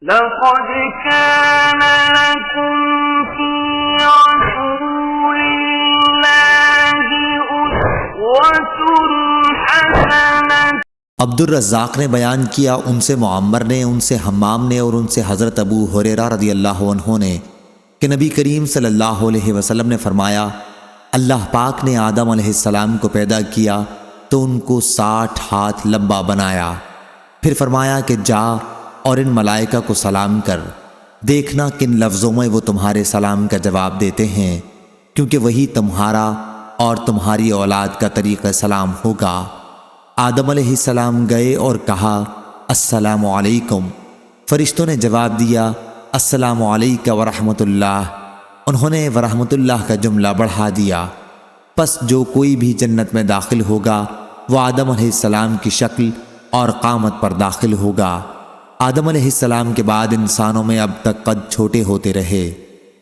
لقد كان لكم في رسول الله أسوة حسنة۔ عبد الرزاق نے بیان کیا، ان سے معمر نے، ان سے حمام نے، اور ان سے حضرت ابو ہریرہ رضی اللہ عنہ نے کہ نبی کریم صلی اللہ علیہ وسلم نے فرمایا، اللہ پاک نے آدم علیہ السلام کو پیدا کیا تو ان کو 60 ہاتھ لمبا بنایا، پھر فرمایا کہ جا اور ان ملائکہ کو سلام کر، دیکھنا کن لفظوں میں وہ تمہارے سلام کا جواب دیتے ہیں، کیونکہ وہی تمہارا اور تمہاری اولاد کا طریقہ سلام ہوگا۔ آدم علیہ السلام گئے اور کہا السلام علیکم، فرشتوں نے جواب دیا السلام علیکہ ورحمۃ اللہ، انہوں نے ورحمۃ اللہ کا جملہ بڑھا دیا۔ پس جو کوئی بھی جنت میں داخل ہوگا وہ آدم علیہ السلام کی شکل اور قامت پر داخل ہوگا۔ آدم علیہ السلام کے بعد انسانوں میں اب تک قد چھوٹے ہوتے رہے۔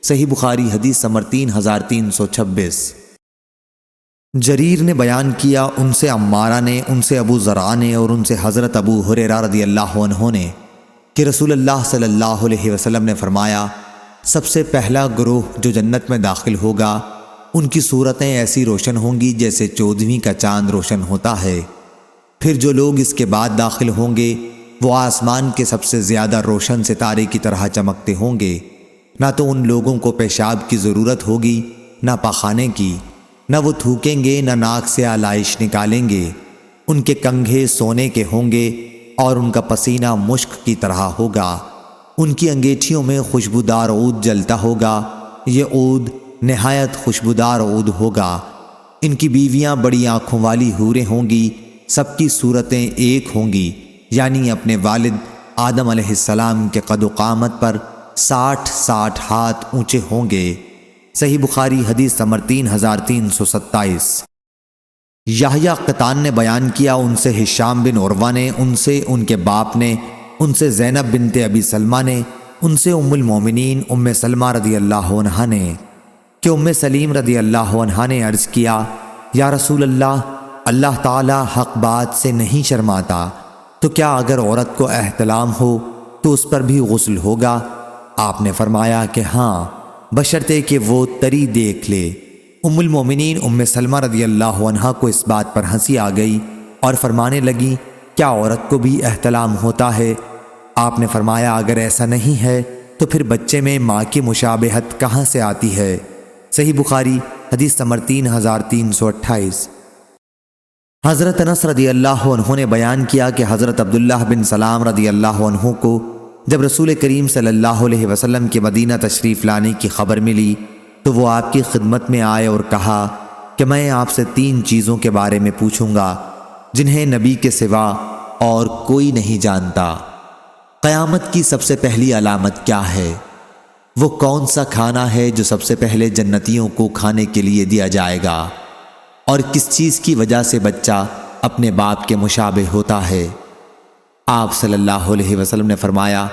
صحیح بخاری حدیث نمبر 3326۔ جریر نے بیان کیا، ان سے عمارہ نے، ان سے ابو ذرع نے، اور ان سے حضرت ابو ہریرہ رضی اللہ عنہ نے کہ رسول اللہ صلی اللہ علیہ وسلم نے فرمایا، سب سے پہلا گروہ جو جنت میں داخل ہوگا ان کی صورتیں ایسی روشن ہوں گی جیسے 14ویں کا چاند روشن ہوتا ہے۔ پھر جو لوگ اس کے بعد داخل ہوں گے وہ آسمان کے سب سے زیادہ روشن ستارے کی طرح چمکتے ہوں گے، نہ تو ان لوگوں کو پیشاب کی ضرورت ہوگی نہ پاخانے کی، نہ وہ تھوکیں گے نہ ناک سے آلائش نکالیں گے، ان کے کنگھے سونے کے ہوں گے اور ان کا پسینہ مشک کی طرح ہوگا، ان کی انگیٹھیوں میں خوشبودار عود جلتا ہوگا، یہ عود نہایت خوشبودار عود ہوگا۔ ان کی بیویاں بڑی آنکھوں والی حوریں ہوں گی، سب کی صورتیں ایک ہوں گی، یعنی اپنے والد آدم علیہ السلام کے قد و قامت پر 60 ہاتھ اونچے ہوں گے۔ صحیح بخاری حدیث نمبر 3327۔ یحییٰ قطان نے بیان کیا، ان سے ہشام بن عروہ نے، ان سے ان کے باپ نے، ان سے زینب بنت ابی سلمہ نے، ان سے ام المومنین ام سلمہ رضی اللہ عنہا نے کہ ام سلیم رضی اللہ عنہا نے عرض کیا، یا رسول اللہ، اللہ تعالی حق بات سے نہیں شرماتا، تو کیا اگر عورت کو احتلام ہو تو اس پر بھی غسل ہوگا؟ آپ نے فرمایا کہ ہاں، بشرطے کہ وہ تری دیکھ لے۔ ام المومنین ام سلمہ رضی اللہ عنہا کو اس بات پر ہنسی آ گئی اور فرمانے لگی، کیا عورت کو بھی احتلام ہوتا ہے؟ آپ نے فرمایا اگر ایسا نہیں ہے تو پھر بچے میں ماں کی مشابہت کہاں سے آتی ہے؟ صحیح بخاری حدیث نمبر 3328۔ حضرت انس رضی اللہ عنہ نے بیان کیا کہ حضرت عبداللہ بن سلام رضی اللہ عنہ کو جب رسول کریم صلی اللہ علیہ وسلم کے مدینہ تشریف لانے کی خبر ملی تو وہ آپ کی خدمت میں آئے اور کہا کہ میں آپ سے 3 چیزوں کے بارے میں پوچھوں گا جنہیں نبی کے سوا اور کوئی نہیں جانتا۔ قیامت کی سب سے پہلی علامت کیا ہے؟ وہ کون سا کھانا ہے جو سب سے پہلے جنتیوں کو کھانے کے لیے دیا جائے گا؟ اور کس چیز کی وجہ سے بچہ اپنے باپ کے مشابہ ہوتا ہے؟ آپ صلی اللہ علیہ وسلم نے فرمایا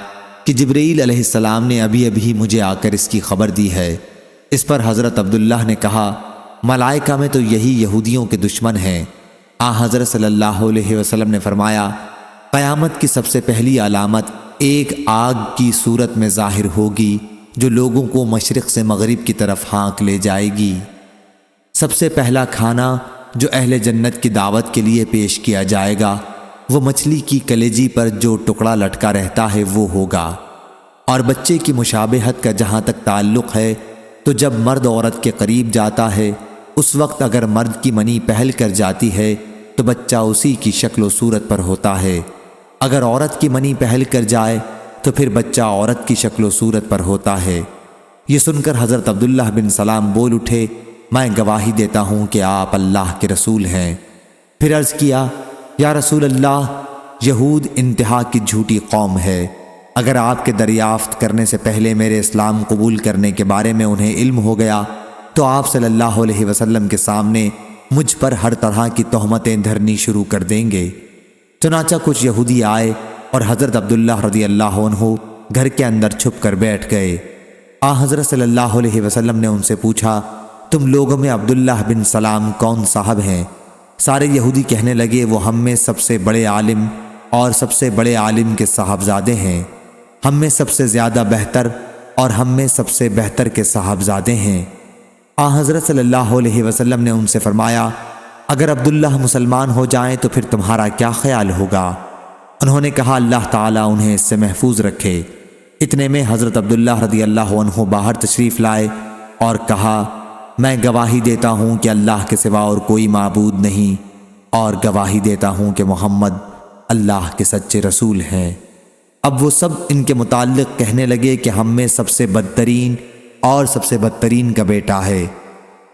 کہ جبرائیل علیہ السلام نے ابھی مجھے آ کر اس کی خبر دی ہے۔ اس پر حضرت عبداللہ نے کہا، ملائکہ میں تو یہی یہودیوں کے دشمن ہیں۔ حضرت صلی اللہ علیہ وسلم نے فرمایا، قیامت کی سب سے پہلی علامت ایک آگ کی صورت میں ظاہر ہوگی جو لوگوں کو مشرق سے مغرب کی طرف ہانک لے جائے گی۔ سب سے پہلا کھانا جو اہل جنت کی دعوت کے لیے پیش کیا جائے گا وہ مچھلی کی کلیجی پر جو ٹکڑا لٹکا رہتا ہے وہ ہوگا۔ اور بچے کی مشابہت کا جہاں تک تعلق ہے تو جب مرد عورت کے قریب جاتا ہے اس وقت اگر مرد کی منی پہل کر جاتی ہے تو بچہ اسی کی شکل و صورت پر ہوتا ہے، اگر عورت کی منی پہل کر جائے تو پھر بچہ عورت کی شکل و صورت پر ہوتا ہے۔ یہ سن کر حضرت عبداللہ بن سلام بول اٹھے، میں گواہی دیتا ہوں کہ آپ اللہ کے رسول ہیں۔ پھر عرض کیا، یا رسول اللہ، یہود انتہا کی جھوٹی قوم ہے، اگر آپ کے دریافت کرنے سے پہلے میرے اسلام قبول کرنے کے بارے میں انہیں علم ہو گیا تو آپ صلی اللہ علیہ وسلم کے سامنے مجھ پر ہر طرح کی تہمتیں دھرنی شروع کر دیں گے۔ چنانچہ کچھ یہودی آئے اور حضرت عبداللہ رضی اللہ عنہ گھر کے اندر چھپ کر بیٹھ گئے۔ حضرت صلی اللہ علیہ وسلم نے ان سے پوچھا، تم لوگوں میں عبداللہ بن سلام کون صاحب ہیں؟ سارے یہودی کہنے لگے، وہ ہم میں سب سے بڑے عالم اور سب سے بڑے عالم کے صاحبزادے ہیں۔ ہم میں سب سے زیادہ بہتر اور ہم میں سب سے بہتر کے صاحبزادے ہیں۔ حضرت صلی اللہ علیہ وسلم نے ان سے فرمایا، اگر عبداللہ مسلمان ہو جائیں تو پھر تمہارا کیا خیال ہوگا؟ انہوں نے کہا، اللہ تعالیٰ انہیں اس سے محفوظ رکھے۔ اتنے میں حضرت عبداللہ رضی اللہ عنہ باہر تشریف لائے اور کہا، میں گواہی دیتا ہوں کہ اللہ کے سوا اور کوئی معبود نہیں، اور گواہی دیتا ہوں کہ محمد اللہ کے سچے رسول ہیں۔ اب وہ سب ان کے متعلق کہنے لگے کہ ہم میں سب سے بدترین اور سب سے بدترین کا بیٹا ہے۔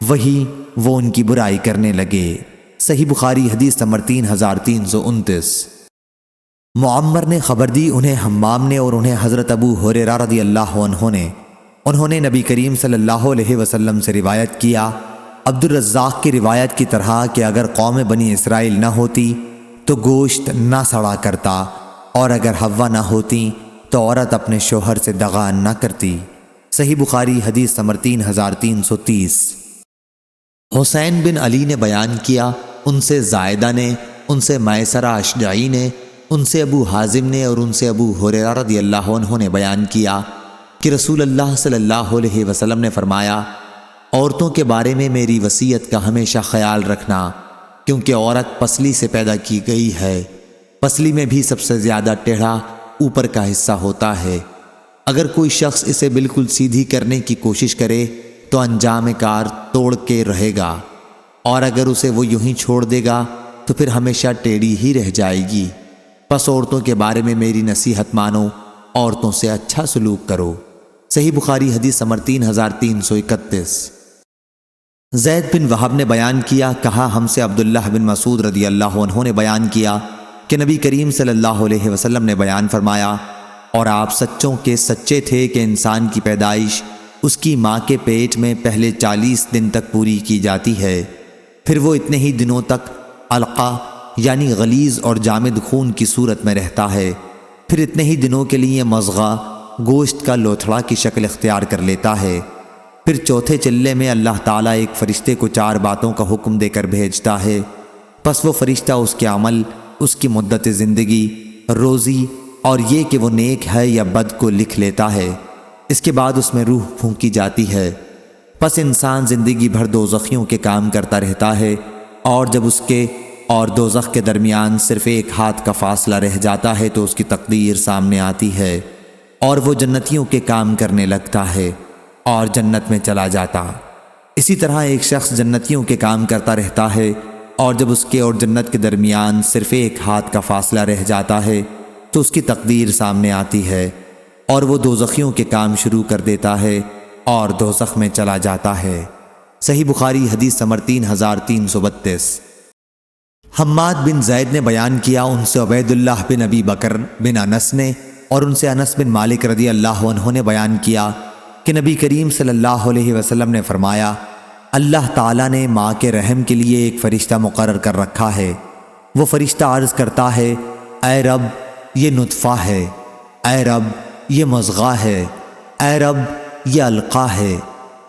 وہی وہ ان کی برائی کرنے لگے۔ صحیح بخاری حدیث نمبر 3329۔ معمر نے خبر دی، انہیں حمام نے اور انہیں حضرت ابو ہریرہ رضی اللہ عنہ نے۔ انہوں نے نبی کریم صلی اللہ علیہ وسلم سے روایت کیا، عبدالرزاق کی روایت کی طرح، کہ اگر قوم بنی اسرائیل نہ ہوتی تو گوشت نہ سڑا کرتا، اور اگر حوا نہ ہوتی تو عورت اپنے شوہر سے دغا نہ کرتی۔ صحیح بخاری حدیث نمبر 3330۔ حسین بن علی نے بیان کیا، ان سے زائدہ نے، ان سے میسرہ اشجعی نے، ان سے ابو حازم نے اور ان سے ابو ہریرہ رضی اللہ عنہ نے بیان کیا کہ رسول اللہ صلی اللہ علیہ وسلم نے فرمایا، عورتوں کے بارے میں میری وصیت کا ہمیشہ خیال رکھنا، کیونکہ عورت پسلی سے پیدا کی گئی ہے، پسلی میں بھی سب سے زیادہ ٹیڑھا اوپر کا حصہ ہوتا ہے۔ اگر کوئی شخص اسے بالکل سیدھی کرنے کی کوشش کرے تو انجام کار توڑ کے رہے گا، اور اگر اسے وہ یوں ہی چھوڑ دے گا تو پھر ہمیشہ ٹیڑھی ہی رہ جائے گی۔ پس عورتوں کے بارے میں میری نصیحت مانو، عورتوں سے اچھا سلوک کرو۔ صحیح بخاری حدیث نمبر 3331۔ زید بن وہب نے بیان کیا، کہا، ہم سے عبداللہ بن مسعود رضی اللہ عنہ نے بیان کیا کہ نبی کریم صلی اللہ علیہ وسلم نے بیان فرمایا، اور آپ سچوں کے سچے تھے کہ انسان کی پیدائش اس کی ماں کے پیٹ میں پہلے 40 دن تک پوری کی جاتی ہے، پھر وہ اتنے ہی دنوں تک علقہ یعنی غلیظ اور جامد خون کی صورت میں رہتا ہے، پھر اتنے ہی دنوں کے لیے مضغہ گوشت کا لوتھڑا کی شکل اختیار کر لیتا ہے، پھر چوتھے چلے میں اللہ تعالیٰ ایک فرشتے کو 4 باتوں کا حکم دے کر بھیجتا ہے، پس وہ فرشتہ اس کے عمل، اس کی مدت زندگی، روزی اور یہ کہ وہ نیک ہے یا بد کو لکھ لیتا ہے۔ اس کے بعد اس میں روح پھونکی جاتی ہے، پس انسان زندگی بھر دوزخیوں کے کام کرتا رہتا ہے، اور جب اس کے اور دوزخ کے درمیان صرف 1 ہاتھ کا فاصلہ رہ جاتا ہے تو اس کی تقدیر سامنے آتی ہے، اور وہ جنتیوں کے کام کرنے لگتا ہے اور جنت میں چلا جاتا۔ اسی طرح ایک شخص جنتیوں کے کام کرتا رہتا ہے، اور جب اس کے اور جنت کے درمیان صرف 1 ہاتھ کا فاصلہ رہ جاتا ہے تو اس کی تقدیر سامنے آتی ہے، اور وہ دوزخیوں کے کام شروع کر دیتا ہے اور دوزخ میں چلا جاتا ہے۔ صحیح بخاری حدیث نمبر 3332۔ حماد بن زید نے بیان کیا، ان سے عبید اللہ بن ابی بکر بن انس نے اور ان سے انس بن مالک رضی اللہ عنہ نے بیان کیا کہ نبی کریم صلی اللہ علیہ وسلم نے فرمایا، اللہ تعالیٰ نے ماں کے رحم کے لیے ایک فرشتہ مقرر کر رکھا ہے، وہ فرشتہ عرض کرتا ہے، اے رب یہ نطفہ ہے، اے رب یہ مضغہ ہے، اے رب یہ علقہ ہے۔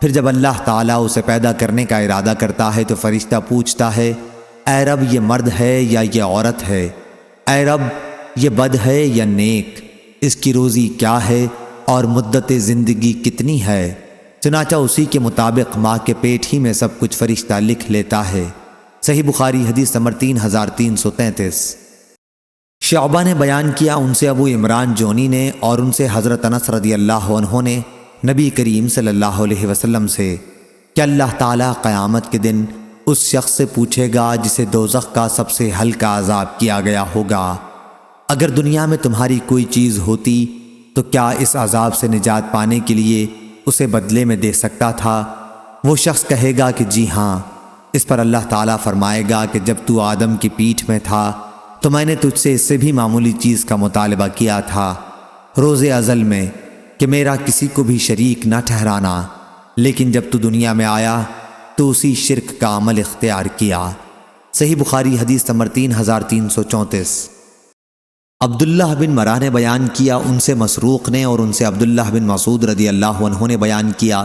پھر جب اللہ تعالیٰ اسے پیدا کرنے کا ارادہ کرتا ہے تو فرشتہ پوچھتا ہے، اے رب یہ مرد ہے یا یہ عورت ہے، اے رب یہ بد ہے یا نیک، اس کی روزی کیا ہے اور مدت زندگی کتنی ہے؟ چنانچہ اسی کے مطابق ماں کے پیٹ ہی میں سب کچھ فرشتہ لکھ لیتا ہے۔ صحیح بخاری حدیث نمبر 3333۔ شعبہ نے بیان کیا، ان سے ابو عمران جونی نے اور ان سے حضرت انس رضی اللہ عنہ نے نبی کریم صلی اللہ علیہ وسلم سے کہ اللہ تعالیٰ قیامت کے دن اس شخص سے پوچھے گا جسے دوزخ کا سب سے ہلکا عذاب کیا گیا ہوگا، اگر دنیا میں تمہاری کوئی چیز ہوتی تو کیا اس عذاب سے نجات پانے کے لیے اسے بدلے میں دے سکتا تھا؟ وہ شخص کہے گا کہ جی ہاں۔ اس پر اللہ تعالیٰ فرمائے گا کہ جب تو آدم کی پیٹھ میں تھا تو میں نے تجھ سے اس سے بھی معمولی چیز کا مطالبہ کیا تھا روز ازل میں کہ میرا کسی کو بھی شریک نہ ٹھہرانا، لیکن جب تو دنیا میں آیا تو اسی شرک کا عمل اختیار کیا۔ صحیح بخاری حدیث نمبر 3334۔ عبداللہ بن مرہ نے بیان کیا، ان سے مسروق نے اور ان سے عبداللہ بن مسعود رضی اللہ عنہ نے بیان کیا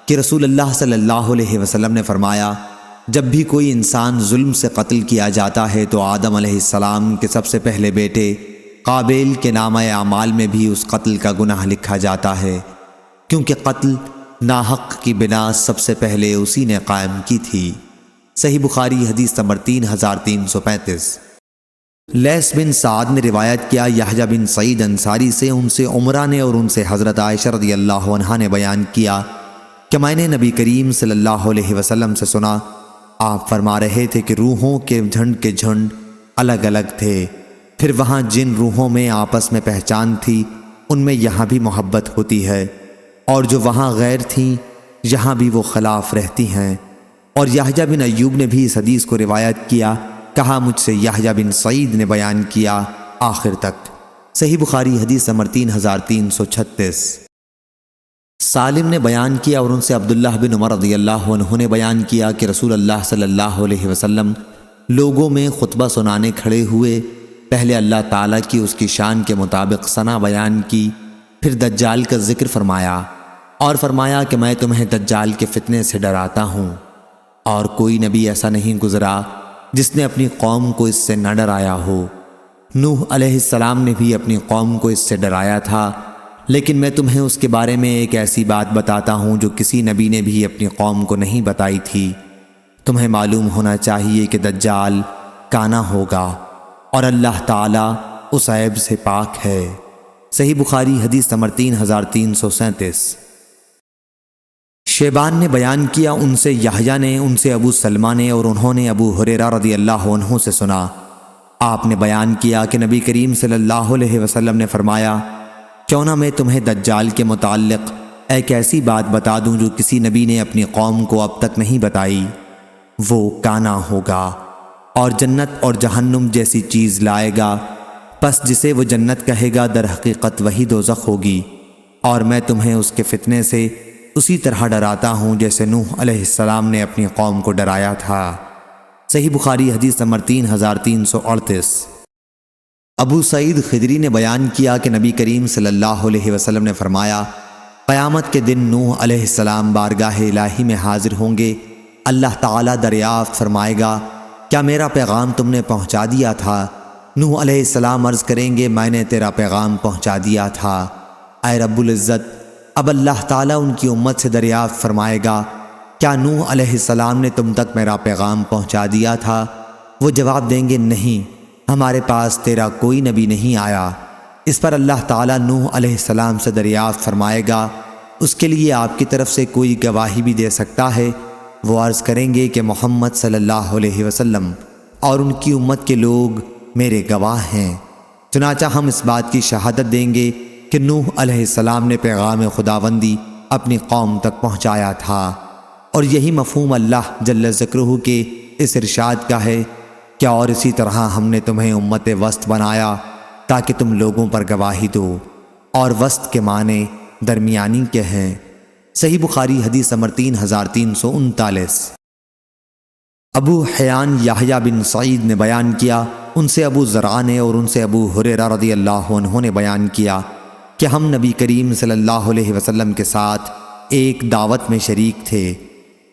کہ رسول اللہ صلی اللہ علیہ وسلم نے فرمایا، جب بھی کوئی انسان ظلم سے قتل کیا جاتا ہے تو آدم علیہ السلام کے سب سے پہلے بیٹے قابیل کے نامہ اعمال میں بھی اس قتل کا گناہ لکھا جاتا ہے، کیونکہ قتل ناحق کی بنا سب سے پہلے اسی نے قائم کی تھی۔ صحیح بخاری حدیث نمبر 3335۔ لیث بن سعد نے روایت کیا یحییٰ بن سعید انصاری سے، ان سے عمرہ نے اور ان سے حضرت عائشہ رضی اللہ عنہا نے بیان کیا کہ میں نے نبی کریم صلی اللہ علیہ وسلم سے سنا، آپ فرما رہے تھے کہ روحوں کے جھنڈ الگ الگ تھے، پھر وہاں جن روحوں میں آپس میں پہچان تھی ان میں یہاں بھی محبت ہوتی ہے، اور جو وہاں غیر تھیں یہاں بھی وہ خلاف رہتی ہیں۔ اور یحییٰ بن ایوب نے بھی اس حدیث کو روایت کیا، کہا مجھ سے یحییٰ بن سعید نے بیان کیا آخر تک۔ صحیح بخاری حدیث نمبر 3336۔ سالم نے بیان کیا اور ان سے عبداللہ بن عمر رضی اللہ عنہ نے بیان کیا کہ رسول اللہ صلی اللہ علیہ وسلم لوگوں میں خطبہ سنانے کھڑے ہوئے، پہلے اللہ تعالیٰ کی اس کی شان کے مطابق ثنا بیان کی، پھر دجال کا ذکر فرمایا اور فرمایا کہ میں تمہیں دجال کے فتنے سے ڈراتا ہوں، اور کوئی نبی ایسا نہیں گزرا جس نے اپنی قوم کو اس سے نہ ڈرایا ہو۔ نوح علیہ السلام نے بھی اپنی قوم کو اس سے ڈرایا تھا، لیکن میں تمہیں اس کے بارے میں ایک ایسی بات بتاتا ہوں جو کسی نبی نے بھی اپنی قوم کو نہیں بتائی تھی۔ تمہیں معلوم ہونا چاہیے کہ دجال کانا ہوگا اور اللہ تعالیٰ اس عیب سے پاک ہے۔ صحیح بخاری حدیث نمبر 3337۔ شیبان نے بیان کیا ان سے یحییٰ نے، ان سے ابو سلمہ نے، اور انہوں نے ابو ہریرہ رضی اللہ عنہ سے سنا، آپ نے بیان کیا کہ نبی کریم صلی اللہ علیہ وسلم نے فرمایا، کیوں نہ میں تمہیں دجال کے متعلق ایک ایسی بات بتا دوں جو کسی نبی نے اپنی قوم کو اب تک نہیں بتائی۔ وہ کانا ہوگا اور جنت اور جہنم جیسی چیز لائے گا، پس جسے وہ جنت کہے گا در حقیقت وہی دوزخ ہوگی، اور میں تمہیں اس کے فتنے سے اسی طرح ڈراتا ہوں جیسے نوح علیہ السلام نے اپنی قوم کو ڈرایا تھا۔ صحیح بخاری حدیث نمبر 3338۔ ابو سعید خدری نے بیان کیا کہ نبی کریم صلی اللہ علیہ وسلم نے فرمایا، قیامت کے دن نوح علیہ السلام بارگاہ الہی میں حاضر ہوں گے، اللہ تعالیٰ دریافت فرمائے گا، کیا میرا پیغام تم نے پہنچا دیا تھا؟ نوح علیہ السلام عرض کریں گے، میں نے تیرا پیغام پہنچا دیا تھا۔ اے رب العزت، اب اللہ تعالیٰ ان کی امت سے دریافت فرمائے گا، کیا نوح علیہ السلام نے تم تک میرا پیغام پہنچا دیا تھا؟ وہ جواب دیں گے، نہیں، ہمارے پاس تیرا کوئی نبی نہیں آیا۔ اس پر اللہ تعالیٰ نوح علیہ السلام سے دریافت فرمائے گا، اس کے لیے آپ کی طرف سے کوئی گواہی بھی دے سکتا ہے؟ وہ عرض کریں گے کہ محمد صلی اللہ علیہ وسلم اور ان کی امت کے لوگ میرے گواہ ہیں۔ چنانچہ ہم اس بات کی شہادت دیں گے کہ نوح علیہ السلام نے پیغام خداوندی اپنی قوم تک پہنچایا تھا، اور یہی مفہوم اللہ جل ذکرہ کے اس ارشاد کا ہے کہ اور اسی طرح ہم نے تمہیں امت وسط بنایا تاکہ تم لوگوں پر گواہی دو، اور وسط کے معنی درمیانی کے ہیں۔ صحیح بخاری حدیث نمبر 3339۔ ابو حیان یحییٰ بن سعید نے بیان کیا، ان سے ابو زرع نے اور ان سے ابو ہریرہ رضی اللہ عنہ نے بیان کیا کہ ہم نبی کریم صلی اللہ علیہ وسلم کے ساتھ ایک دعوت میں شریک تھے۔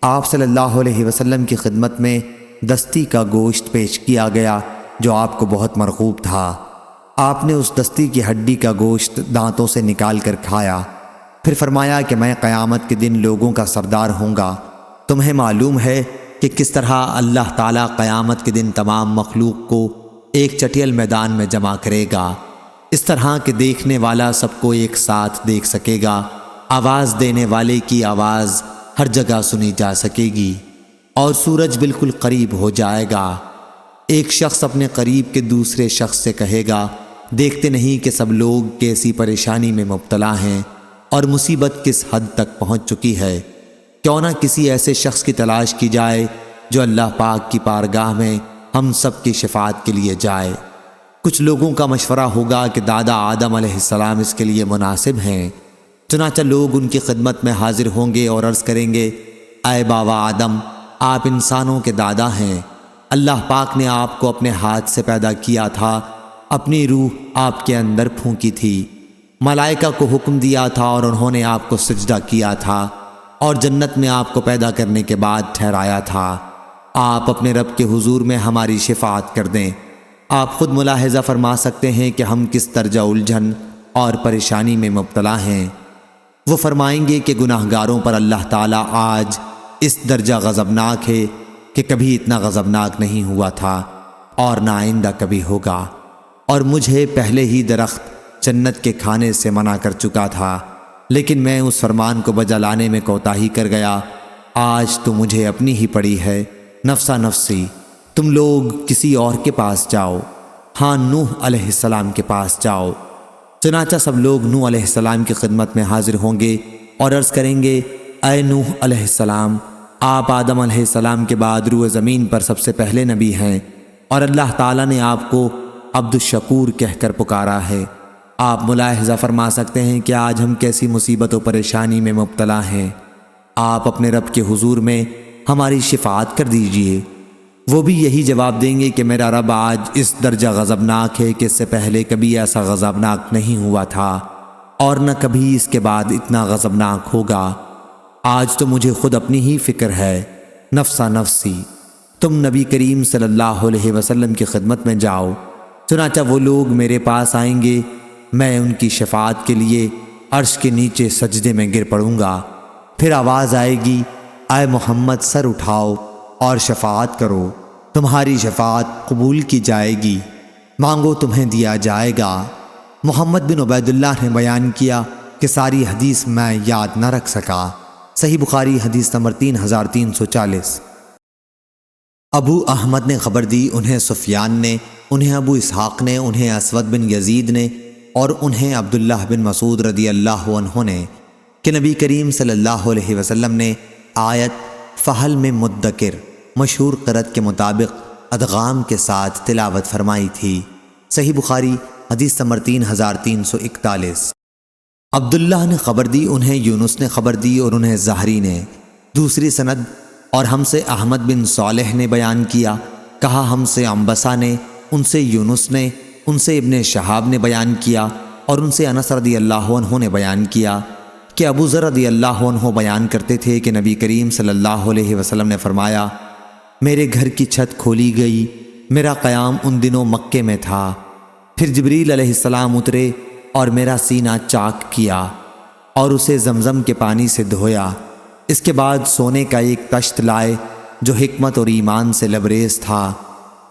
آپ صلی اللہ علیہ وسلم کی خدمت میں دستی کا گوشت پیش کیا گیا جو آپ کو بہت مرغوب تھا۔ آپ نے اس دستی کی ہڈی کا گوشت دانتوں سے نکال کر کھایا، پھر فرمایا کہ میں قیامت کے دن لوگوں کا سردار ہوں گا۔ تمہیں معلوم ہے کہ کس طرح اللہ تعالیٰ قیامت کے دن تمام مخلوق کو ایک چٹیل میدان میں جمع کرے گا، اس طرح کہ دیکھنے والا سب کو ایک ساتھ دیکھ سکے گا، آواز دینے والے کی آواز ہر جگہ سنی جا سکے گی، اور سورج بالکل قریب ہو جائے گا۔ ایک شخص اپنے قریب کے دوسرے شخص سے کہے گا، دیکھتے نہیں کہ سب لوگ کیسی پریشانی میں مبتلا ہیں اور مصیبت کس حد تک پہنچ چکی ہے، کیوں نہ کسی ایسے شخص کی تلاش کی جائے جو اللہ پاک کی بارگاہ میں ہم سب کی شفاعت کے لیے جائے۔ کچھ لوگوں کا مشورہ ہوگا کہ دادا آدم علیہ السلام اس کے لیے مناسب ہیں، چنانچہ لوگ ان کی خدمت میں حاضر ہوں گے اور عرض کریں گے، اے بابا آدم، آپ انسانوں کے دادا ہیں، اللہ پاک نے آپ کو اپنے ہاتھ سے پیدا کیا تھا، اپنی روح آپ کے اندر پھونکی تھی، ملائکہ کو حکم دیا تھا اور انہوں نے آپ کو سجدہ کیا تھا، اور جنت میں آپ کو پیدا کرنے کے بعد ٹھہرایا تھا۔ آپ اپنے رب کے حضور میں ہماری شفاعت کر دیں۔ آپ خود ملاحظہ فرما سکتے ہیں کہ ہم کس درجہ الجھن اور پریشانی میں مبتلا ہیں۔ وہ فرمائیں گے کہ گناہ گاروں پر اللہ تعالیٰ آج اس درجہ غضبناک ہے کہ کبھی اتنا غضبناک نہیں ہوا تھا اور نہ آئندہ کبھی ہوگا، اور مجھے پہلے ہی درخت جنت کے کھانے سے منع کر چکا تھا، لیکن میں اس فرمان کو بجا لانے میں کوتاہی کر گیا۔ آج تو مجھے اپنی ہی پڑی ہے، نفسا نفسی، تم لوگ کسی اور کے پاس جاؤ، ہاں نوح علیہ السلام کے پاس جاؤ۔ چنانچہ سب لوگ نوح علیہ السلام کی خدمت میں حاضر ہوں گے اور عرض کریں گے، اے نوح علیہ السلام، آپ آدم علیہ السلام کے بعد روئے زمین پر سب سے پہلے نبی ہیں، اور اللہ تعالیٰ نے آپ کو عبد الشکور کہہ کر پکارا ہے۔ آپ ملاحظہ فرما سکتے ہیں کہ آج ہم کیسی مصیبت و پریشانی میں مبتلا ہیں۔ آپ اپنے رب کے حضور میں ہماری شفاعت کر دیجئے۔ وہ بھی یہی جواب دیں گے کہ میرا رب آج اس درجہ غضبناک ہے کہ اس سے پہلے کبھی ایسا غضبناک نہیں ہوا تھا اور نہ کبھی اس کے بعد اتنا غضبناک ہوگا۔ آج تو مجھے خود اپنی ہی فکر ہے، نفسا نفسی، تم نبی کریم صلی اللہ علیہ وسلم کی خدمت میں جاؤ۔ چنانچہ وہ لوگ میرے پاس آئیں گے، میں ان کی شفاعت کے لیے عرش کے نیچے سجدے میں گر پڑوں گا۔ پھر آواز آئے گی، اے محمد سر اٹھاؤ اور شفاعت کرو، تمہاری شفاعت قبول کی جائے گی، مانگو تمہیں دیا جائے گا۔ محمد بن عبید اللہ نے بیان کیا کہ ساری حدیث میں یاد نہ رکھ سکا۔ صحیح بخاری حدیث نمبر 3340۔ ابو احمد نے خبر دی، انہیں سفیان نے، انہیں ابو اسحاق نے، انہیں اسود بن یزید نے، اور انہیں عبداللہ بن مسعود رضی اللہ عنہ نے کہ نبی کریم صلی اللہ علیہ وسلم نے آیت فحل میں مدکر مشہور قرأت کے مطابق ادغام کے ساتھ تلاوت فرمائی تھی۔ صحیح بخاری حدیث نمبر 3341۔ عبداللہ نے خبر دی، انہیں یونس نے خبر دی، اور انہیں زہری نے دوسری سند، اور ہم سے احمد بن صالح نے بیان کیا، کہا ہم سے عنبسہ نے، ان سے یونس نے، ان سے ابن شہاب نے بیان کیا، اور ان سے انس رضی اللہ عنہ نے بیان کیا کہ ابو ذر رضی اللہ عنہ بیان کرتے تھے کہ نبی کریم صلی اللہ علیہ وسلم نے فرمایا، میرے گھر کی چھت کھولی گئی، میرا قیام ان دنوں مکے میں تھا، پھر جبریل علیہ السلام اترے اور میرا سینہ چاک کیا اور اسے زمزم کے پانی سے دھویا، اس کے بعد سونے کا ایک تشت لائے جو حکمت اور ایمان سے لبریز تھا،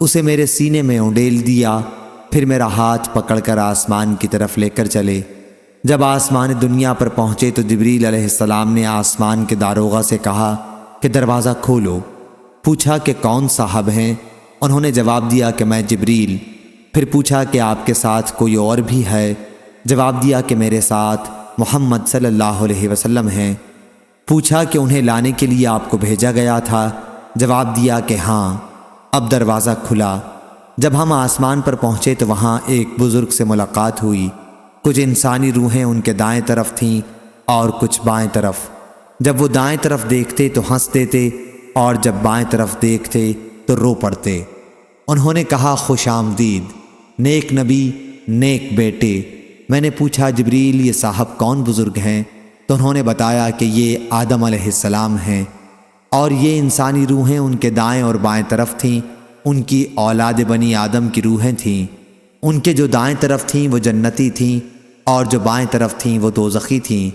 اسے میرے سینے میں اونڈیل دیا، پھر میرا ہاتھ پکڑ کر آسمان کی طرف لے کر چلے۔ جب آسمان دنیا پر پہنچے تو جبریل علیہ السلام نے آسمان کے داروغہ سے کہا کہ دروازہ کھولو۔ پوچھا کہ کون صاحب ہیں؟ انہوں نے جواب دیا کہ میں جبریل۔ پھر پوچھا کہ آپ کے ساتھ کوئی اور بھی ہے؟ جواب دیا کہ میرے ساتھ محمد صلی اللہ علیہ وسلم ہیں۔ پوچھا کہ انہیں لانے کے لیے آپ کو بھیجا گیا تھا؟ جواب دیا کہ ہاں۔ اب دروازہ کھلا۔ جب ہم آسمان پر پہنچے تو وہاں ایک بزرگ سے ملاقات ہوئی، کچھ انسانی روحیں ان کے دائیں طرف تھیں اور کچھ بائیں طرف۔ جب وہ دائیں طرف دیکھتے تو ہنس دیتے اور جب بائیں طرف دیکھتے تو رو پڑتے۔ انہوں نے کہا خوش آمدید، نیک نبی، نیک بیٹے۔ میں نے پوچھا جبریل یہ صاحب کون بزرگ ہیں؟ تو انہوں نے بتایا کہ یہ آدم علیہ السلام ہیں، اور یہ انسانی روحیں ان کے دائیں اور بائیں طرف تھیں، ان کی اولاد بنی آدم کی روحیں تھیں۔ ان کے جو دائیں طرف تھیں وہ جنتی تھیں اور جو بائیں طرف تھیں وہ دوزخی تھیں،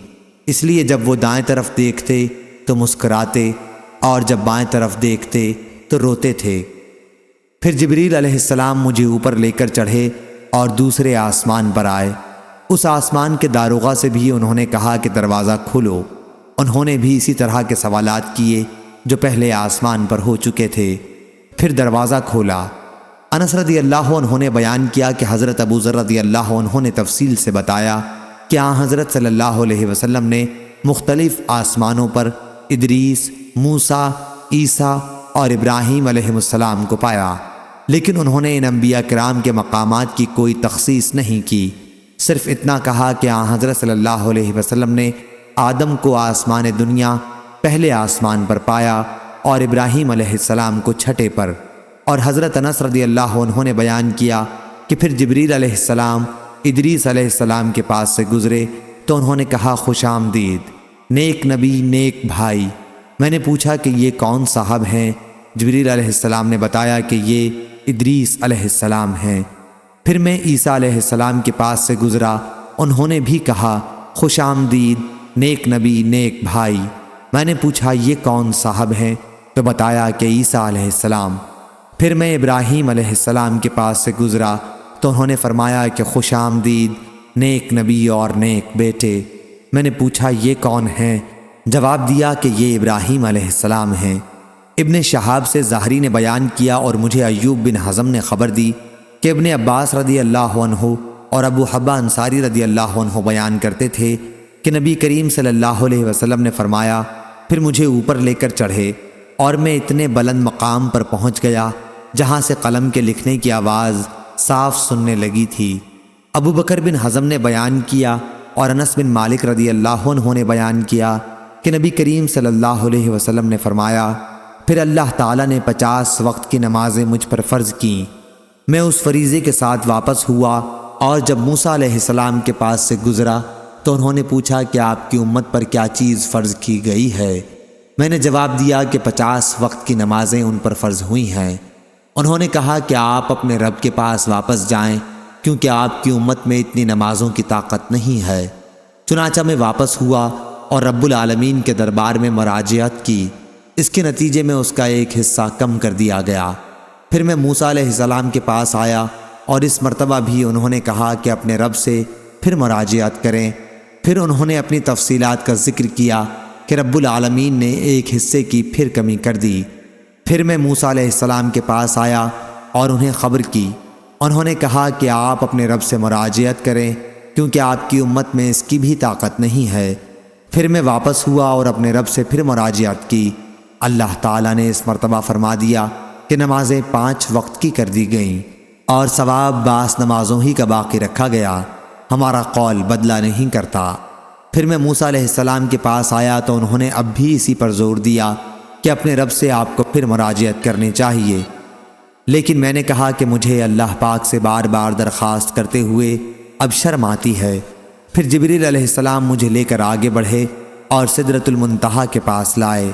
اس لیے جب وہ دائیں طرف دیکھتے تو مسکراتے اور جب بائیں طرف دیکھتے تو روتے تھے۔ پھر جبریل علیہ السلام مجھے اوپر لے کر چڑھے اور دوسرے آسمان پر آئے۔ اس آسمان کے داروغہ سے بھی انہوں نے کہا کہ دروازہ کھولو۔ انہوں نے بھی اسی طرح کے سوالات کیے جو پہلے آسمان پر ہو چکے تھے۔ پھر دروازہ کھولا۔ انس رضی اللہ عنہ نے بیان کیا کہ حضرت ابو ذر رضی اللہ عنہ نے تفصیل سے بتایا کہ حضرت صلی اللہ علیہ وسلم نے مختلف آسمانوں پر ادریس، موسیٰ، عیسیٰ اور ابراہیم علیہ السلام کو پایا، لیکن انہوں نے ان انبیاء کرام کے مقامات کی کوئی تخصیص نہیں کی، صرف اتنا کہا کہ حضرت صلی اللہ علیہ وسلم نے آدم کو آسمان دنیا پہلے آسمان پر پایا اور ابراہیم علیہ السلام کو چھٹے پر۔ اور حضرت انس رضی اللہ عنہ نے بیان کیا کہ پھر جبریل علیہ السلام ادریس علیہ السلام کے پاس سے گزرے تو انہوں نے کہا خوش آمدید، نیک نبی، نیک بھائی۔ میں نے پوچھا کہ یہ کون صاحب ہیں؟ جبریل علیہ السلام نے بتایا کہ یہ ادریس علیہ السلام ہیں۔ پھر میں عیسیٰ علیہ السلام کے پاس سے گزرا، انہوں نے بھی کہا خوش آمدید نیک نبی نیک بھائی۔ میں نے پوچھا یہ کون صاحب ہیں؟ تو بتایا کہ عیسیٰ علیہ السلام۔ پھر میں ابراہیم علیہ السلام کے پاس سے گزرا تو انہوں نے فرمایا کہ خوش آمدید نیک نبی اور نیک بیٹے۔ میں نے پوچھا یہ کون ہیں؟ جواب دیا کہ یہ ابراہیم علیہ السلام ہیں۔ ابن شہاب سے ظاہری نے بیان کیا اور مجھے ایوب بن حزم نے خبر دی کہ ابن عباس رضی اللہ عنہ اور ابو حبہ انصاری رضی اللہ عنہ بیان کرتے تھے کہ نبی کریم صلی اللہ علیہ وسلم نے فرمایا، پھر مجھے اوپر لے کر چڑھے اور میں اتنے بلند مقام پر پہنچ گیا جہاں سے قلم کے لکھنے کی آواز صاف سننے لگی تھی۔ ابو بکر بن حزم نے بیان کیا اور انس بن مالک رضی اللہ عنہ نے بیان کیا کہ نبی کریم صلی اللہ علیہ وسلم نے فرمایا، پھر اللہ تعالیٰ نے 50 وقت کی نمازیں مجھ پر فرض کیں۔ میں اس فریضے کے ساتھ واپس ہوا اور جب موسیٰ علیہ السلام کے پاس سے گزرا تو انہوں نے پوچھا کہ آپ کی امت پر کیا چیز فرض کی گئی ہے؟ میں نے جواب دیا کہ 50 وقت کی نمازیں ان پر فرض ہوئی ہیں۔ انہوں نے کہا کہ آپ اپنے رب کے پاس واپس جائیں کیونکہ آپ کی امت میں اتنی نمازوں کی طاقت نہیں ہے۔ چنانچہ میں واپس ہوا اور رب العالمین کے دربار میں مراجعت کی۔ اس کے نتیجے میں اس کا ایک حصہ کم کر دیا گیا۔ پھر میں موسیٰ علیہ السلام کے پاس آیا اور اس مرتبہ بھی انہوں نے کہا کہ اپنے رب سے پھر مراجعت کریں۔ پھر انہوں نے اپنی تفصیلات کا ذکر کیا کہ رب العالمین نے ایک حصے کی پھر کمی کر دی۔ پھر میں موسیٰ علیہ السلام کے پاس آیا اور انہیں خبر کی۔ انہوں نے کہا کہ آپ اپنے رب سے مراجعت کریں کیونکہ آپ کی امت میں اس کی بھی طاقت نہیں ہے۔ پھر میں واپس ہوا اور اپنے رب سے پھر مراجعت کی۔ اللہ تعالیٰ نے اس مرتبہ فرما دیا کہ نمازیں 5 وقت کی کر دی گئیں اور ثواب بعض نمازوں ہی کا باقی رکھا گیا۔ ہمارا قول بدلہ نہیں کرتا۔ پھر میں موسیٰ علیہ السلام کے پاس آیا تو انہوں نے اب بھی اسی پر زور دیا کہ اپنے رب سے آپ کو پھر مراجعت کرنی چاہیے، لیکن میں نے کہا کہ مجھے اللہ پاک سے بار بار درخواست کرتے ہوئے اب شرم آتی ہے۔ پھر جبریل علیہ السلام مجھے لے کر آگے بڑھے اور سدرۃ المنتہا کے پاس لائے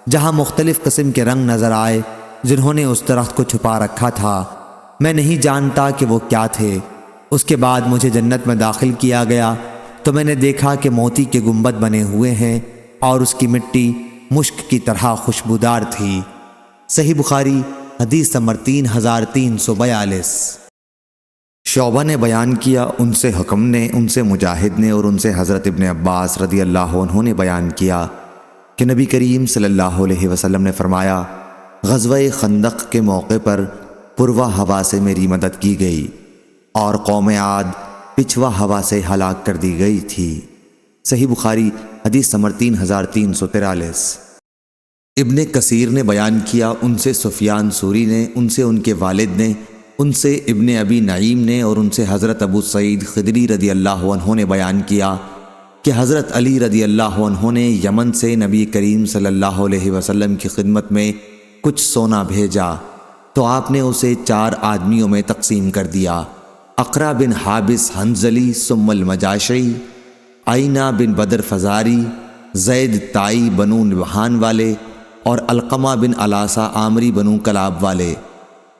جہاں مختلف قسم کے رنگ نظر آئے جنہوں نے اس درخت کو چھپا رکھا تھا۔ میں نہیں جانتا کہ وہ کیا تھے۔ اس کے بعد مجھے جنت میں داخل کیا گیا تو میں نے دیکھا کہ موتی کے گنبد بنے ہوئے ہیں اور اس کی مٹی مشک کی طرح خوشبودار تھی۔ صحیح بخاری حدیث نمبر 3342۔ شعبہ نے بیان کیا، ان سے حکم نے، ان سے مجاہد نے اور ان سے حضرت ابن عباس رضی اللہ عنہ نے بیان کیا کہ نبی کریم صلی اللہ علیہ وسلم نے فرمایا، غزوہ خندق کے موقع پر پروا ہوا سے میری مدد کی گئی اور قوم عاد پچھوا ہوا سے ہلاک کر دی گئی تھی۔ صحیح بخاری حدیث نمبر 3343۔ ابن کثیر نے بیان کیا، ان سے سفیان ثوری نے، ان سے ان کے والد نے، ان سے ابن ابی نعیم نے اور ان سے حضرت ابو سعید خدری رضی اللہ عنہ نے بیان کیا کہ حضرت علی رضی اللہ عنہ نے یمن سے نبی کریم صلی اللہ علیہ وسلم کی خدمت میں کچھ سونا بھیجا تو آپ نے اسے 4 آدمیوں میں تقسیم کر دیا۔ اقرا بن حابس حنظلی ثم المجاشعی، آئینہ بن بدر فزاری، زید تائی بنو نبہان والے اور علقمہ بن علاسہ عامری بنو کلاب والے۔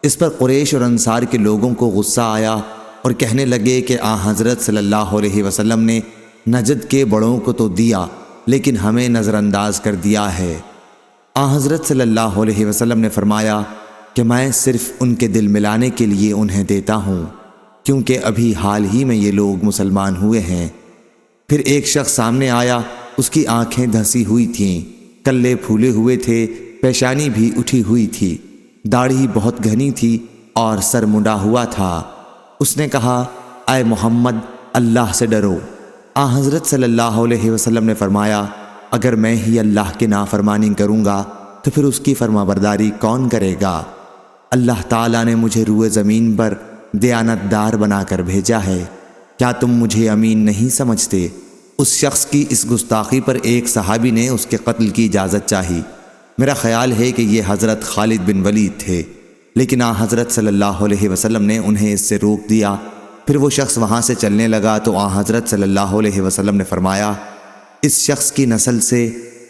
اس پر قریش اور انصار کے لوگوں کو غصہ آیا اور کہنے لگے کہ حضرت صلی اللہ علیہ وسلم نے نجد کے بڑوں کو تو دیا لیکن ہمیں نظر انداز کر دیا ہے۔ حضرت صلی اللہ علیہ وسلم نے فرمایا کہ میں صرف ان کے دل ملانے کے لیے انہیں دیتا ہوں کیونکہ ابھی حال ہی میں یہ لوگ مسلمان ہوئے ہیں۔ پھر ایک شخص سامنے آیا، اس کی آنکھیں دھسی ہوئی تھیں، کلے پھولے ہوئے تھے، پیشانی بھی اٹھی ہوئی تھی، داڑھی بہت گھنی تھی اور سر منڈا ہوا تھا۔ اس نے کہا، اے محمد، اللہ سے ڈرو۔ حضرت صلی اللہ علیہ وسلم نے فرمایا، اگر میں ہی اللہ کی نافرمانی کروں گا تو پھر اس کی فرما برداری کون کرے گا؟ اللہ تعالیٰ نے مجھے روئے زمین پر دیانت دار بنا کر بھیجا ہے، کیا تم مجھے امین نہیں سمجھتے؟ اس شخص کی اس گستاخی پر ایک صحابی نے اس کے قتل کی اجازت چاہی۔ میرا خیال ہے کہ یہ حضرت خالد بن ولید تھے، لیکن حضرت صلی اللہ علیہ وسلم نے انہیں اس سے روک دیا۔ پھر وہ شخص وہاں سے چلنے لگا تو حضرت صلی اللہ علیہ وسلم نے فرمایا، اس شخص کی نسل سے،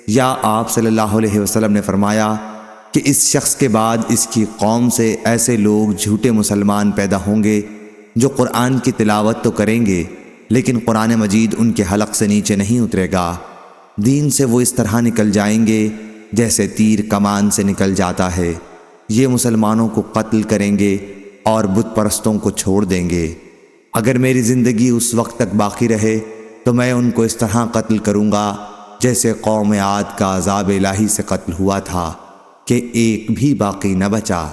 یا آپ صلی اللہ علیہ وسلم نے فرمایا، کہ اس شخص کے بعد اس کی قوم سے ایسے لوگ جھوٹے مسلمان پیدا ہوں گے جو قرآن کی تلاوت تو کریں گے لیکن قرآن مجید ان کے حلق سے نیچے نہیں اترے گا۔ دین سے وہ اس طرح نکل جائیں گے جیسے تیر کمان سے نکل جاتا ہے۔ یہ مسلمانوں کو قتل کریں گے اور بت پرستوں کو چھوڑ دیں گے۔ اگر میری زندگی اس وقت تک باقی رہے تو میں ان کو اس طرح قتل کروں گا جیسے قوم عاد کا عذاب الہی سے قتل ہوا تھا کہ ایک بھی باقی نہ بچا۔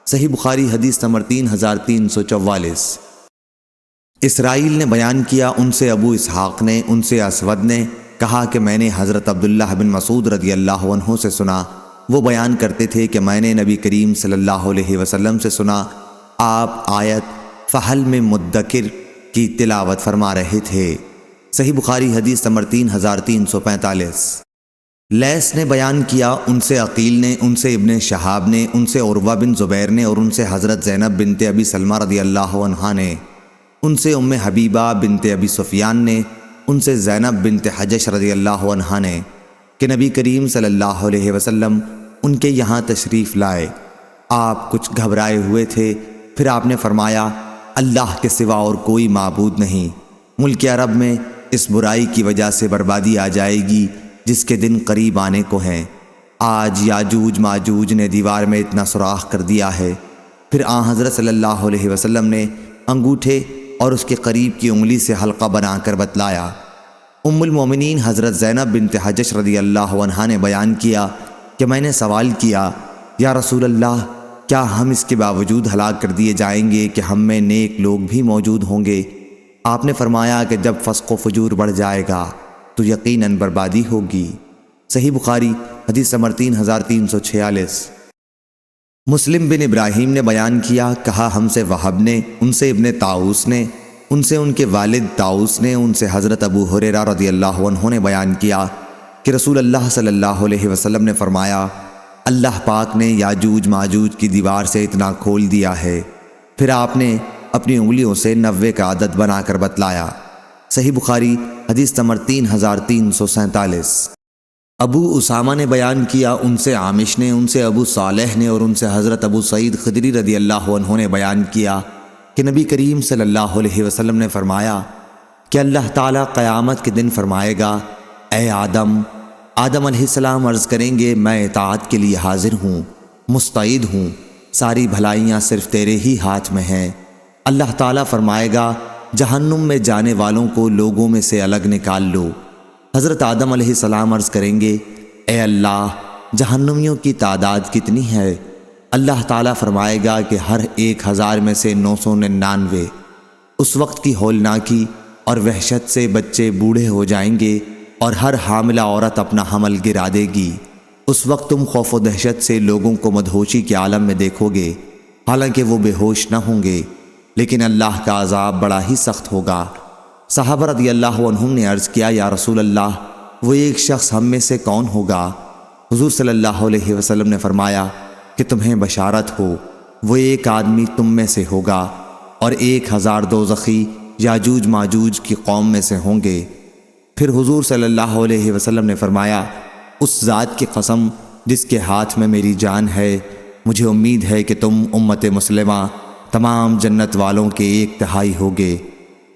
صحیح بخاری حدیث نمبر 3344۔ اسرائیل نے بیان کیا، ان سے ابو اسحاق نے، ان سے اسود نے کہا کہ میں نے حضرت عبداللہ بن مسعود رضی اللہ عنہ سے سنا، وہ بیان کرتے تھے کہ میں نے نبی کریم صلی اللہ علیہ وسلم سے سنا، آپ آیت فحل میں مدکر کی تلاوت فرما رہے تھے۔ صحیح بخاری حدیث نمبر 3345۔ لیث نے بیان کیا، ان سے عقیل نے، ان سے ابن شہاب نے، ان سے عروہ بن زبیر نے اور ان سے حضرت زینب بنت ابی سلمہ رضی اللہ عنہا نے، ان سے ام حبیبہ بنت ابی سفیان نے، ان سے زینب بنت حجش رضی اللہ عنہا نے کہ نبی کریم صلی اللہ علیہ وسلم ان کے یہاں تشریف لائے۔ آپ کچھ گھبرائے ہوئے تھے، پھر آپ نے فرمایا، اللہ کے سوا اور کوئی معبود نہیں۔ ملک عرب میں اس برائی کی وجہ سے بربادی آ جائے گی جس کے دن قریب آنے کو ہیں۔ آج یاجوج ماجوج نے دیوار میں اتنا سوراخ کر دیا ہے۔ پھر آن حضرت صلی اللہ علیہ وسلم نے انگوٹھے اور اس کے قریب کی انگلی سے حلقہ بنا کر بتلایا۔ ام المومنین حضرت زینب بنت حجش رضی اللہ عنہا نے بیان کیا کہ میں نے سوال کیا، یا رسول اللہ، کیا ہم اس کے باوجود ہلاک کر دیے جائیں گے کہ ہم میں نیک لوگ بھی موجود ہوں گے؟ آپ نے فرمایا کہ جب فسق و فجور بڑھ جائے گا تو یقیناً بربادی ہوگی۔ صحیح بخاری حدیث نمبر 3346۔ مسلم بن ابراہیم نے بیان کیا، کہا ہم سے وہب نے، ان سے ابن طاؤس نے، ان سے ان کے والد طاؤس نے، ان سے حضرت ابو ہریرہ رضی اللہ عنہ نے بیان کیا کہ رسول اللہ صلی اللہ علیہ وسلم نے فرمایا، اللہ پاک نے یاجوج ماجوج کی دیوار سے اتنا کھول دیا ہے۔ پھر آپ نے اپنی انگلیوں سے 90 کا عدد بنا کر بتلایا۔ صحیح بخاری حدیث نمبر 3347۔ ابو اسامہ نے بیان کیا، ان سے عامش نے، ان سے ابو صالح نے اور ان سے حضرت ابو سعید خدری رضی اللہ عنہ نے بیان کیا کہ نبی کریم صلی اللہ علیہ وسلم نے فرمایا کہ اللہ تعالیٰ قیامت کے دن فرمائے گا، اے آدم علیہ السلام عرض کریں گے، میں اطاعت کے لیے حاضر ہوں، مستعد ہوں، ساری بھلائیاں صرف تیرے ہی ہاتھ میں ہیں۔ اللہ تعالیٰ فرمائے گا، جہنم میں جانے والوں کو لوگوں میں سے الگ نکال لو۔ حضرت آدم علیہ السلام عرض کریں گے، اے اللہ، جہنمیوں کی تعداد کتنی ہے؟ اللہ تعالیٰ فرمائے گا کہ ہر 1000 میں سے 999۔ اس وقت کی ہولناکی اور وحشت سے بچے بوڑھے ہو جائیں گے اور ہر حاملہ عورت اپنا حمل گرا دے گی۔ اس وقت تم خوف و دہشت سے لوگوں کو مدہوشی کے عالم میں دیکھو گے، حالانکہ وہ بے ہوش نہ ہوں گے، لیکن اللہ کا عذاب بڑا ہی سخت ہوگا۔ صحابہ رضی اللہ عنہم نے عرض کیا، یا رسول اللہ، وہ ایک شخص ہم میں سے کون ہوگا؟ حضور صلی اللہ علیہ وسلم نے فرمایا کہ تمہیں بشارت ہو، وہ ایک آدمی تم میں سے ہوگا اور 1000 دوزخی یاجوج ماجوج کی قوم میں سے ہوں گے۔ پھر حضور صلی اللہ علیہ وسلم نے فرمایا، اس ذات کی قسم جس کے ہاتھ میں میری جان ہے، مجھے امید ہے کہ تم امت مسلمہ تمام جنت والوں کے 1/3 ہوگے۔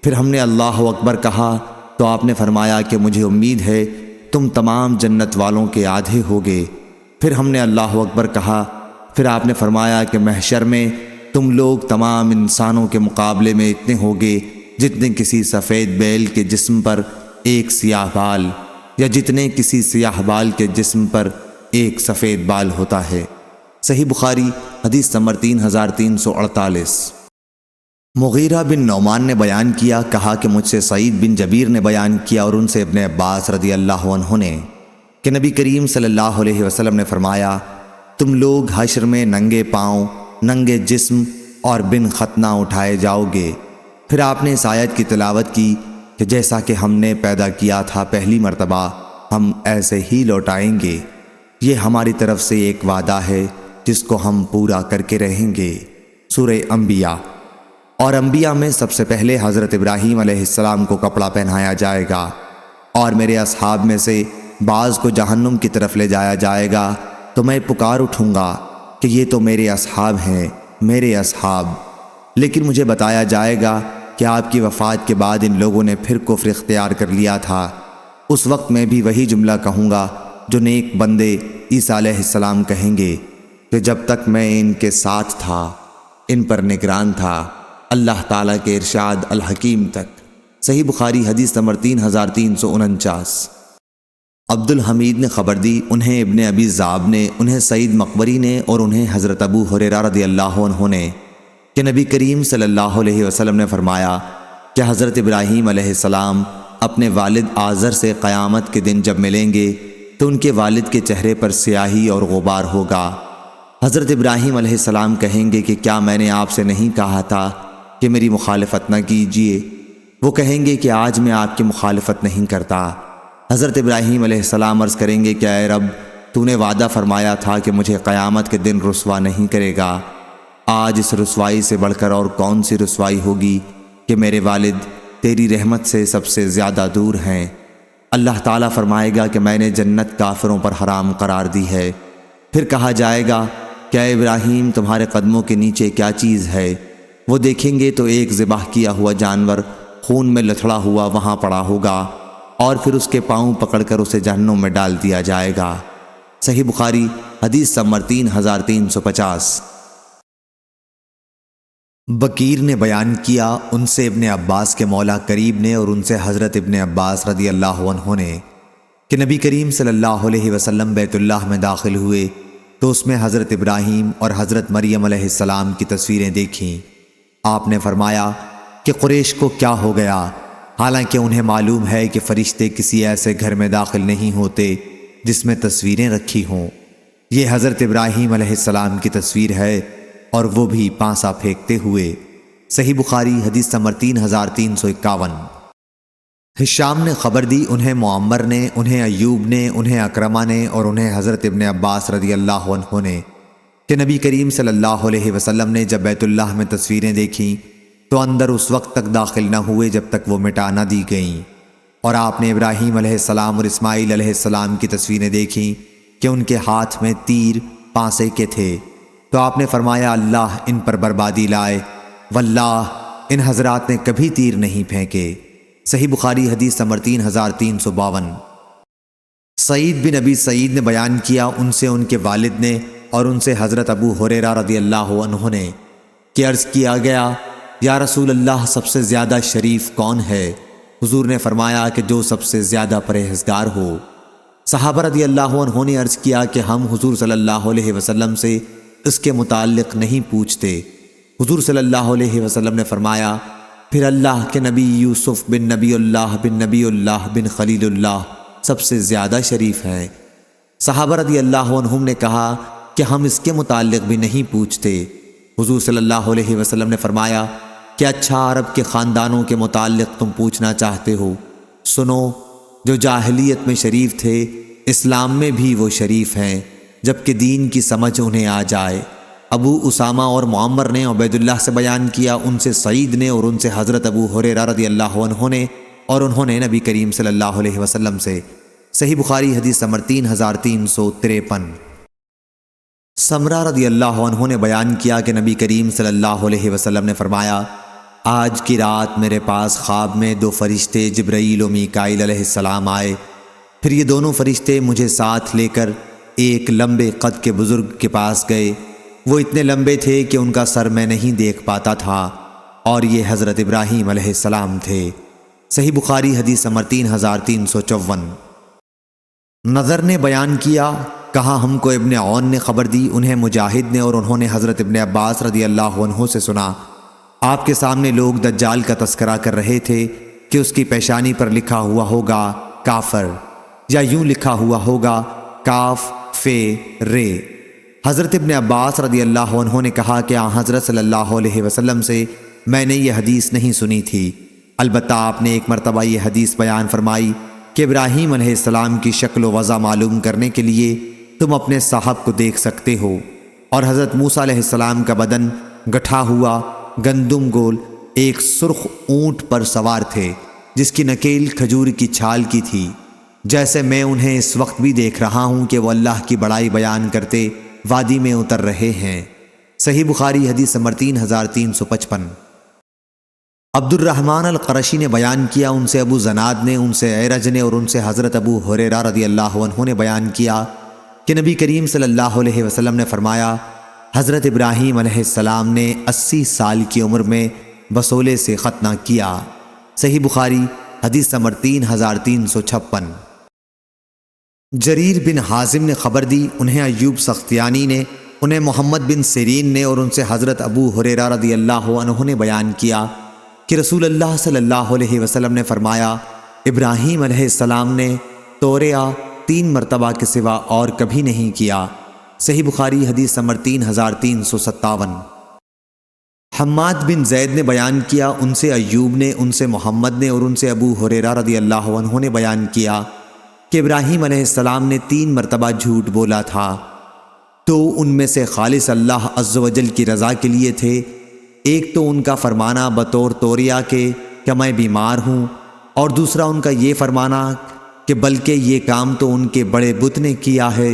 پھر ہم نے اللہ اکبر کہا تو آپ نے فرمایا کہ مجھے امید ہے تم تمام جنت والوں کے آدھے ہوگے۔ پھر ہم نے اللہ اکبر کہا، پھر آپ نے فرمایا کہ محشر میں تم لوگ تمام انسانوں کے مقابلے میں اتنے ہوگے جتنے کسی سفید بیل کے جسم پر ایک سیاہ بال، یا جتنے کسی سیاہ بال کے جسم پر ایک سفید بال ہوتا ہے۔ صحیح بخاری حدیث نمبر 3348۔ مغیرہ بن نعمان نے بیان کیا، کہا کہ مجھ سے سعید بن جبیر نے بیان کیا اور ان سے ابن عباس رضی اللہ عنہ نے کہ نبی کریم صلی اللہ علیہ وسلم نے فرمایا، تم لوگ حشر میں ننگے پاؤں، ننگے جسم اور بن ختنہ اٹھائے جاؤ گے۔ پھر آپ نے اس آیت کی تلاوت کی کہ جیسا کہ ہم نے پیدا کیا تھا پہلی مرتبہ، ہم ایسے ہی لوٹائیں گے۔ یہ ہماری طرف سے ایک وعدہ ہے جس کو ہم پورا کر کے رہیں گے۔ سورہ انبیاء۔ اور انبیاء میں سب سے پہلے حضرت ابراہیم علیہ السلام کو کپڑا پہنایا جائے گا، اور میرے اصحاب میں سے بعض کو جہنم کی طرف لے جایا جائے گا تو میں پکار اٹھوں گا کہ یہ تو میرے اصحاب ہیں، میرے اصحاب، لیکن مجھے بتایا جائے گا کہ آپ کی وفات کے بعد ان لوگوں نے پھر کفر اختیار کر لیا تھا۔ اس وقت میں بھی وہی جملہ کہوں گا جو نیک بندے عیسیٰ علیہ السلام کہیں گے کہ جب تک میں ان کے ساتھ تھا، ان پر نگران تھا، اللہ تعالیٰ کے ارشاد الحکیم تک۔ صحیح بخاری حدیث نمبر 3349۔ عبد الحمید نے خبر دی، انہیں ابن ابی ذئب نے، انہیں سعید مقبری نے اور انہیں حضرت ابو ہریرہ رضی اللہ عنہ نے کہ نبی کریم صلی اللہ علیہ وسلم نے فرمایا کہ حضرت ابراہیم علیہ السلام اپنے والد آزر سے قیامت کے دن جب ملیں گے تو ان کے والد کے چہرے پر سیاہی اور غبار ہوگا۔ حضرت ابراہیم علیہ السلام کہیں گے کہ کیا میں نے آپ سے نہیں کہا تھا کہ میری مخالفت نہ کیجیے؟ وہ کہیں گے کہ آج میں آپ کی مخالفت نہیں کرتا۔ حضرت ابراہیم علیہ السلام عرض کریں گے کہ اے رب، تو نے وعدہ فرمایا تھا کہ مجھے قیامت کے دن رسوا نہیں کرے گا۔ آج اس رسوائی سے بڑھ کر اور کون سی رسوائی ہوگی کہ میرے والد تیری رحمت سے سب سے زیادہ دور ہیں۔ اللہ تعالیٰ فرمائے گا کہ میں نے جنت کافروں پر حرام قرار دی ہے۔ پھر کہا جائے گا کہ اے ابراہیم، تمہارے قدموں کے نیچے کیا چیز ہے؟ وہ دیکھیں گے تو ایک ذبح کیا ہوا جانور خون میں لتھڑا ہوا وہاں پڑا ہوگا، اور پھر اس کے پاؤں پکڑ کر اسے جہنم میں ڈال دیا جائے گا۔ صحیح بخاری حدیث نمبر 3350۔ بکیر نے بیان کیا، ان سے ابن عباس کے مولا قریب نے اور ان سے حضرت ابن عباس رضی اللہ عنہ نے کہ نبی کریم صلی اللہ علیہ وسلم بیت اللہ میں داخل ہوئے تو اس میں حضرت ابراہیم اور حضرت مریم علیہ السلام کی تصویریں دیکھیں۔ آپ نے فرمایا کہ قریش کو کیا ہو گیا، حالانکہ انہیں معلوم ہے کہ فرشتے کسی ایسے گھر میں داخل نہیں ہوتے جس میں تصویریں رکھی ہوں۔ یہ حضرت ابراہیم علیہ السلام کی تصویر ہے، اور وہ بھی پانسا پھینکتے ہوئے۔ صحیح بخاری حدیث نمبر 3351۔ ہشام نے خبر دی، انہیں معمر نے، انہیں ایوب نے، انہیں اکرمہ نے اور انہیں حضرت ابن عباس رضی اللہ عنہ نے کہ نبی کریم صلی اللہ علیہ وسلم نے جب بیت اللہ میں تصویریں دیکھیں تو اندر اس وقت تک داخل نہ ہوئے جب تک وہ مٹا نہ دی گئیں، اور آپ نے ابراہیم علیہ السلام اور اسماعیل علیہ السلام کی تصویریں دیکھیں کہ ان کے ہاتھ میں تیر پانسے کے تھے، تو آپ نے فرمایا اللہ ان پر بربادی لائے، واللہ ان حضرات نے کبھی تیر نہیں پھینکے۔ صحیح بخاری حدیث نمبر 3352۔ سعید بن ابی سعید نے بیان کیا، ان سے ان کے والد نے اور ان سے حضرت ابو ہریرہ رضی اللہ عنہ نے کہ عرض کیا گیا یا رسول اللہ، سب سے زیادہ شریف کون ہے؟ حضور نے فرمایا کہ جو سب سے زیادہ پرہیزگار ہو۔ صحابہ رضی اللہ عنہ نے عرض کیا کہ ہم حضور صلی اللہ علیہ وسلم سے اس کے متعلق نہیں پوچھتے۔ حضور صلی اللہ علیہ وسلم نے فرمایا پھر اللہ کے نبی یوسف بن نبی اللہ بن خلیل اللہ سب سے زیادہ شریف ہیں۔ صحابہ رضی اللہ عنہم نے کہا کہ ہم اس کے متعلق بھی نہیں پوچھتے۔ حضور صلی اللہ علیہ وسلم نے فرمایا کہ اچھا، عرب کے خاندانوں کے متعلق تم پوچھنا چاہتے ہو؟ سنو، جو جاہلیت میں شریف تھے اسلام میں بھی وہ شریف ہیں جبکہ دین کی سمجھ انہیں آ جائے۔ ابو اسامہ اور معمر نے عبید اللہ سے بیان کیا، ان سے سعید نے اور ان سے حضرت ابو ہریرہ رضی اللہ عنہ نے اور انہوں نے نبی کریم صلی اللہ علیہ وسلم سے۔ صحیح بخاری حدیث نمبر 3353۔ سمرہ رضی اللہ عنہ نے بیان کیا کہ نبی کریم صلی اللہ علیہ وسلم نے فرمایا آج کی رات میرے پاس خواب میں دو فرشتے جبرائیل و میکائیل علیہ السلام آئے، پھر یہ دونوں فرشتے مجھے ساتھ لے کر ایک لمبے قد کے بزرگ کے پاس گئے۔ وہ اتنے لمبے تھے کہ ان کا سر میں نہیں دیکھ پاتا تھا، اور یہ حضرت ابراہیم علیہ السلام تھے۔ صحیح بخاری حدیث نمبر 3354۔ نظر نے بیان کیا، کہا ہم کو ابن عون نے خبر دی، انہیں مجاہد نے اور انہوں نے حضرت ابن عباس رضی اللہ عنہ سے سنا، آپ کے سامنے لوگ دجال کا تذکرہ کر رہے تھے کہ اس کی پیشانی پر لکھا ہوا ہوگا کافر، یا یوں لکھا ہوا ہوگا کاف فے رے۔ حضرت ابن عباس رضی اللہ عنہ نے کہا کہ حضرت صلی اللہ علیہ وسلم سے میں نے یہ حدیث نہیں سنی تھی، البتہ آپ نے ایک مرتبہ یہ حدیث بیان فرمائی کہ ابراہیم علیہ السلام کی شکل و وضع معلوم کرنے کے لیے تم اپنے صاحب کو دیکھ سکتے ہو، اور حضرت موسیٰ علیہ السلام کا بدن گٹھا ہوا گندم گول ایک سرخ اونٹ پر سوار تھے جس کی نکیل کھجور کی چھال کی تھی، جیسے میں انہیں اس وقت بھی دیکھ رہا ہوں کہ وہ اللہ کی بڑائی بیان کرتے وادی میں اتر رہے ہیں۔ صحیح بخاری حدیث نمبر 3355۔ عبد الرحمن القرشی نے بیان کیا، ان سے ابو زناد نے، ان سے عیرج نے اور ان سے حضرت ابو ہریرہ رضی اللہ عنہ نے بیان کیا کہ نبی کریم صلی اللہ علیہ وسلم نے فرمایا، حضرت ابراہیم علیہ السلام نے 80 سال کی عمر میں بسولے سے ختنہ کیا۔ صحیح بخاری حدیث نمبر 3356۔ جریر بن حازم نے خبر دی، انہیں ایوب سختیانی نے، انہیں محمد بن سیرین نے اور ان سے حضرت ابو ہریرہ رضی اللہ عنہ نے بیان کیا کہ رسول اللہ صلی اللہ علیہ وسلم نے فرمایا، ابراہیم علیہ السلام نے توریہ 3 مرتبہ کے سوا اور کبھی نہیں کیا۔ صحیح بخاری حدیث نمبر 3357۔ حماد بن زید نے بیان کیا، ان سے ایوب نے، ان سے محمد نے اور ان سے ابو ہریرہ رضی اللہ عنہ نے بیان کیا کہ ابراہیم علیہ السلام نے 3 مرتبہ جھوٹ بولا تھا، تو ان میں سے خالص اللہ عز و جل کی رضا کے لیے تھے۔ ایک تو ان کا فرمانا بطور توریہ کے کہ میں بیمار ہوں، اور دوسرا ان کا یہ فرمانا کہ بلکہ یہ کام تو ان کے بڑے بت نے کیا ہے،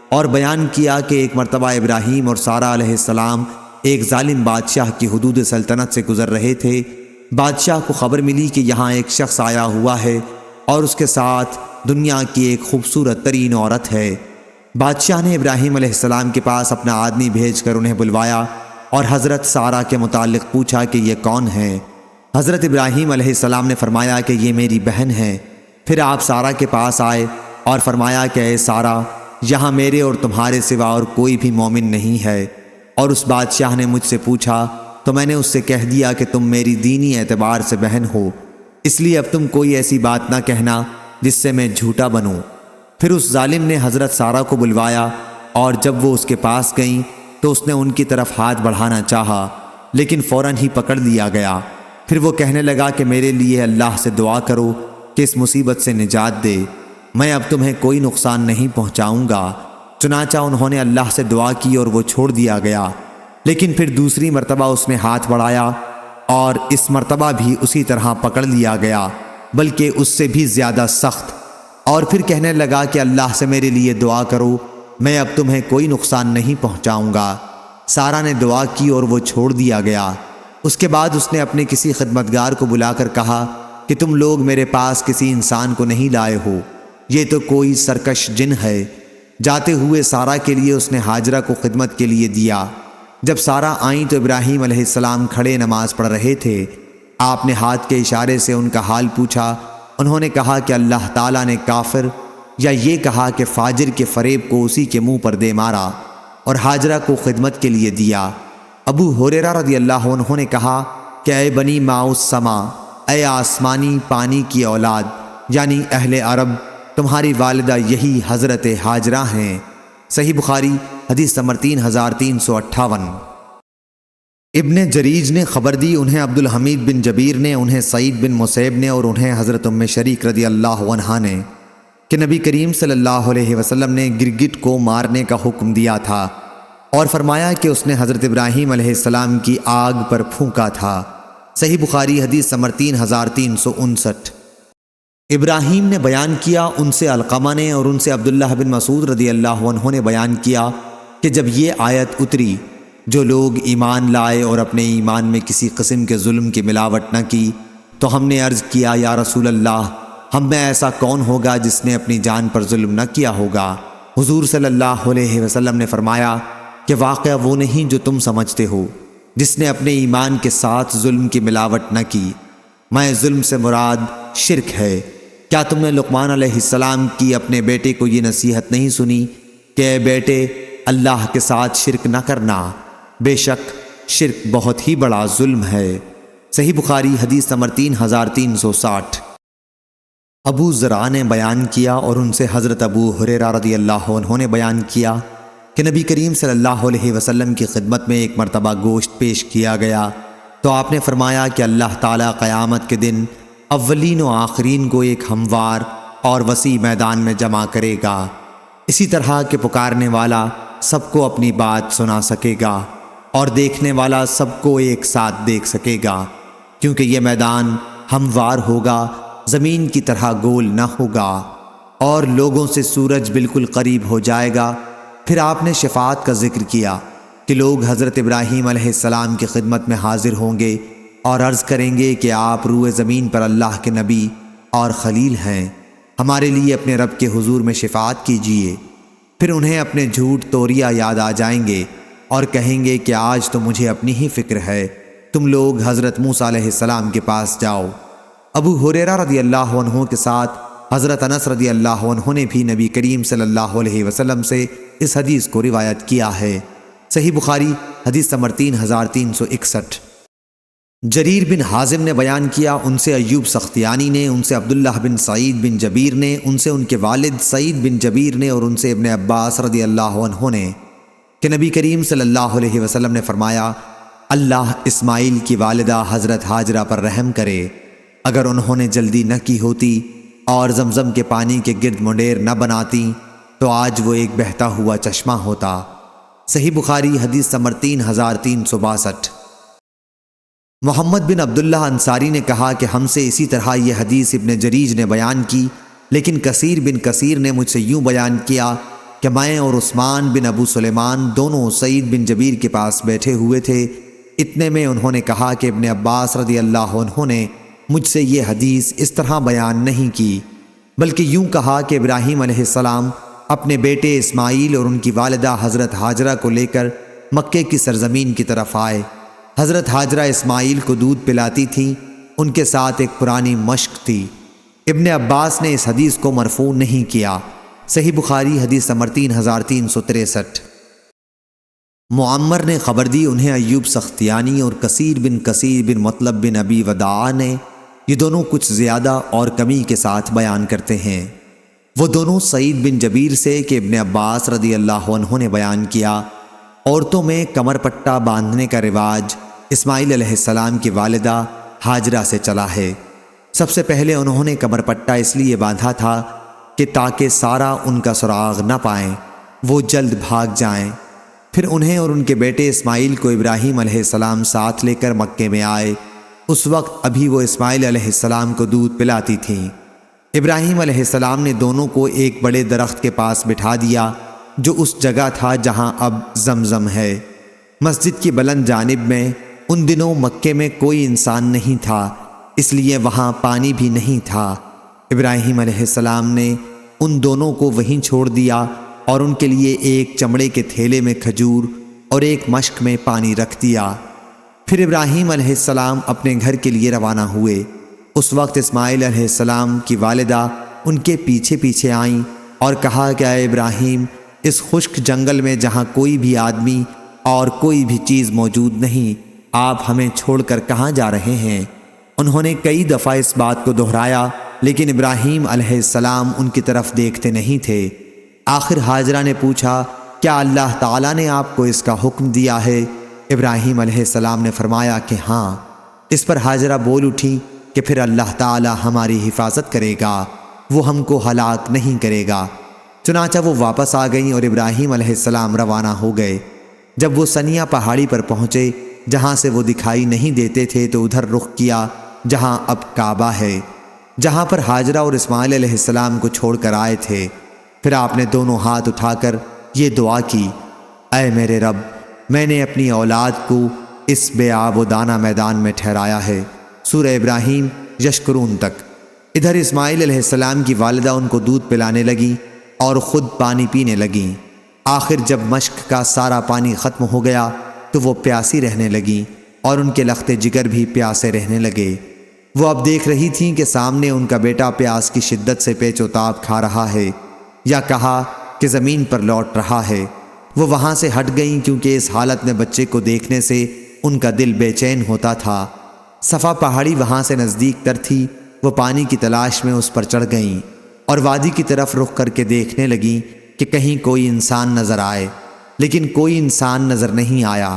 اور بیان کیا کہ ایک مرتبہ ابراہیم اور سارہ علیہ السلام ایک ظالم بادشاہ کی حدود سلطنت سے گزر رہے تھے۔ بادشاہ کو خبر ملی کہ یہاں ایک شخص آیا ہوا ہے اور اس کے ساتھ دنیا کی ایک خوبصورت ترین عورت ہے۔ بادشاہ نے ابراہیم علیہ السلام کے پاس اپنا آدمی بھیج کر انہیں بلوایا اور حضرت سارہ کے متعلق پوچھا کہ یہ کون ہے۔ حضرت ابراہیم علیہ السلام نے فرمایا کہ یہ میری بہن ہے۔ پھر آپ سارہ کے پاس آئے اور فرمایا کہ اے سارہ، یہاں میرے اور تمہارے سوا اور کوئی بھی مومن نہیں ہے۔ اور اس بادشاہ نے مجھ سے پوچھا تو میں نے اس سے کہہ دیا کہ تم میری دینی اعتبار سے بہن ہو، اس لیے اب تم کوئی ایسی بات نہ کہنا جس سے میں جھوٹا بنوں۔ پھر اس ظالم نے حضرت سارہ کو بلوایا، اور جب وہ اس کے پاس گئیں تو اس نے ان کی طرف ہاتھ بڑھانا چاہا، لیکن فوراً ہی پکڑ لیا گیا۔ پھر وہ کہنے لگا کہ میرے لیے اللہ سے دعا کرو کہ اس مصیبت سے نجات دے، میں اب تمہیں کوئی نقصان نہیں پہنچاؤں گا۔ چنانچہ انہوں نے اللہ سے دعا کی اور وہ چھوڑ دیا گیا۔ لیکن پھر دوسری مرتبہ اس نے ہاتھ بڑھایا اور اس مرتبہ بھی اسی طرح پکڑ لیا گیا، بلکہ اس سے بھی زیادہ سخت، اور پھر کہنے لگا کہ اللہ سے میرے لیے دعا کرو، میں اب تمہیں کوئی نقصان نہیں پہنچاؤں گا۔ سارہ نے دعا کی اور وہ چھوڑ دیا گیا۔ اس کے بعد اس نے اپنے کسی خدمتگار کو بلا کر کہا کہ تم لوگ میرے پاس کسی انسان کو نہیں لائے ہو، یہ تو کوئی سرکش جن ہے۔ جاتے ہوئے سارہ کے لیے اس نے ہاجرہ کو خدمت کے لیے دیا۔ جب سارہ آئیں تو ابراہیم علیہ السلام کھڑے نماز پڑھ رہے تھے۔ آپ نے ہاتھ کے اشارے سے ان کا حال پوچھا۔ انہوں نے کہا کہ اللہ تعالیٰ نے کافر، یا یہ کہا کہ فاجر کے فریب کو اسی کے منہ پر دے مارا، اور ہاجرہ کو خدمت کے لیے دیا۔ ابو ہریرہ رضی اللہ عنہ نے کہا کہ اے بنی ماؤ السما، اے آسمانی پانی کی اولاد، یعنی اہل عرب، تمہاری والدہ یہی حضرت ہاجرہ ہیں۔ صحیح بخاری حدیث نمبر 3358۔ ابن جریج نے خبر دی، انہیں عبد الحمید بن جبیر نے، انہیں سعید بن مسیب نے اور انہیں حضرت ام شریک رضی اللہ عنہا نے کہ نبی کریم صلی اللہ علیہ وسلم نے گرگٹ کو مارنے کا حکم دیا تھا اور فرمایا کہ اس نے حضرت ابراہیم علیہ السلام کی آگ پر پھونکا تھا۔ صحیح بخاری حدیث نمبر 3359۔ ابراہیم نے بیان کیا، ان سے علقمہ نے اور ان سے عبداللہ بن مسعود رضی اللہ عنہ نے بیان کیا کہ جب یہ آیت اتری، جو لوگ ایمان لائے اور اپنے ایمان میں کسی قسم کے ظلم کی ملاوٹ نہ کی، تو ہم نے عرض کیا یا رسول اللہ، ہم میں ایسا کون ہوگا جس نے اپنی جان پر ظلم نہ کیا ہوگا؟ حضور صلی اللہ علیہ وسلم نے فرمایا کہ واقعہ وہ نہیں جو تم سمجھتے ہو، جس نے اپنے ایمان کے ساتھ ظلم کی ملاوٹ نہ کی۔ میں ظلم سے مراد شرک ہے۔ کیا تم نے لقمان علیہ السلام کی اپنے بیٹے کو یہ نصیحت نہیں سنی کہ اے بیٹے، اللہ کے ساتھ شرک نہ کرنا، بے شک شرک بہت ہی بڑا ظلم ہے۔ صحیح بخاری حدیث نمبر 3360۔ ابو زرع نے بیان کیا اور ان سے حضرت ابو ہریرہ رضی اللہ عنہ نے بیان کیا کہ نبی کریم صلی اللہ علیہ وسلم کی خدمت میں ایک مرتبہ گوشت پیش کیا گیا تو آپ نے فرمایا کہ اللہ تعالیٰ قیامت کے دن اولین و آخرین کو ایک ہموار اور وسیع میدان میں جمع کرے گا، اسی طرح کہ پکارنے والا سب کو اپنی بات سنا سکے گا اور دیکھنے والا سب کو ایک ساتھ دیکھ سکے گا، کیونکہ یہ میدان ہموار ہوگا، زمین کی طرح گول نہ ہوگا۔ اور لوگوں سے سورج بالکل قریب ہو جائے گا۔ پھر آپ نے شفاعت کا ذکر کیا کہ لوگ حضرت ابراہیم علیہ السلام کی خدمت میں حاضر ہوں گے اور عرض کریں گے کہ آپ روئے زمین پر اللہ کے نبی اور خلیل ہیں، ہمارے لیے اپنے رب کے حضور میں شفاعت کیجیے۔ پھر انہیں اپنے جھوٹ توریہ یاد آ جائیں گے اور کہیں گے کہ آج تو مجھے اپنی ہی فکر ہے، تم لوگ حضرت موسیٰ علیہ السلام کے پاس جاؤ۔ ابو ہریرہ رضی اللہ عنہ کے ساتھ حضرت انس رضی اللہ عنہ نے بھی نبی کریم صلی اللہ علیہ وسلم سے اس حدیث کو روایت کیا ہے۔ صحیح بخاری حدیث نمبر 3361۔ جریر بن حازم نے بیان کیا، ان سے ایوب سختیانی نے، ان سے عبداللہ بن سعید بن جبیر نے، ان سے ان کے والد سعید بن جبیر نے، اور ان سے ابن عباس رضی اللہ عنہ نے کہ نبی کریم صلی اللہ علیہ وسلم نے فرمایا، اللہ اسماعیل کی والدہ حضرت ہاجرہ پر رحم کرے، اگر انہوں نے جلدی نہ کی ہوتی اور زمزم کے پانی کے گرد منڈیر نہ بناتی تو آج وہ ایک بہتا ہوا چشمہ ہوتا۔ صحیح بخاری حدیث نمبر 3362۔ محمد بن عبداللہ انصاری نے کہا کہ ہم سے اسی طرح یہ حدیث ابن جریج نے بیان کی، لیکن کثیر بن کثیر نے مجھ سے یوں بیان کیا کہ میں اور عثمان بن ابو سلیمان دونوں سعید بن جبیر کے پاس بیٹھے ہوئے تھے، اتنے میں انہوں نے کہا کہ ابن عباس رضی اللہ عنہ نے مجھ سے یہ حدیث اس طرح بیان نہیں کی، بلکہ یوں کہا کہ ابراہیم علیہ السلام اپنے بیٹے اسماعیل اور ان کی والدہ حضرت ہاجرہ کو لے کر مکے کی سرزمین کی طرف آئے۔ حضرت ہاجرہ اسماعیل کو دودھ پلاتی تھیں، ان کے ساتھ ایک پرانی مشق تھی۔ ابن عباس نے اس حدیث کو مرفوع نہیں کیا۔ صحیح بخاری حدیث نمبر 3363۔ معمر نے خبر دی، انہیں ایوب سختیانی اور کثیر بن مطلب بن ابی وداع نے، یہ دونوں کچھ زیادہ اور کمی کے ساتھ بیان کرتے ہیں۔ وہ دونوں سعید بن جبیر سے کہ ابن عباس رضی اللہ عنہ نے بیان کیا، عورتوں میں کمر پٹا باندھنے کا رواج اسماعیل علیہ السلام کی والدہ ہاجرہ سے چلا ہے۔ سب سے پہلے انہوں نے کمر پٹا اس لیے باندھا تھا کہ تاکہ سارا ان کا سراغ نہ پائیں، وہ جلد بھاگ جائیں۔ پھر انہیں اور ان کے بیٹے اسماعیل کو ابراہیم علیہ السلام ساتھ لے کر مکے میں آئے۔ اس وقت ابھی وہ اسماعیل علیہ السلام کو دودھ پلاتی تھیں۔ ابراہیم علیہ السلام نے دونوں کو ایک بڑے درخت کے پاس بٹھا دیا جو اس جگہ تھا جہاں اب زمزم ہے۔ مسجد کی بلند جانب میں ان دنوں مکے میں کوئی انسان نہیں تھا، اس لیے وہاں پانی بھی نہیں تھا۔ ابراہیم علیہ السلام نے ان دونوں کو وہیں چھوڑ دیا اور ان کے لیے ایک چمڑے کے تھیلے میں کھجور اور ایک مشک میں پانی رکھ دیا۔ پھر ابراہیم علیہ السلام اپنے گھر کے لیے روانہ ہوئے۔ اس وقت اسماعیل علیہ السلام کی والدہ ان کے پیچھے پیچھے آئیں اور کہا کہ اے ابراہیم، اس خشک جنگل میں جہاں کوئی بھی آدمی اور کوئی بھی چیز موجود نہیں، آپ ہمیں چھوڑ کر کہاں جا رہے ہیں؟ انہوں نے کئی دفعہ اس بات کو دہرایا، لیکن ابراہیم علیہ السلام ان کی طرف دیکھتے نہیں تھے۔ آخر ہاجرہ نے پوچھا، کیا اللہ تعالیٰ نے آپ کو اس کا حکم دیا ہے؟ ابراہیم علیہ السلام نے فرمایا کہ ہاں۔ اس پر ہاجرہ بول اٹھی کہ پھر اللہ تعالیٰ ہماری حفاظت کرے گا، وہ ہم کو ہلاک نہیں کرے گا۔ چنانچہ وہ واپس آ گئیں اور ابراہیم علیہ السلام روانہ ہو گئے۔ جب وہ سنیا پہاڑی پر پہنچے جہاں سے وہ دکھائی نہیں دیتے تھے تو ادھر رخ کیا جہاں اب کعبہ ہے، جہاں پر ہاجرہ اور اسماعیل علیہ السلام کو چھوڑ کر آئے تھے۔ پھر آپ نے دونوں ہاتھ اٹھا کر یہ دعا کی، اے میرے رب، میں نے اپنی اولاد کو اس بے آب و دانہ میدان میں ٹھہرایا ہے۔ سورہ ابراہیم یشکرون تک۔ ادھر اسماعیل علیہ السلام کی والدہ ان کو دودھ پلانے لگیں اور خود پانی پینے لگیں۔ آخر جب مشک کا سارا پانی ختم ہو گیا تو وہ پیاسی رہنے لگیں اور ان کے لخت جگر بھی پیاسے رہنے لگے۔ وہ اب دیکھ رہی تھیں کہ سامنے ان کا بیٹا پیاس کی شدت سے پیچ و تاب کھا رہا ہے، یا کہا کہ زمین پر لوٹ رہا ہے۔ وہ وہاں سے ہٹ گئیں کیونکہ اس حالت میں بچے کو دیکھنے سے ان کا دل بے چین ہوتا تھا۔ صفا پہاڑی وہاں سے نزدیک تر تھی۔ وہ پانی کی تلاش میں اس پر چڑھ گئیں اور وادی کی طرف رخ کر کے دیکھنے لگیں کہ کہیں کوئی انسان نظر آئے، لیکن کوئی انسان نظر نہیں آیا۔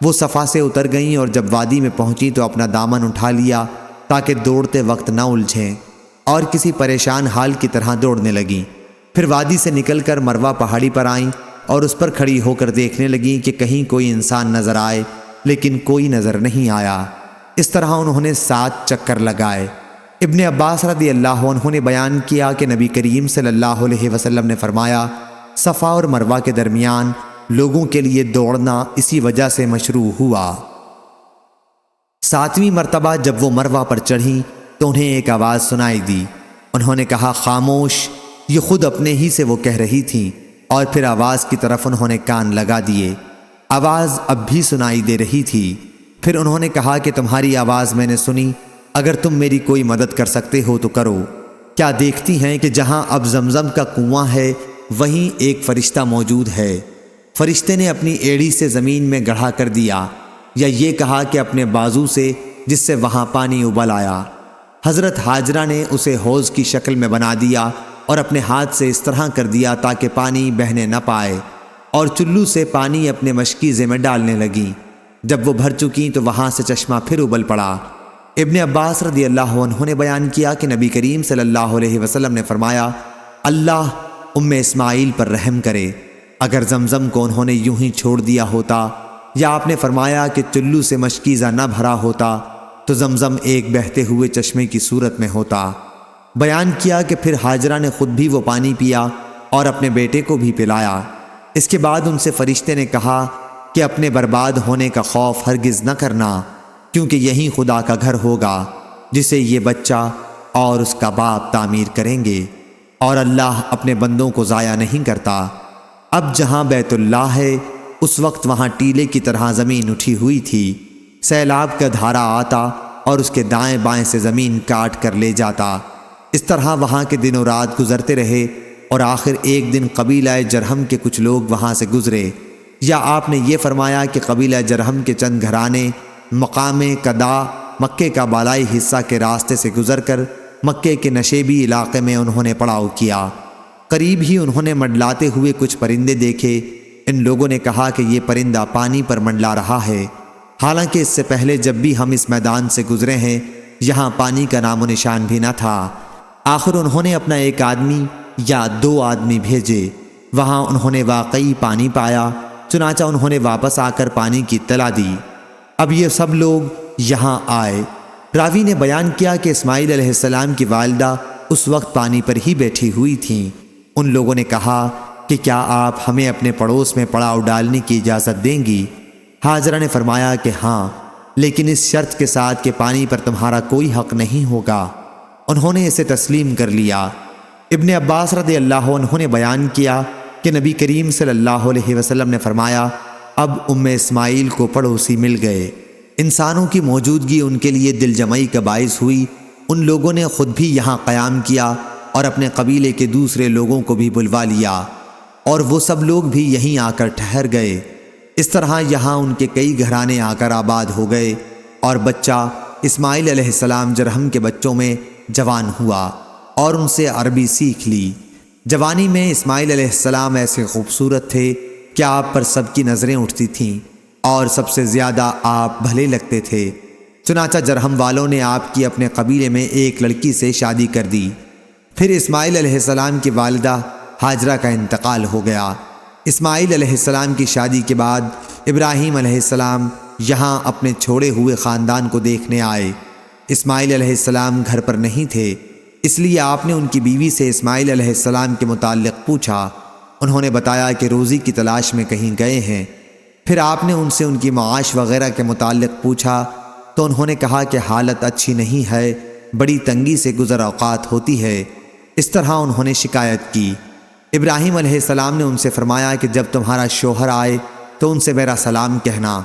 وہ صفا سے اتر گئیں اور جب وادی میں پہنچی تو اپنا دامن اٹھا لیا تاکہ دوڑتے وقت نہ الجھیں، اور کسی پریشان حال کی طرح دوڑنے لگیں۔ پھر وادی سے نکل کر مروہ پہاڑی پر آئیں اور اس پر کھڑی ہو کر دیکھنے لگیں کہ کہیں کوئی انسان نظر آئے، لیکن کوئی نظر نہیں آیا۔ اس طرح انہوں نے 7 چکر لگائے۔ ابن عباس رضی اللہ عنہ نے بیان کیا کہ نبی کریم صلی اللہ علیہ وسلم نے فرمایا، صفا اور مروہ کے درمیان لوگوں کے لیے دوڑنا اسی وجہ سے مشروع ہوا۔ 7ویں مرتبہ جب وہ مروہ پر چڑھی تو انہیں ایک آواز سنائی دی۔ انہوں نے کہا، خاموش، یہ خود اپنے ہی سے وہ کہہ رہی تھیں، اور پھر آواز کی طرف انہوں نے کان لگا دیے۔ آواز اب بھی سنائی دے رہی تھی۔ پھر انہوں نے کہا کہ تمہاری آواز میں نے سنی، اگر تم میری کوئی مدد کر سکتے ہو تو کرو۔ کیا دیکھتی ہیں کہ جہاں اب زمزم کا کنواں ہے وہیں ایک فرشتہ موجود ہے؟ فرشتے نے اپنی ایڑی سے زمین میں گڑھا کر دیا، یا یہ کہا کہ اپنے بازو سے، جس سے وہاں پانی ابل آیا۔ حضرت ہاجرہ نے اسے حوض کی شکل میں بنا دیا اور اپنے ہاتھ سے اس طرح کر دیا تاکہ پانی بہنے نہ پائے، اور چلو سے پانی اپنے مشکیزے میں ڈالنے لگیں۔ جب وہ بھر چکیں تو وہاں سے چشمہ پھر ابل پڑا۔ ابن عباس رضی اللہ عنہ نے بیان کیا کہ نبی کریم صلی اللہ علیہ وسلم نے فرمایا، اللہ اسماعیل پر رحم کرے، اگر زمزم کو انہوں نے یوں ہی چھوڑ دیا ہوتا، یا آپ نے فرمایا کہ چلو سے مشکیزہ نہ بھرا ہوتا تو زمزم ایک بہتے ہوئے چشمے کی صورت میں ہوتا۔ بیان کیا کہ پھر ہاجرہ نے خود بھی وہ پانی پیا اور اپنے بیٹے کو بھی پلایا۔ اس کے بعد ان سے فرشتے نے کہا کہ اپنے برباد ہونے کا خوف ہرگز نہ کرنا، کیونکہ یہی خدا کا گھر ہوگا جسے یہ بچہ اور اس کا باپ تعمیر کریں گے، اور اللہ اپنے بندوں کو ضائع نہیں کرتا۔ اب جہاں بیت اللہ ہے، اس وقت وہاں ٹیلے کی طرح زمین اٹھی ہوئی تھی۔ سیلاب کا دھارا آتا اور اس کے دائیں بائیں سے زمین کاٹ کر لے جاتا۔ اس طرح وہاں کے دن و رات گزرتے رہے، اور آخر ایک دن قبیلہ جرہم کے کچھ لوگ وہاں سے گزرے، یا آپ نے یہ فرمایا کہ قبیلہ جرہم کے چند گھرانے مقام قدا، مکے کا بالائی حصہ کے راستے سے گزر کر مکے کے نشیبی علاقے میں انہوں نے پڑاؤ کیا۔ قریب ہی انہوں نے منڈلاتے ہوئے کچھ پرندے دیکھے۔ ان لوگوں نے کہا کہ یہ پرندہ پانی پر منڈلا رہا ہے، حالانکہ اس سے پہلے جب بھی ہم اس میدان سے گزرے ہیں یہاں پانی کا نام و نشان بھی نہ تھا۔ آخر انہوں نے اپنا ایک آدمی یا 2 آدمی بھیجے، وہاں انہوں نے واقعی پانی پایا، چنانچہ انہوں نے واپس آ کر پانی کی اطلاع دی۔ اب یہ سب لوگ یہاں آئے۔ راوی نے بیان کیا کہ اسماعیل علیہ السلام کی والدہ اس وقت پانی پر ہی بیٹھی ہوئی تھیں۔ ان لوگوں نے کہا کہ کیا آپ ہمیں اپنے پڑوس میں پڑاؤ ڈالنے کی اجازت دیں گی؟ ہاجرہ نے فرمایا کہ ہاں، لیکن اس شرط کے ساتھ کہ پانی پر تمہارا کوئی حق نہیں ہوگا۔ انہوں نے اسے تسلیم کر لیا۔ ابن عباس رضی اللہ عنہ نے بیان کیا کہ نبی کریم صلی اللہ علیہ وسلم نے فرمایا، اب اسماعیل کو پڑوسی مل گئے۔ انسانوں کی موجودگی ان کے لیے دل جمعی کا باعث ہوئی۔ ان لوگوں نے خود بھی یہاں قیام کیا اور اپنے قبیلے کے دوسرے لوگوں کو بھی بلوا لیا، اور وہ سب لوگ بھی یہیں آ کر ٹھہر گئے۔ اس طرح یہاں ان کے کئی گھرانے آ کر آباد ہو گئے، اور بچہ اسماعیل علیہ السلام جرہم کے بچوں میں جوان ہوا اور ان سے عربی سیکھ لی۔ جوانی میں اسماعیل علیہ السلام ایسے خوبصورت تھے کہ آپ پر سب کی نظریں اٹھتی تھیں، اور سب سے زیادہ آپ بھلے لگتے تھے۔ چنانچہ جرہم والوں نے آپ کی اپنے قبیلے میں ایک لڑکی سے شادی کر دی۔ پھر اسماعیل علیہ السلام کی والدہ ہاجرہ کا انتقال ہو گیا۔ اسماعیل علیہ السلام کی شادی کے بعد ابراہیم علیہ السلام یہاں اپنے چھوڑے ہوئے خاندان کو دیکھنے آئے۔ اسماعیل علیہ السلام گھر پر نہیں تھے، اس لیے آپ نے ان کی بیوی سے اسماعیل علیہ السلام کے متعلق پوچھا۔ انہوں نے بتایا کہ روزی کی تلاش میں کہیں گئے ہیں۔ پھر آپ نے ان سے ان کی معاش وغیرہ کے متعلق پوچھا تو انہوں نے کہا کہ حالت اچھی نہیں ہے، بڑی تنگی سے گزر اوقات ہوتی ہے۔ اس طرح انہوں نے شکایت کی۔ ابراہیم علیہ السلام نے ان سے فرمایا کہ جب تمہارا شوہر آئے تو ان سے میرا سلام کہنا،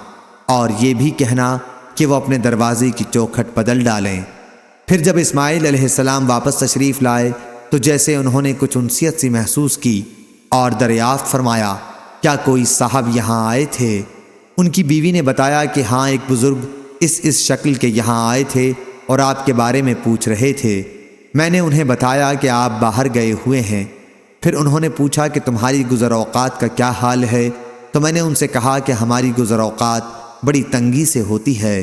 اور یہ بھی کہنا کہ وہ اپنے دروازے کی چوکھٹ بدل ڈالیں۔ پھر جب اسماعیل علیہ السلام واپس تشریف لائے تو جیسے انہوں نے کچھ انسیت سی محسوس کی اور دریافت فرمایا، کیا کوئی صاحب یہاں آئے تھے؟ ان کی بیوی نے بتایا کہ ہاں، ایک بزرگ اس شکل کے یہاں آئے تھے اور آپ کے بارے میں پوچھ رہے تھے۔ میں نے انہیں بتایا کہ آپ باہر گئے ہوئے ہیں۔ پھر انہوں نے پوچھا کہ تمہاری گزر اوقات کا کیا حال ہے؟ تو میں نے ان سے کہا کہ ہماری گزر اوقات بڑی تنگی سے ہوتی ہے۔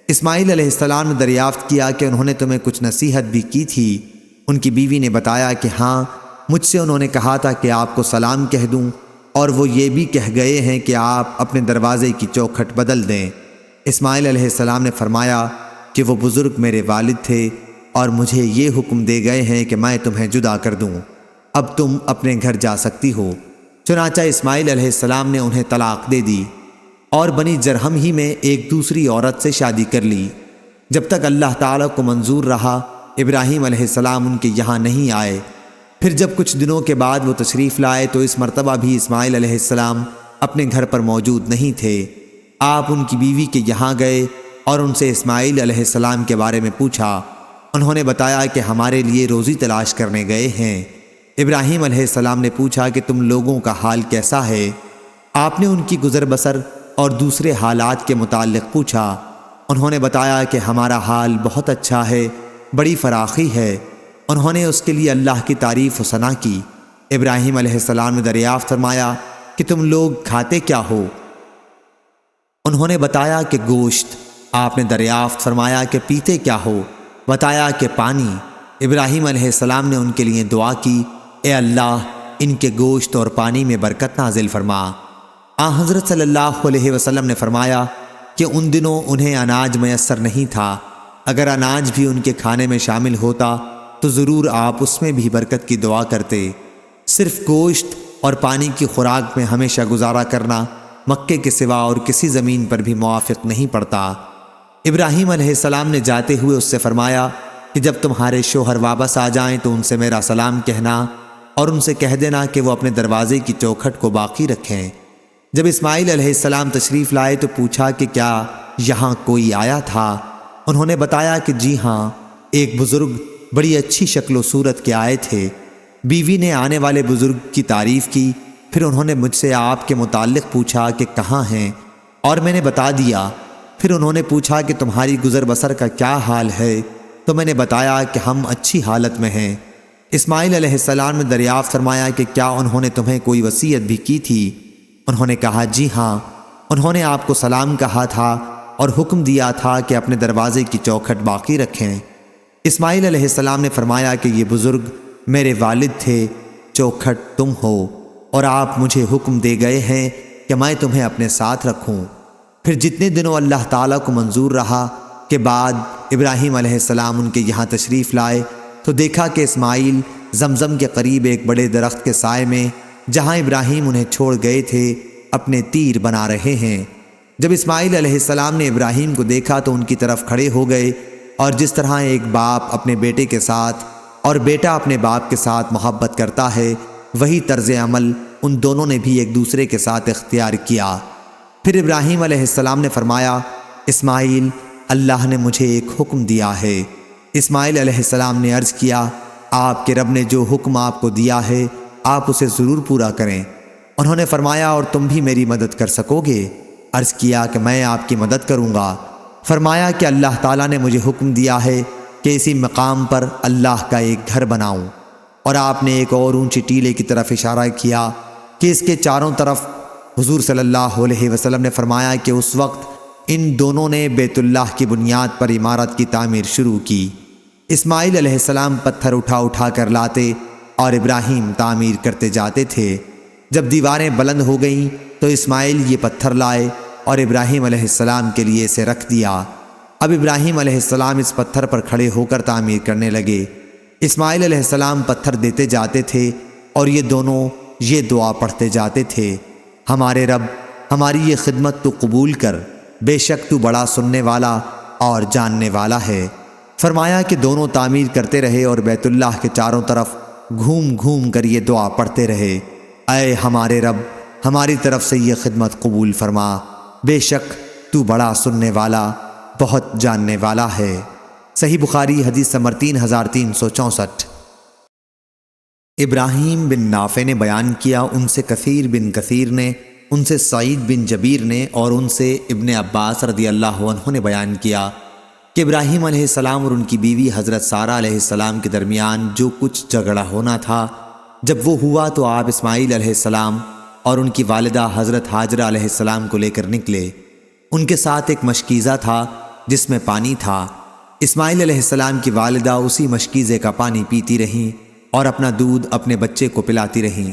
اسماعیل علیہ السلام نے دریافت کیا کہ انہوں نے تمہیں کچھ نصیحت بھی کی تھی؟ ان کی بیوی نے بتایا کہ ہاں، مجھ سے انہوں نے کہا تھا کہ آپ کو سلام کہہ دوں، اور وہ یہ بھی کہہ گئے ہیں کہ آپ اپنے دروازے کی چوکھٹ بدل دیں۔ اسماعیل علیہ السلام نے فرمایا کہ وہ بزرگ میرے والد تھے، اور مجھے یہ حکم دے گئے ہیں کہ میں تمہیں جدا کر دوں، اب تم اپنے گھر جا سکتی ہو۔ چنانچہ اسماعیل علیہ السلام نے انہیں طلاق دے دی اور بنی جرہم ہی میں ایک دوسری عورت سے شادی کر لی۔ جب تک اللہ تعالیٰ کو منظور رہا ابراہیم علیہ السلام ان کے یہاں نہیں آئے۔ پھر جب کچھ دنوں کے بعد وہ تشریف لائے تو اس مرتبہ بھی اسماعیل علیہ السلام اپنے گھر پر موجود نہیں تھے۔ آپ ان کی بیوی کے یہاں گئے اور ان سے اسماعیل علیہ السلام کے بارے میں پوچھا۔ انہوں نے بتایا کہ ہمارے لیے روزی تلاش کرنے گئے ہیں۔ ابراہیم علیہ السلام نے پوچھا کہ تم لوگوں کا حال کیسا ہے؟ آپ نے ان کی گزر بسر اور دوسرے حالات کے متعلق پوچھا۔ انہوں نے بتایا کہ ہمارا حال بہت اچھا ہے، بڑی فراخی ہے۔ انہوں نے اس کے لیے اللہ کی تعریف و ثنا کی۔ ابراہیم علیہ السلام نے دریافت فرمایا کہ تم لوگ کھاتے کیا ہو؟ انہوں نے بتایا کہ گوشت۔ آپ نے دریافت فرمایا کہ پیتے کیا ہو؟ بتایا کہ پانی۔ ابراہیم علیہ السلام نے ان کے لیے دعا کی، اے اللہ ان کے گوشت اور پانی میں برکت نازل فرما۔ حضرت صلی اللہ علیہ وسلم نے فرمایا کہ ان دنوں انہیں اناج میسر نہیں تھا، اگر اناج بھی ان کے کھانے میں شامل ہوتا تو ضرور آپ اس میں بھی برکت کی دعا کرتے۔ صرف گوشت اور پانی کی خوراک میں ہمیشہ گزارا کرنا مکے کے سوا اور کسی زمین پر بھی موافق نہیں پڑتا۔ ابراہیم علیہ السلام نے جاتے ہوئے اس سے فرمایا کہ جب تمہارے شوہر واپس آ جائیں تو ان سے میرا سلام کہنا اور ان سے کہہ دینا کہ وہ اپنے دروازے کی چوکھٹ کو باقی رکھیں۔ جب اسماعیل علیہ السلام تشریف لائے تو پوچھا کہ کیا یہاں کوئی آیا تھا؟ انہوں نے بتایا کہ جی ہاں، ایک بزرگ بڑی اچھی شکل و صورت کے آئے تھے۔ بیوی نے آنے والے بزرگ کی تعریف کی، پھر انہوں نے مجھ سے آپ کے متعلق پوچھا کہ کہاں ہیں، اور میں نے بتا دیا۔ پھر انہوں نے پوچھا کہ تمہاری گزر بسر کا کیا حال ہے، تو میں نے بتایا کہ ہم اچھی حالت میں ہیں۔ اسماعیل علیہ السلام نے دریافت فرمایا کہ کیا انہوں نے تمہیں کوئی وصیت بھی کی تھی؟ انہوں نے کہا جی ہاں، انہوں نے آپ کو سلام کہا تھا اور حکم دیا تھا کہ اپنے دروازے کی چوکھٹ باقی رکھیں۔ اسماعیل علیہ السلام نے فرمایا کہ یہ بزرگ میرے والد تھے، چوکھٹ تم ہو، اور آپ مجھے حکم دے گئے ہیں کہ میں تمہیں اپنے ساتھ رکھوں۔ پھر جتنے دنوں اللہ تعالیٰ کو منظور رہا کے بعد ابراہیم علیہ السلام ان کے یہاں تشریف لائے تو دیکھا کہ اسماعیل زمزم کے قریب ایک بڑے درخت کے سائے میں، جہاں ابراہیم انہیں چھوڑ گئے تھے، اپنے تیر بنا رہے ہیں۔ جب اسماعیل علیہ السلام نے ابراہیم کو دیکھا تو ان کی طرف کھڑے ہو گئے، اور جس طرح ایک باپ اپنے بیٹے کے ساتھ اور بیٹا اپنے باپ کے ساتھ محبت کرتا ہے، وہی طرز عمل ان دونوں نے بھی ایک دوسرے کے ساتھ اختیار کیا۔ پھر ابراہیم علیہ السلام نے فرمایا، اسماعیل، اللہ نے مجھے ایک حکم دیا ہے۔ اسماعیل علیہ السلام نے عرض کیا، آپ کے رب نے جو حکم آپ کو دیا ہے آپ اسے ضرور پورا کریں۔ انہوں نے فرمایا، اور تم بھی میری مدد کر سکو گے؟ عرض کیا کہ میں آپ کی مدد کروں گا۔ فرمایا کہ اللہ تعالیٰ نے مجھے حکم دیا ہے کہ اسی مقام پر اللہ کا ایک گھر بناؤں، اور آپ نے ایک اور اونچی ٹیلے کی طرف اشارہ کیا کہ اس کے چاروں طرف۔ حضور صلی اللہ علیہ وسلم نے فرمایا کہ اس وقت ان دونوں نے بیت اللہ کی بنیاد پر عمارت کی تعمیر شروع کی۔ اسماعیل علیہ السلام پتھر اٹھا اٹھا کر لاتے اور ابراہیم تعمیر کرتے جاتے تھے۔ جب دیواریں بلند ہو گئیں تو اسماعیل یہ پتھر لائے اور ابراہیم علیہ السلام کے لیے اسے رکھ دیا۔ اب ابراہیم علیہ السلام اس پتھر پر کھڑے ہو کر تعمیر کرنے لگے۔ اسماعیل علیہ السلام پتھر دیتے جاتے تھے اور یہ دونوں یہ دعا پڑھتے جاتے تھے، ہمارے رب، ہماری یہ خدمت تو قبول کر، بے شک تو بڑا سننے والا اور جاننے والا ہے۔ فرمایا کہ دونوں تعمیر کرتے رہے اور بیت اللہ کے چاروں طرف گھوم گھوم کر یہ دعا پڑھتے رہے، اے ہمارے رب، ہماری طرف سے یہ خدمت قبول فرما، بے شک تو بڑا سننے والا، بہت جاننے والا ہے۔ صحیح بخاری حدیث نمبر 3364۔ ابراہیم بن نافع نے بیان کیا، ان سے کثیر بن کثیر نے، ان سے سعید بن جبیر نے، اور ان سے ابن عباس رضی اللہ عنہ نے بیان کیا کہ ابراہیم علیہ السلام اور ان کی بیوی حضرت سارہ علیہ السلام کے درمیان جو کچھ جھگڑا ہونا تھا، جب وہ ہوا تو آپ اسماعیل علیہ السلام اور ان کی والدہ حضرت ہاجرہ علیہ السلام کو لے کر نکلے۔ ان کے ساتھ ایک مشکیزہ تھا جس میں پانی تھا۔ اسماعیل علیہ السلام کی والدہ اسی مشکیزے کا پانی پیتی رہیں اور اپنا دودھ اپنے بچے کو پلاتی رہیں۔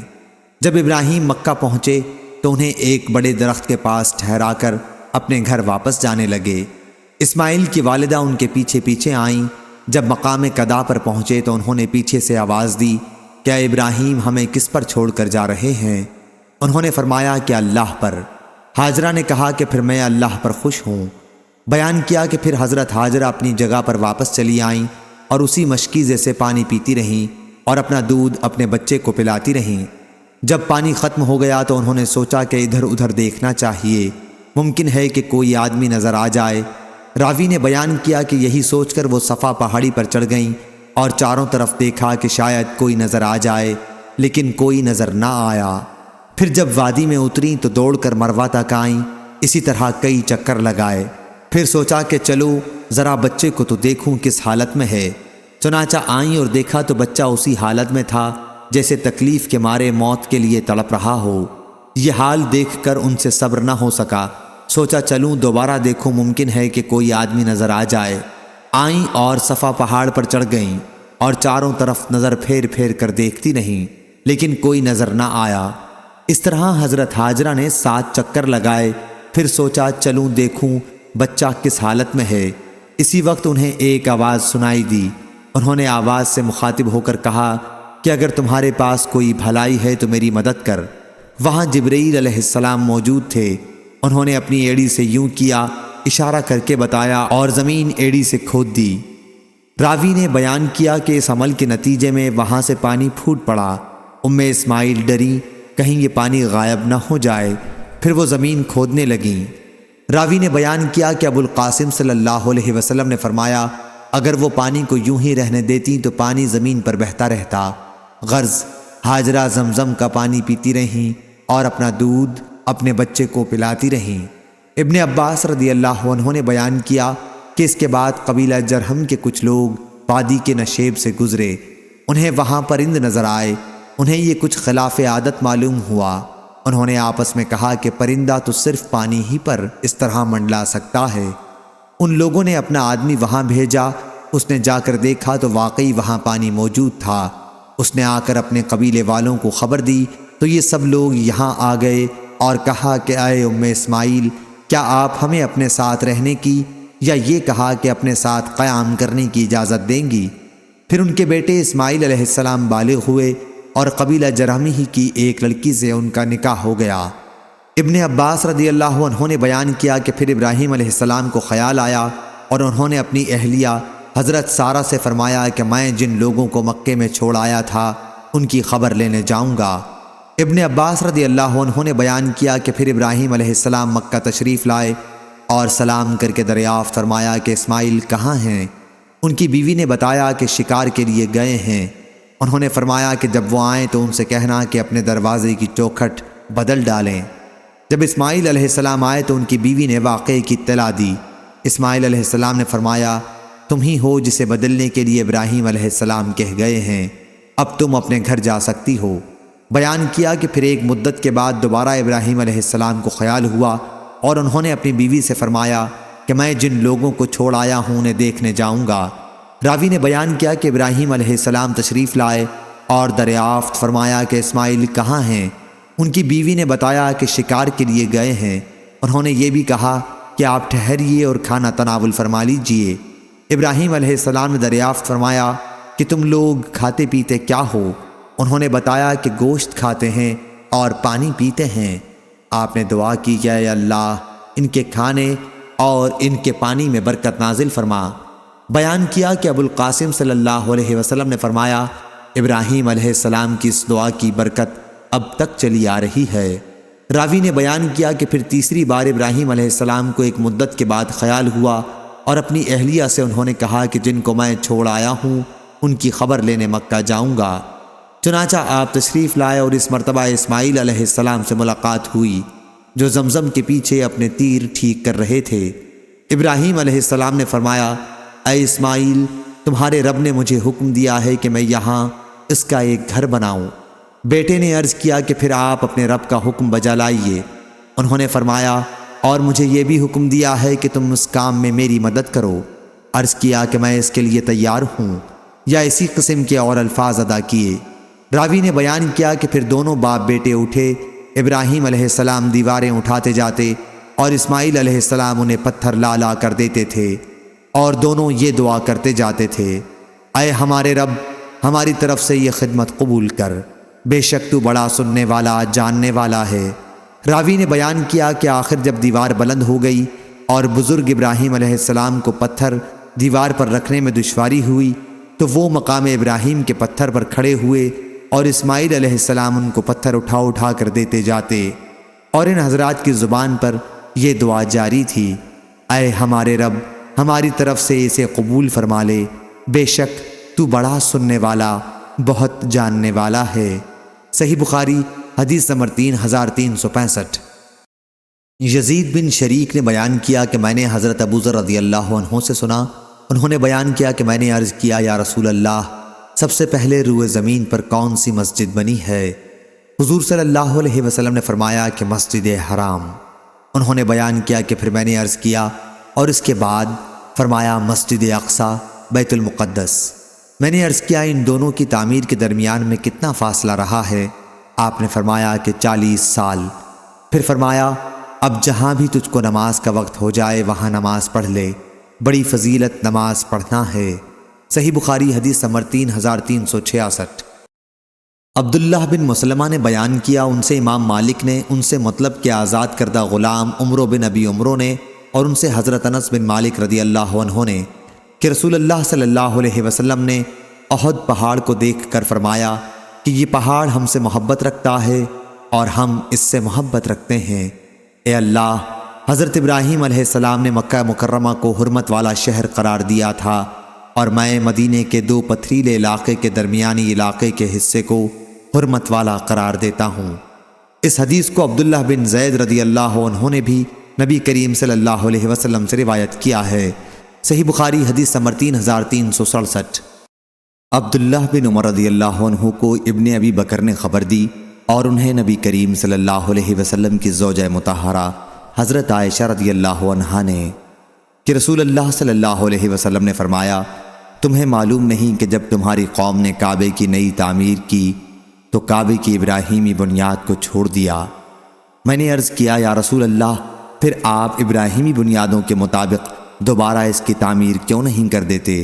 جب ابراہیم مکہ پہنچے تو انہیں ایک بڑے درخت کے پاس ٹھہرا کر اپنے گھر واپس جانے لگے۔ اسماعیل کی والدہ ان کے پیچھے پیچھے آئیں۔ جب مقام قدا پر پہنچے تو انہوں نے پیچھے سے آواز دی کہ اے ابراہیم ہمیں کس پر چھوڑ کر جا رہے ہیں؟ انہوں نے فرمایا کہ اللہ پر۔ ہاجرہ نے کہا کہ پھر میں اللہ پر خوش ہوں۔ بیان کیا کہ پھر حضرت ہاجرہ اپنی جگہ پر واپس چلی آئیں اور اسی مشکیزے سے پانی پیتی رہیں اور اپنا دودھ اپنے بچے کو پلاتی رہیں۔ جب پانی ختم ہو گیا تو انہوں نے سوچا کہ ادھر ادھر دیکھنا چاہیے، ممکن ہے کہ کوئی آدمی نظر آ جائے۔ راوی نے بیان کیا کہ یہی سوچ کر وہ صفا پہاڑی پر چڑھ گئیں اور چاروں طرف دیکھا کہ شاید کوئی نظر آ جائے، لیکن کوئی نظر نہ آیا۔ پھر جب وادی میں اتریں تو دوڑ کر مروہ تک آئیں، اسی طرح کئی چکر لگائے۔ پھر سوچا کہ چلو ذرا بچے کو تو دیکھوں کس حالت میں ہے۔ چنانچہ آئیں اور دیکھا تو بچہ اسی حالت میں تھا جیسے تکلیف کے مارے موت کے لیے تڑپ رہا ہو۔ یہ حال دیکھ کر ان سے صبر نہ ہو سکا، سوچا چلوں دوبارہ دیکھوں، ممکن ہے کہ کوئی آدمی نظر آ جائے۔ آئیں اور صفا پہاڑ پر چڑھ گئیں اور چاروں طرف نظر پھیر پھیر کر دیکھتی رہیں، لیکن کوئی نظر نہ آیا۔ اس طرح حضرت ہاجرہ نے 7 چکر لگائے۔ پھر سوچا چلوں دیکھوں بچہ کس حالت میں ہے۔ اسی وقت انہیں ایک آواز سنائی دی۔ انہوں نے آواز سے مخاطب ہو کر کہا کہ اگر تمہارے پاس کوئی بھلائی ہے تو میری مدد کر۔ وہاں جبرائیل علیہ السلام موجود تھے۔ انہوں نے اپنی ایڑی سے یوں کیا، اشارہ کر کے بتایا اور زمین ایڑی سے کھود دی۔ راوی نے بیان کیا کہ اس عمل کے نتیجے میں وہاں سے پانی پھوٹ پڑا۔ اسماعیل ڈری کہیں یہ پانی غائب نہ ہو جائے، پھر وہ زمین کھودنے لگیں۔ راوی نے بیان کیا کہ ابو القاسم صلی اللہ علیہ وسلم نے فرمایا اگر وہ پانی کو یوں ہی رہنے دیتی تو پانی زمین پر بہتا رہتا۔ غرض ہاجرہ زمزم کا پانی پیتی رہیں اور اپنا دودھ اپنے بچے کو پلاتی رہیں۔ ابن عباس رضی اللہ عنہ نے بیان کیا کہ اس کے بعد قبیلہ جرہم کے کچھ لوگ وادی کے نشیب سے گزرے۔ انہیں وہاں پرند نظر آئے۔ انہیں یہ کچھ خلاف عادت معلوم ہوا۔ انہوں نے آپس میں کہا کہ پرندہ تو صرف پانی ہی پر اس طرح منڈلا سکتا ہے۔ ان لوگوں نے اپنا آدمی وہاں بھیجا۔ اس نے جا کر دیکھا تو واقعی وہاں پانی موجود تھا۔ اس نے آ کر اپنے قبیلے والوں کو خبر دی تو یہ سب لوگ یہاں آ گئے اور کہا کہ اے اسماعیل، کیا آپ ہمیں اپنے ساتھ رہنے کی یا یہ کہا کہ اپنے ساتھ قیام کرنے کی اجازت دیں گی؟ پھر ان کے بیٹے اسماعیل علیہ السلام بالغ ہوئے اور قبیلہ جرہمی ہی کی ایک لڑکی سے ان کا نکاح ہو گیا۔ ابن عباس رضی اللہ عنہ نے بیان کیا کہ پھر ابراہیم علیہ السلام کو خیال آیا اور انہوں نے اپنی اہلیہ حضرت سارہ سے فرمایا کہ میں جن لوگوں کو مکے میں چھوڑ آیا تھا ان کی خبر لینے جاؤں گا۔ ابن عباس رضی اللہ عنہ نے بیان کیا کہ پھر ابراہیم علیہ السلام مکہ تشریف لائے اور سلام کر کے دریافت فرمایا کہ اسماعیل کہاں ہیں؟ ان کی بیوی نے بتایا کہ شکار کے لیے گئے ہیں۔ انہوں نے فرمایا کہ جب وہ آئیں تو ان سے کہنا کہ اپنے دروازے کی چوکھٹ بدل ڈالیں۔ جب اسماعیل علیہ السلام آئے تو ان کی بیوی نے واقعے کی اطلاع دی۔ اسماعیل علیہ السلام نے فرمایا تم ہی ہو جسے بدلنے کے لیے ابراہیم علیہ السلام کہہ گئے ہیں، اب تم اپنے گھر جا سکتی ہو۔ بیان کیا کہ پھر ایک مدت کے بعد دوبارہ ابراہیم علیہ السلام کو خیال ہوا اور انہوں نے اپنی بیوی سے فرمایا کہ میں جن لوگوں کو چھوڑ آیا ہوں انہیں دیکھنے جاؤں گا۔ راوی نے بیان کیا کہ ابراہیم علیہ السلام تشریف لائے اور دریافت فرمایا کہ اسماعیل کہاں ہیں؟ ان کی بیوی نے بتایا کہ شکار کے لیے گئے ہیں۔ انہوں نے یہ بھی کہا کہ آپ ٹھہریے اور کھانا تناول فرما لیجئے۔ ابراہیم علیہ السلام نے دریافت فرمایا کہ تم لوگ کھاتے پیتے کیا ہو؟ انہوں نے بتایا کہ گوشت کھاتے ہیں اور پانی پیتے ہیں۔ آپ نے دعا کی کہ اے اللہ ان کے کھانے اور ان کے پانی میں برکت نازل فرما۔ بیان کیا کہ ابو القاسم صلی اللہ علیہ وسلم نے فرمایا ابراہیم علیہ السلام کی اس دعا کی برکت اب تک چلی آ رہی ہے۔ راوی نے بیان کیا کہ پھر تیسری بار ابراہیم علیہ السلام کو ایک مدت کے بعد خیال ہوا اور اپنی اہلیہ سے انہوں نے کہا کہ جن کو میں چھوڑ آیا ہوں ان کی خبر لینے مکہ جاؤں گا۔ چنانچہ آپ تشریف لائے اور اس مرتبہ اسماعیل علیہ السلام سے ملاقات ہوئی جو زمزم کے پیچھے اپنے تیر ٹھیک کر رہے تھے۔ ابراہیم علیہ السلام نے فرمایا اے اسماعیل، تمہارے رب نے مجھے حکم دیا ہے کہ میں یہاں اس کا ایک گھر بناؤں۔ بیٹے نے عرض کیا کہ پھر آپ اپنے رب کا حکم بجا لائیے۔ انہوں نے فرمایا اور مجھے یہ بھی حکم دیا ہے کہ تم اس کام میں میری مدد کرو۔ عرض کیا کہ میں اس کے لیے تیار ہوں، یا اسی قسم کے اور الفاظ ادا کیے۔ راوی نے بیان کیا کہ پھر دونوں باپ بیٹے اٹھے۔ ابراہیم علیہ السلام دیواریں اٹھاتے جاتے اور اسماعیل علیہ السلام انہیں پتھر لا لا کر دیتے تھے اور دونوں یہ دعا کرتے جاتے تھے، اے ہمارے رب، ہماری طرف سے یہ خدمت قبول کر، بے شک تو بڑا سننے والا جاننے والا ہے۔ راوی نے بیان کیا کہ آخر جب دیوار بلند ہو گئی اور بزرگ ابراہیم علیہ السلام کو پتھر دیوار پر رکھنے میں دشواری ہوئی تو وہ مقام ابراہیم کے پتھر پر کھڑے ہوئے اور اسماعیل علیہ السلام ان کو پتھر اٹھا اٹھا کر دیتے جاتے، اور ان حضرات کی زبان پر یہ دعا جاری تھی، اے ہمارے رب، ہماری طرف سے اسے قبول فرما لے، بے شک تو بڑا سننے والا بہت جاننے والا ہے۔ صحیح بخاری حدیث نمبر 3365۔ یزید بن شریک نے بیان کیا کہ میں نے حضرت ابو ذر رضی اللہ عنہ سے سنا، انہوں نے بیان کیا کہ میں نے عرض کیا، یا رسول اللہ، سب سے پہلے روئے زمین پر کون سی مسجد بنی ہے؟ حضور صلی اللہ علیہ وسلم نے فرمایا کہ مسجد حرام۔ انہوں نے بیان کیا کہ پھر میں نے عرض کیا، اور اس کے بعد فرمایا مسجد اقصی، بیت المقدس۔ میں نے عرض کیا ان دونوں کی تعمیر کے درمیان میں کتنا فاصلہ رہا ہے؟ آپ نے فرمایا کہ 40 سال۔ پھر فرمایا اب جہاں بھی تجھ کو نماز کا وقت ہو جائے وہاں نماز پڑھ لے، بڑی فضیلت نماز پڑھنا ہے۔ صحیح بخاری حدیث نمبر 3366۔ عبداللہ بن مسلمہ نے بیان کیا، ان سے امام مالک نے، ان سے مطلب کہ آزاد کردہ غلام عمرو بن ابی عمرو نے، اور ان سے حضرت انس بن مالک رضی اللہ عنہ نے کہ رسول اللہ صلی اللہ علیہ وسلم نے احد پہاڑ کو دیکھ کر فرمایا کہ یہ پہاڑ ہم سے محبت رکھتا ہے اور ہم اس سے محبت رکھتے ہیں۔ اے اللہ، حضرت ابراہیم علیہ السلام نے مکہ مکرمہ کو حرمت والا شہر قرار دیا تھا، اور میں مدینے کے 2 پتھریلے علاقے کے درمیانی علاقے کے حصے کو حرمت والا قرار دیتا ہوں۔ اس حدیث کو عبداللہ بن زید رضی اللہ عنہ نے بھی نبی کریم صلی اللہ علیہ وسلم سے روایت کیا ہے۔ صحیح بخاری حدیث نمبر 3367۔ عبداللہ بن عمر رضی اللہ عنہ کو ابن ابی بکر نے خبر دی، اور انہیں نبی کریم صلی اللہ علیہ وسلم کی زوجہ مطہرہ حضرت عائشہ رضی اللہ عنہا نے کہ رسول اللہ صلی اللہ علیہ وسلم نے فرمایا، تمہیں معلوم نہیں کہ جب تمہاری قوم نے کعبے کی نئی تعمیر کی تو کعبے کی ابراہیمی بنیاد کو چھوڑ دیا۔ میں نے عرض کیا، یا رسول اللہ، پھر آپ ابراہیمی بنیادوں کے مطابق دوبارہ اس کی تعمیر کیوں نہیں کر دیتے؟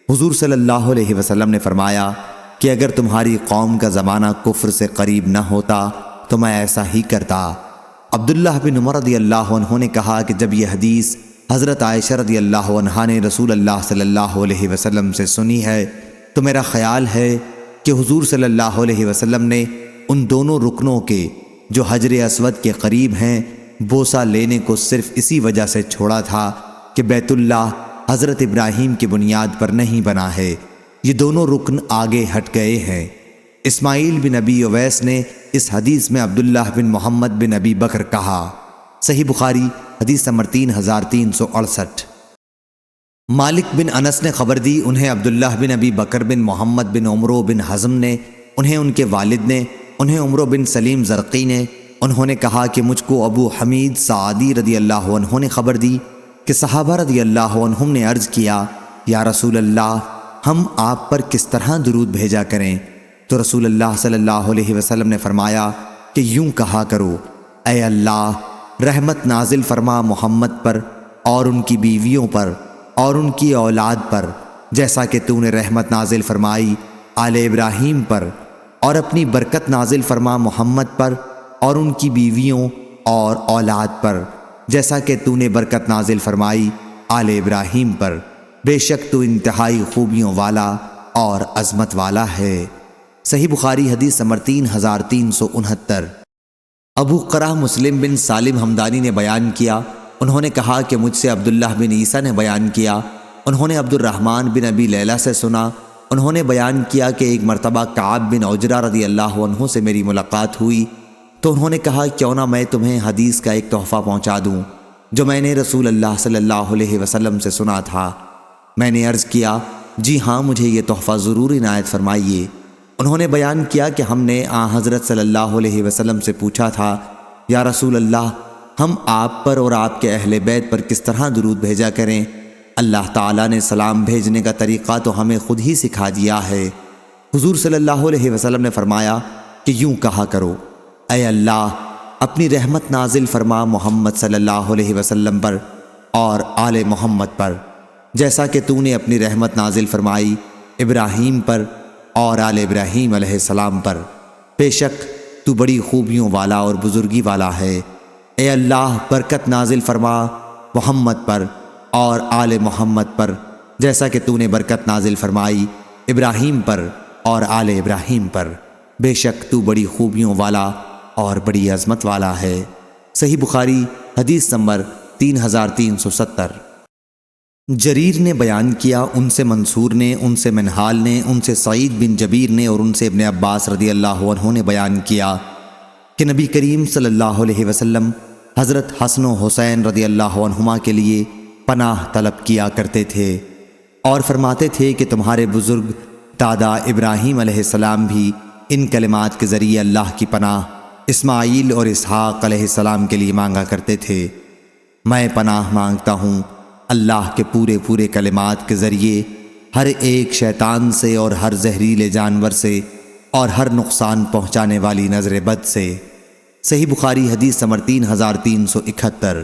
حضور صلی اللہ علیہ وسلم نے فرمایا کہ اگر تمہاری قوم کا زمانہ کفر سے قریب نہ ہوتا تو میں ایسا ہی کرتا۔ عبداللہ بن عمر رضی اللہ عنہ نے کہا کہ جب یہ حدیث حضرت عائشہ رضی اللہ عنہا نے رسول اللہ صلی اللہ علیہ وسلم سے سنی ہے تو میرا خیال ہے کہ حضور صلی اللہ علیہ وسلم نے ان دونوں رکنوں کے جو حجر اسود کے قریب ہیں بوسہ لینے کو صرف اسی وجہ سے چھوڑا تھا کہ بیت اللہ حضرت ابراہیم کی بنیاد پر نہیں بنا ہے، یہ دونوں رکن آگے ہٹ گئے ہیں۔ اسماعیل بن ابی اویس نے اس حدیث میں عبداللہ بن محمد بن ابی بکر کہا۔ صحیح بخاری حدیث نمبر 3368۔ مالک بن انس نے خبر دی، انہیں عبداللہ بن ابی بکر بن محمد بن عمرو بن حزم نے، انہیں ان کے والد نے، انہیں عمرو بن سلیم زرقی نے، انہوں نے کہا کہ مجھ کو ابو حمید سعدی رضی اللہ عنہ نے خبر دی کہ صحابہ رضی اللہ عنہم نے عرض کیا، یا رسول اللہ، ہم آپ پر کس طرح درود بھیجا کریں؟ تو رسول اللہ صلی اللہ علیہ وسلم نے فرمایا کہ یوں کہا کرو، اے اللہ، رحمت نازل فرما محمد پر اور ان کی بیویوں پر اور ان کی اولاد پر، جیسا کہ تو نے رحمت نازل فرمائی آل ابراہیم پر، اور اپنی برکت نازل فرما محمد پر اور ان کی بیویوں اور اولاد پر، جیسا کہ تو نے برکت نازل فرمائی آل ابراہیم پر، بے شک تو انتہائی خوبیوں والا اور عظمت والا ہے۔ صحیح بخاری حدیث نمبر 3369۔ ابو قرہ مسلم بن سالم ہمدانی نے بیان کیا، انہوں نے کہا کہ مجھ سے عبداللہ بن عیسیٰ نے بیان کیا، انہوں نے عبد الرحمن بن ابی لیلہ سے سنا، انہوں نے بیان کیا کہ ایک مرتبہ کعب بن عجرہ رضی اللہ عنہ سے میری ملاقات ہوئی تو انہوں نے کہا کیوں نہ میں تمہیں حدیث کا ایک تحفہ پہنچا دوں جو میں نے رسول اللہ صلی اللہ علیہ وسلم سے سنا تھا۔ میں نے عرض کیا، جی ہاں، مجھے یہ تحفہ ضرور عنایت فرمائیے۔ انہوں نے بیان کیا کہ ہم نے حضرت صلی اللہ علیہ وسلم سے پوچھا تھا، یا رسول اللہ، ہم آپ پر اور آپ کے اہل بیت پر کس طرح درود بھیجا کریں؟ اللہ تعالیٰ نے سلام بھیجنے کا طریقہ تو ہمیں خود ہی سکھا دیا ہے۔ حضور صلی اللہ علیہ وسلم نے فرمایا کہ یوں کہا کرو، اے اللہ، اپنی رحمت نازل فرما محمد صلی اللہ علیہ وسلم پر اور آل محمد پر، جیسا کہ تو نے اپنی رحمت نازل فرمائی ابراہیم پر اور آل ابراہیم علیہ السلام پر، بے شک تو بڑی خوبیوں والا اور بزرگی والا ہے۔ اے اللہ برکت نازل فرما محمد پر اور آل محمد پر، جیسا کہ تو نے برکت نازل فرمائی ابراہیم پر اور آل ابراہیم پر، بے شک تو بڑی خوبیوں والا اور بڑی عظمت والا ہے۔ صحیح بخاری حدیث نمبر 3370۔ جریر نے بیان کیا، ان سے منصور نے، ان سے منہال نے، ان سے سعید بن جبیر نے اور ان سے ابن عباس رضی اللہ عنہ نے بیان کیا کہ نبی کریم صلی اللہ علیہ وسلم حضرت حسن و حسین رضی اللہ عنہما کے لیے پناہ طلب کیا کرتے تھے اور فرماتے تھے کہ تمہارے بزرگ دادا ابراہیم علیہ السلام بھی ان کلمات کے ذریعے اللہ کی پناہ اسماعیل اور اسحاق علیہ السلام کے لیے مانگا کرتے تھے۔ میں پناہ مانگتا ہوں اللہ کے پورے کلمات کے ذریعے ہر ایک شیطان سے اور ہر زہریلے جانور سے اور ہر نقصان پہنچانے والی نظر بد سے۔ صحیح بخاری حدیث نمبر 3371۔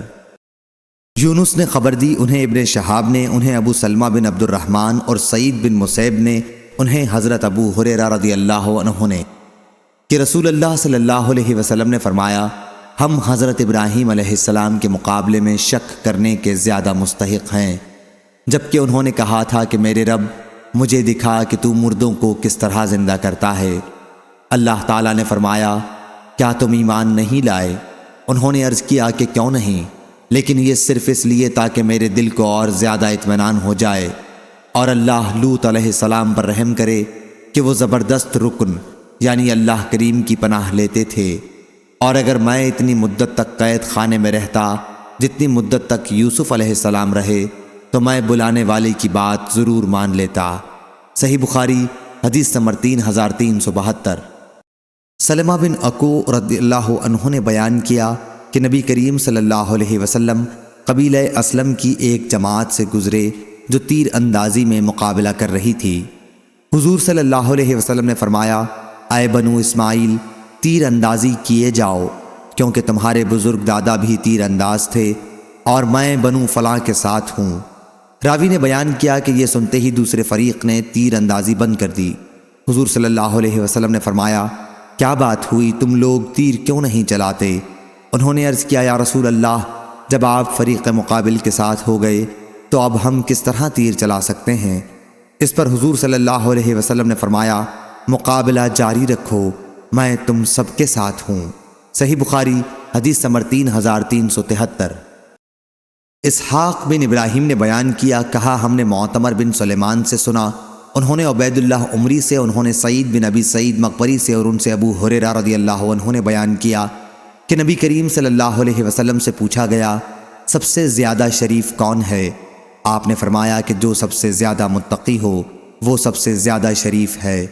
یونس نے خبر دی، انہیں ابن شہاب نے، انہیں ابو سلمہ بن عبد الرحمن اور سعید بن مسیب نے، انہیں حضرت ابو ہریرہ رضی اللہ عنہ نے کہ رسول اللہ صلی اللہ علیہ وسلم نے فرمایا، ہم حضرت ابراہیم علیہ السلام کے مقابلے میں شک کرنے کے زیادہ مستحق ہیں، جبکہ انہوں نے کہا تھا کہ میرے رب مجھے دکھا کہ تو مردوں کو کس طرح زندہ کرتا ہے۔ اللہ تعالیٰ نے فرمایا، کیا تم ایمان نہیں لائے؟ انہوں نے عرض کیا کہ کیوں نہیں، لیکن یہ صرف اس لیے تاکہ میرے دل کو اور زیادہ اطمینان ہو جائے اور اللہ لوط علیہ السلام پر رحم کرے کہ وہ زبردست رکن یعنی اللہ کریم کی پناہ لیتے تھے، اور اگر میں اتنی مدت تک قید خانے میں رہتا جتنی مدت تک یوسف علیہ السلام رہے تو میں بلانے والے کی بات ضرور مان لیتا۔ صحیح بخاری حدیث نمبر 3372۔ سلمہ بن اکو رضی اللہ عنہ نے بیان کیا کہ نبی کریم صلی اللہ علیہ وسلم قبیلہ اسلم کی ایک جماعت سے گزرے جو تیر اندازی میں مقابلہ کر رہی تھی۔ حضور صلی اللہ علیہ وسلم نے فرمایا، اے بنو اسماعیل تیر اندازی کیے جاؤ، کیونکہ تمہارے بزرگ دادا بھی تیر انداز تھے اور میں بنو فلاں کے ساتھ ہوں۔ راوی نے بیان کیا کہ یہ سنتے ہی دوسرے فریق نے تیر اندازی بند کر دی۔ حضور صلی اللہ علیہ وسلم نے فرمایا، کیا بات ہوئی، تم لوگ تیر کیوں نہیں چلاتے؟ انہوں نے عرض کیا، یا رسول اللہ، جب آپ فریق مقابل کے ساتھ ہو گئے تو اب ہم کس طرح تیر چلا سکتے ہیں؟ اس پر حضور صلی اللہ علیہ وسلم نے فرمایا، مقابلہ جاری رکھو، میں تم سب کے ساتھ ہوں۔ صحیح بخاری حدیث نمبر 3373۔ اسحاق بن ابراہیم نے بیان کیا، کہا ہم نے معتمر بن سلیمان سے سنا، انہوں نے عبید اللہ عمری سے، انہوں نے سعید بن ابی سعید مقبری سے اور ان سے ابو ہریرہ رضی اللہ عنہ نے بیان کیا کہ نبی کریم صلی اللہ علیہ وسلم سے پوچھا گیا، سب سے زیادہ شریف کون ہے؟ آپ نے فرمایا کہ جو سب سے زیادہ متقی ہو وہ سب سے زیادہ شریف ہے۔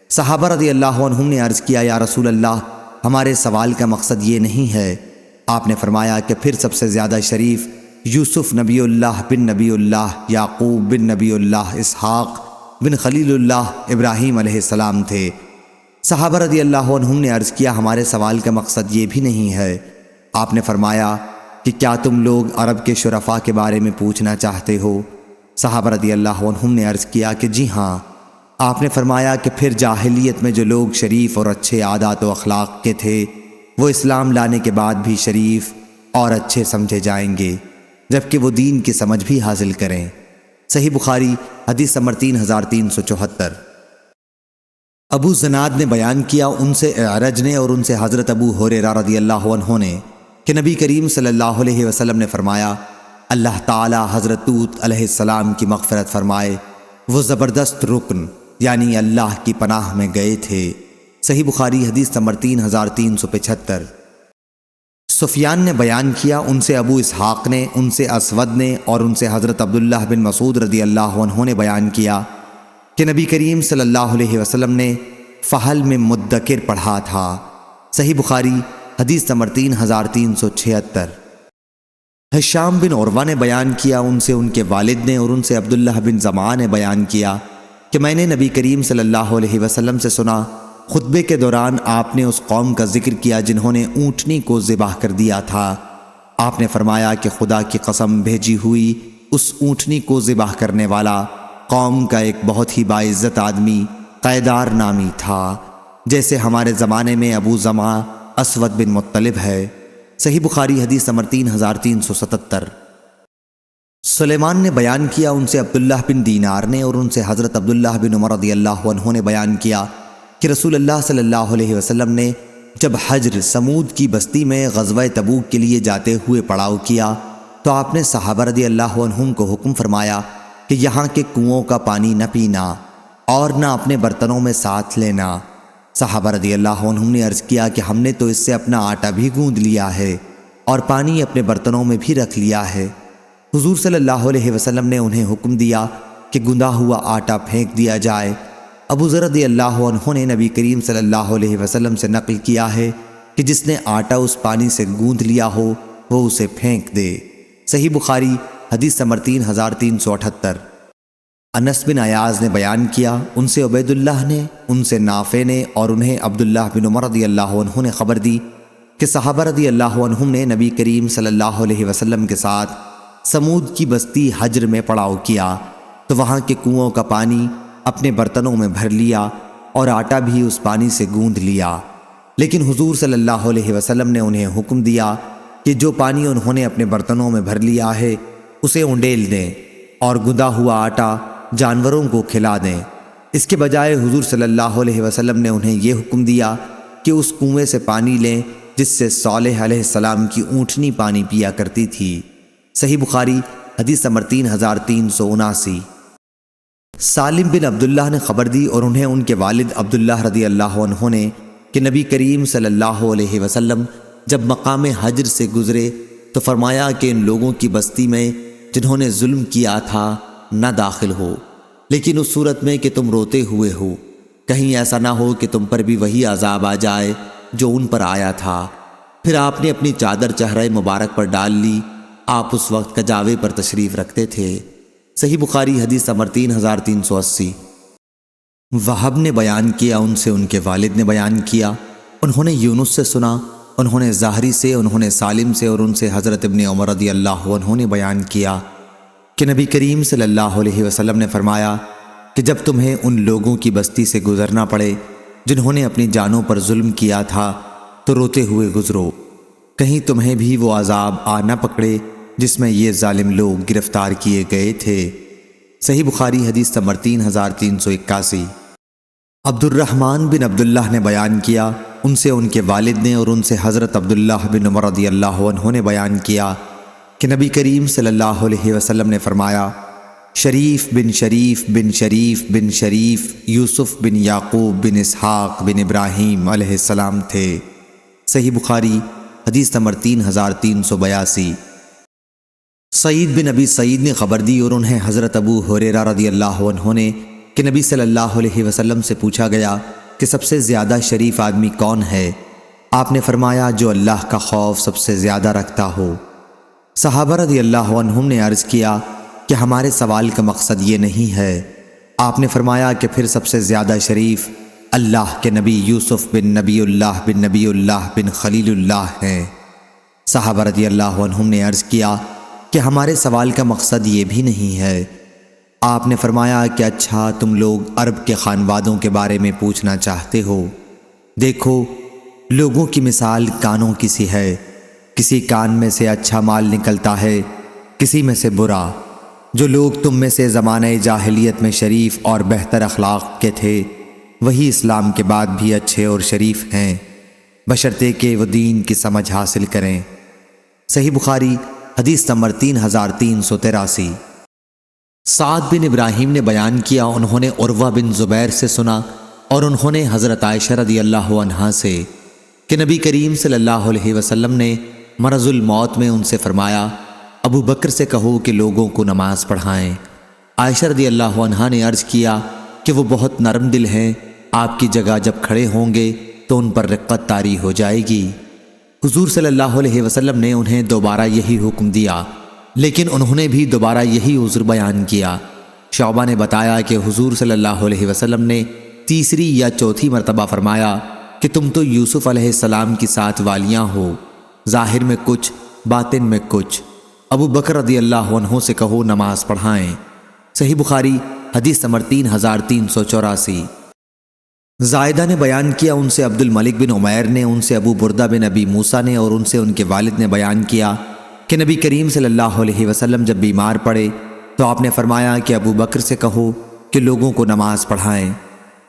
صحابہ رضی اللہ عنہم نے عرض کیا، یا رسول اللہ، ہمارے سوال کا مقصد یہ نہیں ہے۔ آپ نے فرمایا کہ پھر سب سے زیادہ شریف یوسف نبی اللہ بن نبی اللہ، یعقوب بن نبی اللہ، اسحاق بن خلیل اللہ، ابراہیم علیہ السلام تھے۔ صحابہ رضی اللہ عنہم نے عرض کیا، ہمارے سوال کا مقصد یہ بھی نہیں ہے۔ آپ نے فرمایا کہ کیا تم لوگ عرب کے شرفاء کے بارے میں پوچھنا چاہتے ہو؟ صحابہ رضی اللہ عنہم نے عرض کیا کہ جی ہاں۔ آپ نے فرمایا کہ پھر جاہلیت میں جو لوگ شریف اور اچھے عادات و اخلاق کے تھے وہ اسلام لانے کے بعد بھی شریف اور اچھے سمجھے جائیں گے، جبکہ وہ دین کی سمجھ بھی حاصل کریں۔ صحیح بخاری حدیث نمبر 3374۔ ابو زناد نے بیان کیا، ان سے اعرج نے اور ان سے حضرت ابو ہریرہ رضی اللہ عنہ نے کہ نبی کریم صلی اللہ علیہ وسلم نے فرمایا، اللہ تعالی حضرت لوط علیہ السلام کی مغفرت فرمائے، وہ زبردست رکن یعنی اللہ کی پناہ میں گئے تھے۔ صحیح بخاری حدیث نمبر 3375۔ سفیان نے بیان کیا، ان سے ابو اسحاق نے، ان سے اسود نے اور ان سے حضرت عبداللہ بن مسعود رضی اللہ عنہ نے بیان کیا کہ نبی کریم صلی اللہ علیہ وسلم نے فحل میں مدکر پڑھا تھا۔ صحیح بخاری حدیث نمبر 3376۔ ہشام بن عروہ نے بیان کیا، ان سے ان کے والد نے اور ان سے عبداللہ بن زمعہ نے بیان کیا کہ میں نے نبی کریم صلی اللہ علیہ وسلم سے سنا، خطبے کے دوران آپ نے اس قوم کا ذکر کیا جنہوں نے اونٹنی کو ذبح کر دیا تھا۔ آپ نے فرمایا کہ خدا کی قسم، بھیجی ہوئی اس اونٹنی کو ذبح کرنے والا قوم کا ایک بہت ہی باعزت آدمی قیدار نامی تھا، جیسے ہمارے زمانے میں ابو زمعہ اسود بن مطلب ہے۔ صحیح بخاری حدیث نمبر 3377۔ سلیمان نے بیان کیا، ان سے عبداللہ بن دینار نے اور ان سے حضرت عبداللہ بن عمر رضی اللہ عنہ نے بیان کیا کہ رسول اللہ صلی اللہ علیہ وسلم نے جب حجر سمود کی بستی میں غزوہ تبوک کے لیے جاتے ہوئے پڑاؤ کیا تو آپ نے صحابہ رضی اللہ عنہم کو حکم فرمایا کہ یہاں کے کنوؤں کا پانی نہ پینا اور نہ اپنے برتنوں میں ساتھ لینا۔ صحابہ رضی اللہ عنہم نے عرض کیا کہ ہم نے تو اس سے اپنا آٹا بھی گوندھ لیا ہے اور پانی اپنے برتنوں میں بھی رکھ لیا ہے۔ حضور صلی اللہ علیہ وسلم نے انہیں حکم دیا کہ گندا ہوا آٹا پھینک دیا جائے۔ ابو ذر رضی اللہ عنہ نے نبی کریم صلی اللہ علیہ وسلم سے نقل کیا ہے کہ جس نے آٹا اس پانی سے گوندھ لیا ہو وہ اسے پھینک دے۔ صحیح بخاری حدیث نمبر 3378۔ انس بن عیاض نے بیان کیا، ان سے عبید اللہ نے، ان سے نافع نے اور انہیں عبداللہ بن عمر رضی اللہ عنہ نے خبر دی کہ صحابہ رضی اللہ عنہم نے نبی کریم صلی اللہ علیہ وسلم کے ساتھ سمود کی بستی حجر میں پڑاؤ کیا تو وہاں کے کنوؤں کا پانی اپنے برتنوں میں بھر لیا اور آٹا بھی اس پانی سے گوندھ لیا، لیکن حضور صلی اللہ علیہ وسلم نے انہیں حکم دیا کہ جو پانی انہوں نے اپنے برتنوں میں بھر لیا ہے اسے اونڈیل دیں اور گندا ہوا آٹا جانوروں کو کھلا دیں۔ اس کے بجائے حضور صلی اللہ علیہ وسلم نے انہیں یہ حکم دیا کہ اس کنویں سے پانی لیں جس سے صالح علیہ السلام کی اونٹنی پانی پیا کرتی تھی۔ صحیح بخاری حدیث نمبر 3379۔ سالم بن عبداللہ نے خبر دی اور انہیں ان کے والد عبداللہ رضی اللہ عنہ نے کہ نبی کریم صلی اللہ علیہ وسلم جب مقام حجر سے گزرے تو فرمایا کہ ان لوگوں کی بستی میں جنہوں نے ظلم کیا تھا نہ داخل ہو، لیکن اس صورت میں کہ تم روتے ہوئے ہو، کہیں ایسا نہ ہو کہ تم پر بھی وہی عذاب آ جائے جو ان پر آیا تھا۔ پھر آپ نے اپنی چادر چہرہ مبارک پر ڈال لی، آپ اس وقت کجاوے پر تشریف رکھتے تھے۔ صحیح بخاری حدیث نمبر 3380۔ وہب نے بیان کیا، ان سے ان کے والد نے بیان کیا، انہوں نے یونس سے سنا، انہوں نے زہری سے، انہوں نے سالم سے اور ان سے حضرت ابن عمر رضی اللہ عنہ نے بیان کیا کہ نبی کریم صلی اللہ علیہ وسلم نے فرمایا کہ جب تمہیں ان لوگوں کی بستی سے گزرنا پڑے جنہوں نے اپنی جانوں پر ظلم کیا تھا تو روتے ہوئے گزرو، کہیں تمہیں بھی وہ عذاب آ نہ پکڑے جس میں یہ ظالم لوگ گرفتار کیے گئے تھے۔ صحیح بخاری حدیث نمبر 3381۔ عبد الرحمن بن عبداللہ نے بیان کیا، ان سے ان کے والد نے اور ان سے حضرت عبداللہ بن عمر رضی اللہ عنہ نے بیان کیا کہ نبی کریم صلی اللہ علیہ وسلم نے فرمایا، شریف بن شریف بن شریف بن شریف یوسف بن یعقوب بن اسحاق بن ابراہیم علیہ السلام تھے۔ صحیح بخاری حدیث نمبر 3382۔ سعید بن ابی سعید نے خبر دی اور انہیں حضرت ابو ہریرہ رضی اللہ عنہ نے کہ نبی صلی اللہ علیہ وسلم سے پوچھا گیا کہ سب سے زیادہ شریف آدمی کون ہے؟ آپ نے فرمایا جو اللہ کا خوف سب سے زیادہ رکھتا ہو۔ صحابہ رضی اللہ عنہم نے عرض کیا کہ ہمارے سوال کا مقصد یہ نہیں ہے۔ آپ نے فرمایا کہ پھر سب سے زیادہ شریف اللہ کے نبی یوسف بن نبی اللہ بن خلیل اللہ ہیں۔ صحابہ رضی اللہ عنہم نے عرض کیا کہ ہمارے سوال کا مقصد یہ بھی نہیں ہے۔ آپ نے فرمایا کہ اچھا تم لوگ عرب کے خانوادوں کے بارے میں پوچھنا چاہتے ہو، دیکھو لوگوں کی مثال کانوں کی سی ہے، کسی کان میں سے اچھا مال نکلتا ہے، کسی میں سے برا۔ جو لوگ تم میں سے زمانہ جاہلیت میں شریف اور بہتر اخلاق کے تھے وہی اسلام کے بعد بھی اچھے اور شریف ہیں، بشرطے کہ وہ دین کی سمجھ حاصل کریں۔ صحیح بخاری حدیث نمبر 3383۔ سعد بن ابراہیم نے بیان کیا، انہوں نے عروہ بن زبیر سے سنا اور انہوں نے حضرت عائشہ رضی اللہ عنہا سے کہ نبی کریم صلی اللہ علیہ وسلم نے مرض الموت میں ان سے فرمایا، ابو بکر سے کہو کہ لوگوں کو نماز پڑھائیں۔ عائشہ رضی اللہ عنہا نے عرض کیا کہ وہ بہت نرم دل ہیں، آپ کی جگہ جب کھڑے ہوں گے تو ان پر رقت طاری ہو جائے گی۔ حضور صلی اللہ علیہ وسلم نے انہیں دوبارہ یہی حکم دیا، لیکن انہوں نے بھی دوبارہ یہی عذر بیان کیا۔ شعبہ نے بتایا کہ حضور صلی اللہ علیہ وسلم نے تیسری یا چوتھی مرتبہ فرمایا کہ تم تو یوسف علیہ السلام کی ساتھ والیاں ہو، ظاہر میں کچھ باطن میں کچھ، ابو بکر رضی اللہ عنہ سے کہو نماز پڑھائیں۔ صحیح بخاری حدیث نمبر 3384۔ زائدہ نے بیان کیا ان سے عبد الملک بن عمیر نے، ان سے ابو بردہ بن ابی موسیٰ نے اور ان سے ان کے والد نے بیان کیا کہ نبی کریم صلی اللہ علیہ وسلم جب بیمار پڑے تو آپ نے فرمایا کہ ابو بکر سے کہو کہ لوگوں کو نماز پڑھائیں۔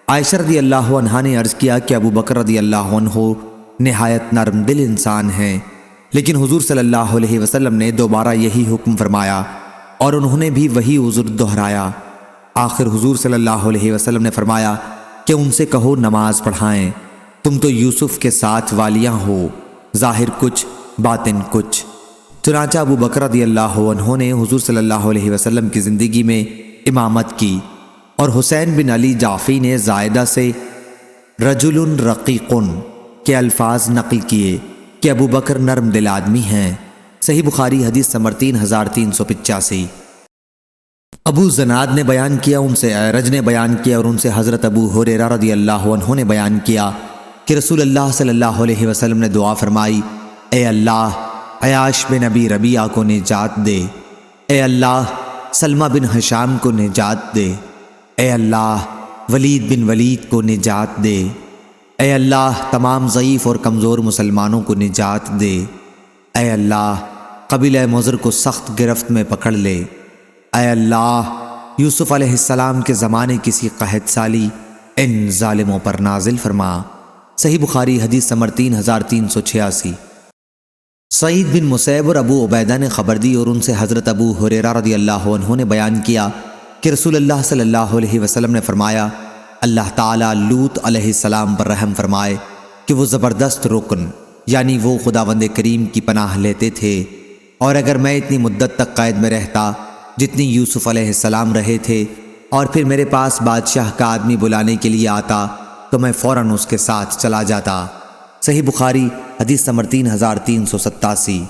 عائشہ رضی اللہ عنہا نے عرض کیا کہ ابو بکر رضی اللہ عنہ نہایت نرم دل انسان ہیں، لیکن حضور صلی اللہ علیہ وسلم نے دوبارہ یہی حکم فرمایا اور انہوں نے بھی وہی عذر دہرایا۔ آخر حضور صلی اللہ علیہ وسلم نے فرمایا کہ ان سے کہو نماز پڑھائیں، تم تو یوسف کے ساتھ والیاں ہو، ظاہر کچھ باطن کچھ۔ چنانچہ ابو بکر رضی اللہ عنہ نے حضور صلی اللہ علیہ وسلم کی زندگی میں امامت کی، اور حسین بن علی جعفی نے زائدہ سے رجل رقیقن کے الفاظ نقل کیے کہ ابو بکر نرم دل آدمی ہیں۔ صحیح بخاری حدیث نمبر 3385۔ ابو زناد نے بیان کیا ان سے اعرج نے بیان کیا اور ان سے حضرت ابو ہریرہ رضی اللہ عنہ نے بیان کیا کہ رسول اللہ صلی اللہ علیہ وسلم نے دعا فرمائی، اے اللہ عیاش بن ابی ربیعہ کو نجات دے، اے اللہ سلمہ بن ہشام کو نجات دے، اے اللہ ولید بن ولید کو نجات دے، اے اللہ تمام ضعیف اور کمزور مسلمانوں کو نجات دے، اے اللہ قبیلہ مضر کو سخت گرفت میں پکڑ لے، اے اللہ یوسف علیہ السلام کے زمانے کسی قحط سالی ان ظالموں پر نازل فرما۔ صحیح بخاری حدیث نمبر 3386۔ سعید بن مسیب اور ابو عبیدہ نے خبر دی اور ان سے حضرت ابو ہریرہ رضی اللہ عنہ نے بیان کیا کہ رسول اللہ صلی اللہ علیہ وسلم نے فرمایا، اللہ تعالیٰ لوط علیہ السلام پر رحم فرمائے کہ وہ زبردست رکن یعنی وہ خداوند کریم کی پناہ لیتے تھے، اور اگر میں اتنی مدت تک قید میں رہتا جتنی یوسف علیہ السلام رہے تھے، اور پھر میرے پاس بادشاہ کا آدمی بلانے کے لیے آتا تو میں فوراً اس کے ساتھ چلا جاتا۔ صحیح بخاری حدیث نمبر 3387۔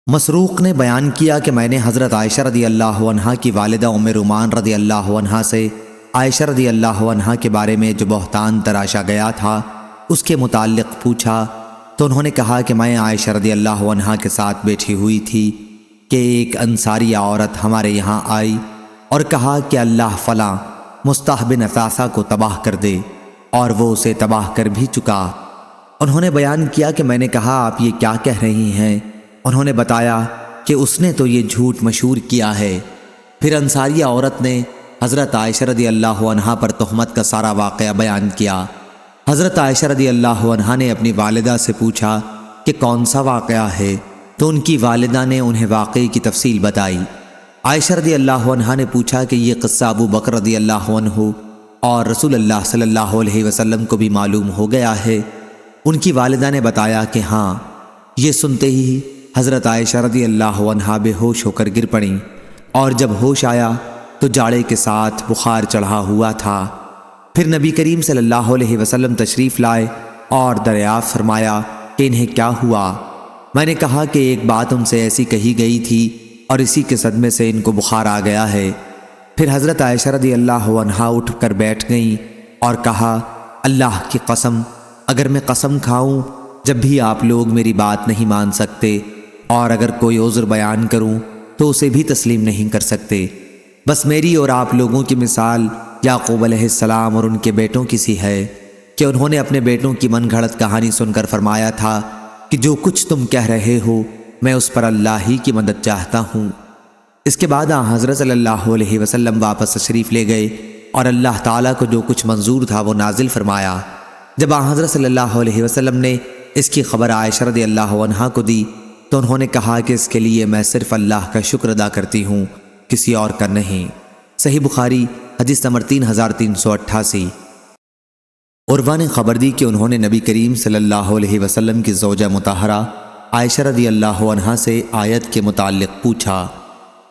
مسروق نے بیان کیا کہ میں نے حضرت عائشہ رضی اللہ عنہا کی والدہ ام رومان رضی اللہ عنہا سے عائشہ رضی اللہ عنہا کے بارے میں جو بہتان تراشا گیا تھا اس کے متعلق پوچھا تو انہوں نے کہا کہ میں عائشہ رضی اللہ عنہا کے ساتھ بیٹھی ہوئی تھی کہ ایک انصاریہ عورت ہمارے یہاں آئی اور کہا کہ اللہ فلاں مصطح بن اثاثہ کو تباہ کر دے، اور وہ اسے تباہ کر بھی چکا۔ انہوں نے بیان کیا کہ میں نے کہا آپ یہ کیا کہہ رہی ہیں؟ انہوں نے بتایا کہ اس نے تو یہ جھوٹ مشہور کیا ہے۔ پھر انصاریہ عورت نے حضرت عائشہ رضی اللہ عنہا پر تہمت کا سارا واقعہ بیان کیا۔ حضرت عائشہ رضی اللہ عنہا نے اپنی والدہ سے پوچھا کہ کون سا واقعہ ہے، تو ان کی والدہ نے انہیں واقعے کی تفصیل بتائی۔ عائشہ رضی اللہ عنہا نے پوچھا کہ یہ قصہ ابو بکر رضی اللہ عنہ اور رسول اللہ صلی اللہ علیہ وسلم کو بھی معلوم ہو گیا ہے؟ ان کی والدہ نے بتایا کہ ہاں۔ یہ سنتے ہی حضرت عائشہ رضی اللہ عنہا بے ہوش ہو کر گر پڑیں، اور جب ہوش آیا تو جاڑے کے ساتھ بخار چڑھا ہوا تھا۔ پھر نبی کریم صلی اللہ علیہ وسلم تشریف لائے اور دریافت فرمایا کہ انہیں کیا ہوا؟ میں نے کہا کہ ایک بات ان سے ایسی کہی گئی تھی اور اسی کے صدمے سے ان کو بخار آ گیا ہے۔ پھر حضرت عائشہ رضی اللہ عنہا اٹھ کر بیٹھ گئیں اور کہا، اللہ کی قسم اگر میں قسم کھاؤں جب بھی آپ لوگ میری بات نہیں مان سکتے، اور اگر کوئی عذر بیان کروں تو اسے بھی تسلیم نہیں کر سکتے، بس میری اور آپ لوگوں کی مثال یعقوب علیہ السلام اور ان کے بیٹوں کی سی ہے کہ انہوں نے اپنے بیٹوں کی من گھڑت کہانی سن کر فرمایا تھا کہ جو کچھ تم کہہ رہے ہو میں اس پر اللہ ہی کی مدد چاہتا ہوں۔ اس کے بعد حضرت صلی اللہ علیہ وسلم واپس تشریف لے گئے اور اللہ تعالیٰ کو جو کچھ منظور تھا وہ نازل فرمایا۔ جب حضرت صلی اللہ علیہ وسلم نے اس کی خبر عائشہ رضی اللہ عنہا کو دی تو انہوں نے کہا کہ اس کے لیے میں صرف اللہ کا شکر ادا کرتی ہوں، کسی اور کا نہیں۔ صحیح بخاری حدیث نمبر 3388۔ عروہ نے خبر دی کہ انہوں نے نبی کریم صلی اللہ علیہ وسلم کی زوجہ مطہرہ عائشہ رضی اللہ عنہا سے آیت کے متعلق پوچھا،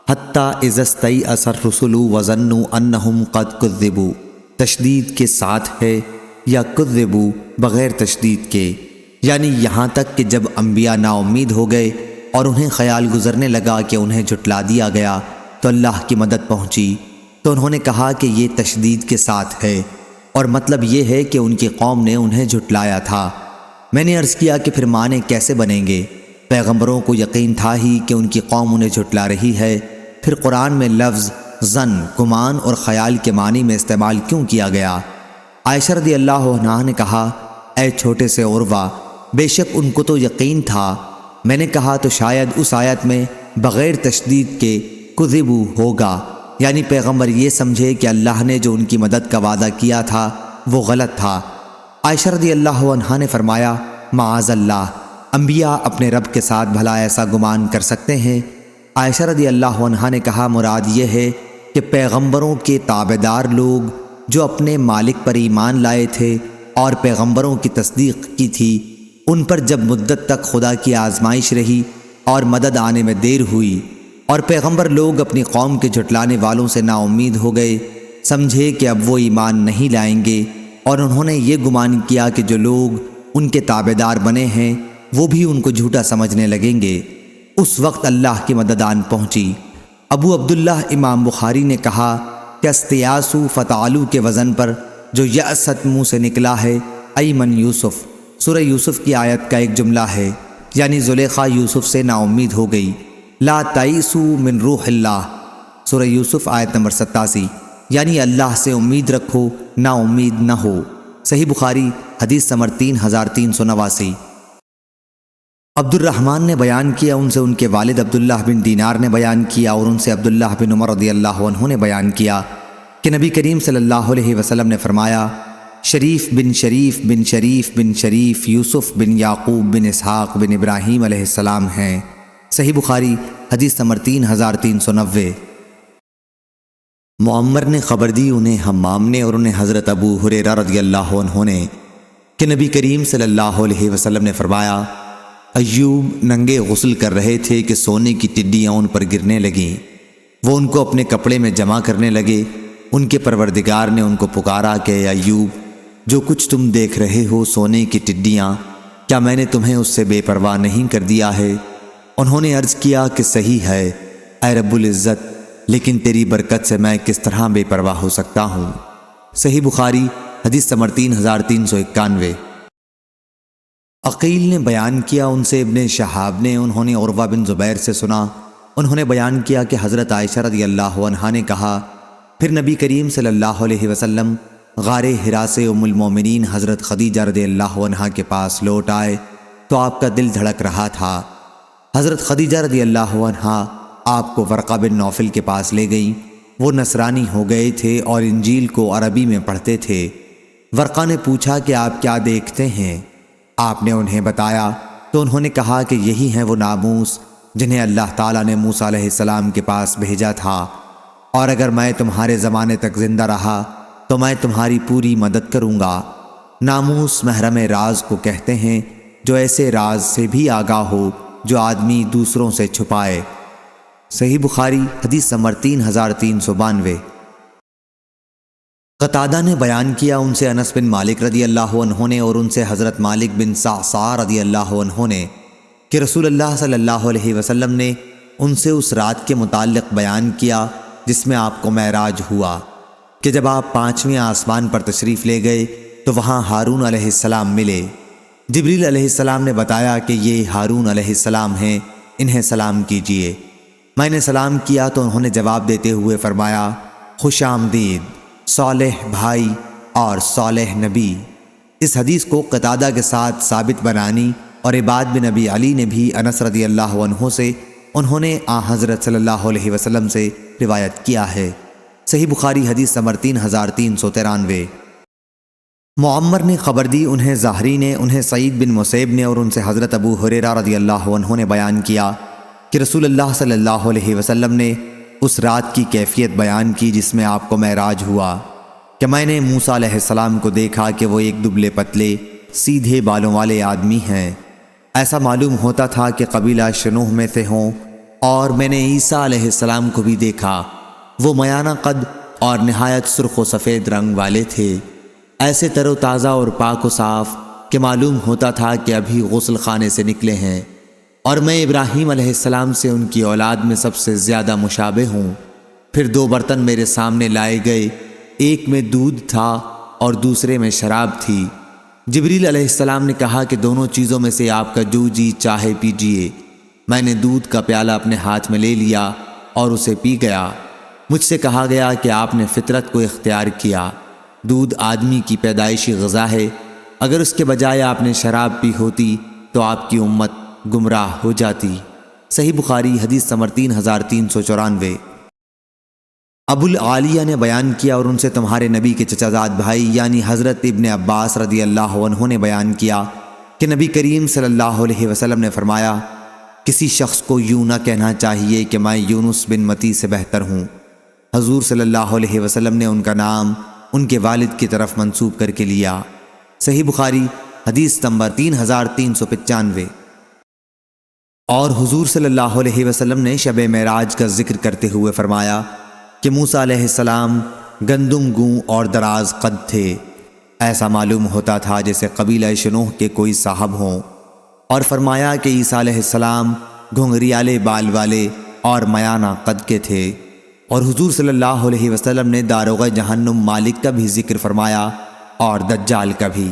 حتیٰ اذا استیأس الرسل وظنوا انہم قد کذبوا، تشدید کے ساتھ ہے یا کذبوا بغیر تشدید کے، یعنی یہاں تک کہ جب انبیاء نا امید ہو گئے اور انہیں خیال گزرنے لگا کہ انہیں جھٹلا دیا گیا تو اللہ کی مدد پہنچی، تو انہوں نے کہا کہ یہ تشدید کے ساتھ ہے، اور مطلب یہ ہے کہ ان کی قوم نے انہیں جھٹلایا تھا۔ میں نے عرض کیا کہ پھر معنی کیسے بنیں گے؟ پیغمبروں کو یقین تھا ہی کہ ان کی قوم انہیں جھٹلا رہی ہے، پھر قرآن میں لفظ ظن، گمان اور خیال کے معنی میں استعمال کیوں کیا گیا؟ عائشہ رضی اللہ عنہا نے کہا، اے چھوٹے سے عروہ، بے شک ان کو تو یقین تھا۔ میں نے کہا تو شاید اس آیت میں بغیر تشدید کے کذبوا ہوگا، یعنی پیغمبر یہ سمجھے کہ اللہ نے جو ان کی مدد کا وعدہ کیا تھا وہ غلط تھا۔ عائشہ رضی اللہ عنہا نے فرمایا، معاذ اللہ، انبیاء اپنے رب کے ساتھ بھلا ایسا گمان کر سکتے ہیں؟ عائشہ رضی اللہ عنہا نے کہا، مراد یہ ہے کہ پیغمبروں کے تابعدار لوگ جو اپنے مالک پر ایمان لائے تھے اور پیغمبروں کی تصدیق کی تھی، ان پر جب مدت تک خدا کی آزمائش رہی اور مدد آنے میں دیر ہوئی اور پیغمبر لوگ اپنی قوم کے جھٹلانے والوں سے نا امید ہو گئے، سمجھے کہ اب وہ ایمان نہیں لائیں گے، اور انہوں نے یہ گمان کیا کہ جو لوگ ان کے تابعدار بنے ہیں وہ بھی ان کو جھوٹا سمجھنے لگیں گے، اس وقت اللہ کی مدد آن پہنچی۔ ابو عبداللہ امام بخاری نے کہا کہ استیاسو فتعلو کے وزن پر جو یأست منہ سے نکلا ہے، ایمن یوسف، سورہ یوسف کی آیت کا ایک جملہ ہے، یعنی زلیخا یوسف سے نا امید ہو گئی۔ لا تئسو من روح اللہ، سورہ یوسف آیت نمبر 87، یعنی اللہ سے امید رکھو، نا امید نہ ہو۔ صحیح بخاری حدیث نمبر 3389۔ عبد الرحمن نے بیان کیا، ان سے ان کے والد عبداللہ بن دینار نے بیان کیا، اور ان سے عبداللہ بن عمر رضی اللہ عنہ نے بیان کیا کہ نبی کریم صلی اللہ علیہ وسلم نے فرمایا، شریف بن شریف بن شریف بن شریف یوسف بن یعقوب بن اسحاق بن ابراہیم علیہ السلام ہیں۔ صحیح بخاری حدیث نمبر 3390۔ معمر نے خبر دی انہیں حمام نے اور انہیں حضرت ابو ہریرہ رضی اللہ عنہ نے کہ نبی کریم صلی اللہ علیہ وسلم نے فرمایا، ایوب ننگے غسل کر رہے تھے کہ سونے کی ٹڈیاں ان پر گرنے لگیں، وہ ان کو اپنے کپڑے میں جمع کرنے لگے۔ ان کے پروردگار نے ان کو پکارا کہ اے ایوب، جو کچھ تم دیکھ رہے ہو سونے کی ٹڈیاں، کیا میں نے تمہیں اس سے بے پرواہ نہیں کر دیا ہے؟ انہوں نے عرض کیا کہ صحیح ہے اے رب العزت، لیکن تیری برکت سے میں کس طرح بے پرواہ ہو سکتا ہوں؟ صحیح بخاری حدیث نمبر 3391۔ عقیل نے بیان کیا، ان سے ابن شہاب نے، انہوں نے عروہ بن زبیر سے سنا، انہوں نے بیان کیا کہ حضرت عائشہ رضی اللہ عنہا نے کہا، پھر نبی کریم صلی اللہ علیہ وسلم غار حرا سے ام المومنین حضرت خدیجہ رضی اللہ عنہا کے پاس لوٹ آئے تو آپ کا دل دھڑک رہا تھا۔ حضرت خدیجہ رضی اللہ عنہا آپ کو ورقہ بن نوفل کے پاس لے گئیں، وہ نصرانی ہو گئے تھے اور انجیل کو عربی میں پڑھتے تھے۔ ورقہ نے پوچھا کہ آپ کیا دیکھتے ہیں؟ آپ نے انہیں بتایا تو انہوں نے کہا کہ یہی ہیں وہ ناموس جنہیں اللہ تعالیٰ نے موسیٰ علیہ السلام کے پاس بھیجا تھا، اور اگر میں تمہارے زمانے تک زندہ رہا تو میں تمہاری پوری مدد کروں گا۔ ناموس محرم راز کو کہتے ہیں، جو ایسے راز سے بھی آگاہ ہو جو آدمی دوسروں سے چھپائے۔ صحیح بخاری حدیث نمبر 3392۔ قتادہ نے بیان کیا، ان سے انس بن مالک رضی اللہ عنہ نے اور ان سے حضرت مالک بن صعصع رضی اللہ عنہ نے کہ رسول اللہ صلی اللہ علیہ وسلم نے ان سے اس رات کے متعلق بیان کیا جس میں آپ کو معراج ہوا، کہ جب آپ 5ویں آسمان پر تشریف لے گئے تو وہاں ہارون علیہ السلام ملے۔ جبریل علیہ السلام نے بتایا کہ یہ ہارون علیہ السلام ہیں، انہیں سلام کیجئے۔ میں نے سلام کیا تو انہوں نے جواب دیتے ہوئے فرمایا، خوش آمدید صالح بھائی اور صالح نبی۔ اس حدیث کو قتادہ کے ساتھ ثابت بنانی اور عباد بن ابی علی نے بھی انس رضی اللہ عنہ سے، انہوں نے حضرت صلی اللہ علیہ وسلم سے روایت کیا ہے۔ صحیح بخاری حدیث نمبر 3393۔ معمر نے خبر دی، انہیں زہری نے، انہیں سعید بن مسیب نے اور ان سے حضرت ابو ہریرہ رضی اللہ عنہ نے بیان کیا کہ رسول اللہ صلی اللہ علیہ وسلم نے اس رات کی کیفیت بیان کی جس میں آپ کو معراج ہوا، کہ میں نے موسیٰ علیہ السلام کو دیکھا کہ وہ ایک دبلے پتلے سیدھے بالوں والے آدمی ہیں، ایسا معلوم ہوتا تھا کہ قبیلہ شنوح میں سے ہوں، اور میں نے عیسیٰ علیہ السلام کو بھی دیکھا، وہ میانہ قد اور نہایت سرخ و سفید رنگ والے تھے، ایسے تر و تازہ اور پاک و صاف کہ معلوم ہوتا تھا کہ ابھی غسل خانے سے نکلے ہیں، اور میں ابراہیم علیہ السلام سے ان کی اولاد میں سب سے زیادہ مشابہ ہوں۔ پھر 2 برتن میرے سامنے لائے گئے، ایک میں دودھ تھا اور دوسرے میں شراب تھی، جبریل علیہ السلام نے کہا کہ دونوں چیزوں میں سے آپ کا جو جی چاہے پیجیے۔ میں نے دودھ کا پیالہ اپنے ہاتھ میں لے لیا اور اسے پی گیا۔ مجھ سے کہا گیا کہ آپ نے فطرت کو اختیار کیا۔ دودھ آدمی کی پیدائشی غذا ہے، اگر اس کے بجائے آپ نے شراب پی ہوتی تو آپ کی امت گمراہ ہو جاتی۔ صحیح بخاری حدیث نمبر 3394۔ ابو العالیہ نے بیان کیا اور ان سے تمہارے نبی کے چچا زاد بھائی یعنی حضرت ابن عباس رضی اللہ عنہ نے بیان کیا کہ نبی کریم صلی اللہ علیہ وسلم نے فرمایا، کسی شخص کو یوں نہ کہنا چاہیے کہ میں یونس بن متی سے بہتر ہوں۔ حضور صلی اللہ علیہ وسلم نے ان کا نام ان کے والد کی طرف منسوب کر کے لیا۔ صحیح بخاری حدیث نمبر 3395۔ اور حضور صلی اللہ علیہ وسلم نے شب معراج کا ذکر کرتے ہوئے فرمایا کہ موسیٰ علیہ السلام گندم گوں اور دراز قد تھے، ایسا معلوم ہوتا تھا جیسے قبیلہ شنوح کے کوئی صاحب ہوں، اور فرمایا کہ عیسیٰ علیہ السلام گھنگریالے بال والے اور میانہ قد کے تھے، اور حضور صلی اللہ علیہ وسلم نے داروغہ جہنم مالک کا بھی ذکر فرمایا اور دجال کا بھی۔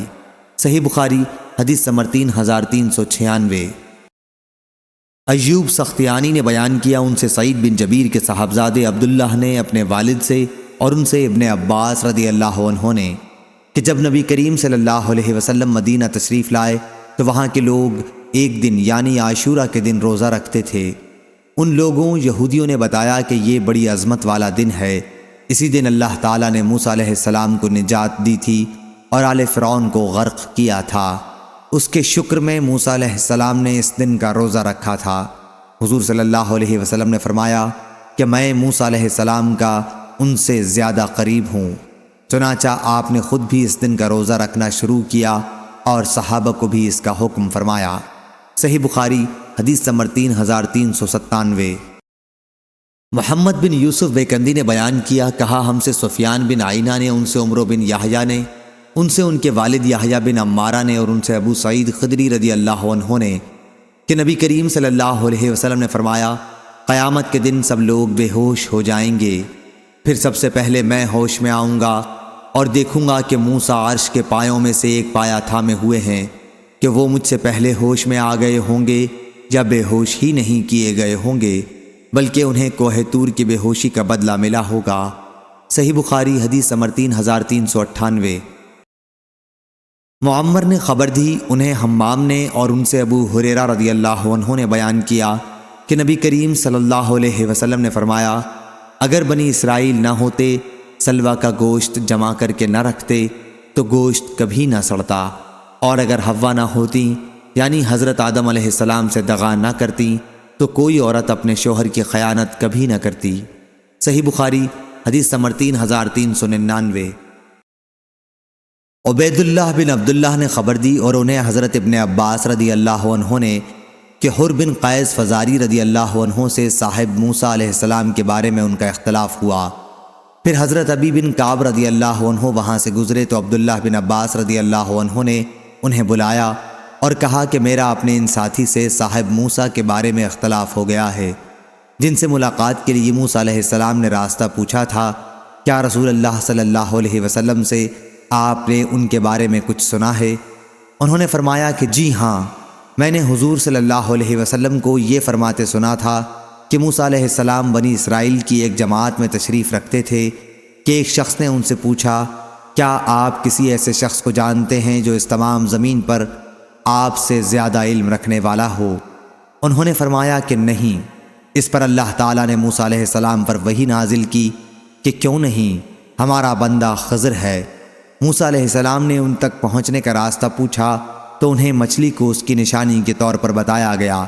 صحیح بخاری حدیث نمبر 3396۔ ایوب سختیانی نے بیان کیا، ان سے سعید بن جبیر کے صاحبزادے عبداللہ نے اپنے والد سے اور ان سے ابن عباس رضی اللہ عنہ نے کہ جب نبی کریم صلی اللہ علیہ وسلم مدینہ تشریف لائے تو وہاں کے لوگ ایک دن یعنی عاشورہ کے دن روزہ رکھتے تھے۔ ان لوگوں یہودیوں نے بتایا کہ یہ بڑی عظمت والا دن ہے، اسی دن اللہ تعالیٰ نے موسیٰ علیہ السلام کو نجات دی تھی اور آل فرعون کو غرق کیا تھا۔ اس کے شکر میں موسیٰ علیہ السلام نے اس دن کا روزہ رکھا تھا۔ حضور صلی اللہ علیہ وسلم نے فرمایا کہ میں موسیٰ علیہ السلام کا ان سے زیادہ قریب ہوں، چنانچہ آپ نے خود بھی اس دن کا روزہ رکھنا شروع کیا اور صحابہ کو بھی اس کا حکم فرمایا۔ صحیح بخاری حدیث نمبر 3397۔ محمد بن یوسف بیکندی نے بیان کیا، کہا ہم سے سفیان بن عینہ نے، ان سے عمرو بن یحییٰ نے، ان سے ان کے والد یحییٰ بن عمارہ نے، اور ان سے ابو سعید خدری رضی اللہ عنہ نے کہ نبی کریم صلی اللہ علیہ وسلم نے فرمایا، قیامت کے دن سب لوگ بے ہوش ہو جائیں گے، پھر سب سے پہلے میں ہوش میں آؤں گا اور دیکھوں گا کہ موسیٰ عرش کے پایوں میں سے ایک پایا تھامے ہوئے ہیں، کہ وہ مجھ سے پہلے ہوش میں آ گئے ہوں گے یا بے ہوش ہی نہیں کیے گئے ہوں گے، بلکہ انہیں کوہ طور کی بے ہوشی کا بدلہ ملا ہوگا۔ صحیح بخاری حدیث نمبر 3398۔ معمر نے خبر دی، انہیں حمام نے اور ان سے ابو ہریرہ رضی اللہ عنہ نے بیان کیا کہ نبی کریم صلی اللہ علیہ وسلم نے فرمایا، اگر بنی اسرائیل نہ ہوتے، سلوہ کا گوشت جمع کر کے نہ رکھتے تو گوشت کبھی نہ سڑتا، اور اگر حوا نہ ہوتی یعنی حضرت آدم علیہ السلام سے دغا نہ کرتی تو کوئی عورت اپنے شوہر کی خیانت کبھی نہ کرتی۔ صحیح بخاری حدیث نمبر 3399۔ عبید اللہ بن عبداللہ نے خبر دی اور انہیں حضرت ابن عباس رضی اللہ عنہ نے کہ حر بن قیس فزاری رضی اللہ عنہ سے صاحب موسیٰ علیہ السلام کے بارے میں ان کا اختلاف ہوا۔ پھر حضرت ابی بن کعب رضی اللہ عنہ وہاں سے گزرے تو عبداللہ بن عباس رضی اللہ عنہ نے انہیں بلایا اور کہا کہ میرا اپنے ان ساتھی سے صاحب موسیٰ کے بارے میں اختلاف ہو گیا ہے، جن سے ملاقات کے لیے موسیٰ علیہ السلام نے راستہ پوچھا تھا، کیا رسول اللہ صلی اللہ علیہ وسلم سے آپ نے ان کے بارے میں کچھ سنا ہے؟ انہوں نے فرمایا کہ جی ہاں، میں نے حضور صلی اللہ علیہ وسلم کو یہ فرماتے سنا تھا کہ موسیٰ علیہ السلام بنی اسرائیل کی ایک جماعت میں تشریف رکھتے تھے کہ ایک شخص نے ان سے پوچھا، کیا آپ کسی ایسے شخص کو جانتے ہیں جو اس تمام زمین پر آپ سے زیادہ علم رکھنے والا ہو؟ انہوں نے فرمایا کہ نہیں۔ اس پر اللہ تعالیٰ نے موسیٰ علیہ السلام پر وحی نازل کی کہ کیوں نہیں، ہمارا بندہ خضر ہے۔ موسیٰ علیہ السلام نے ان تک پہنچنے کا راستہ پوچھا تو انہیں مچھلی کو اس کی نشانی کے طور پر بتایا گیا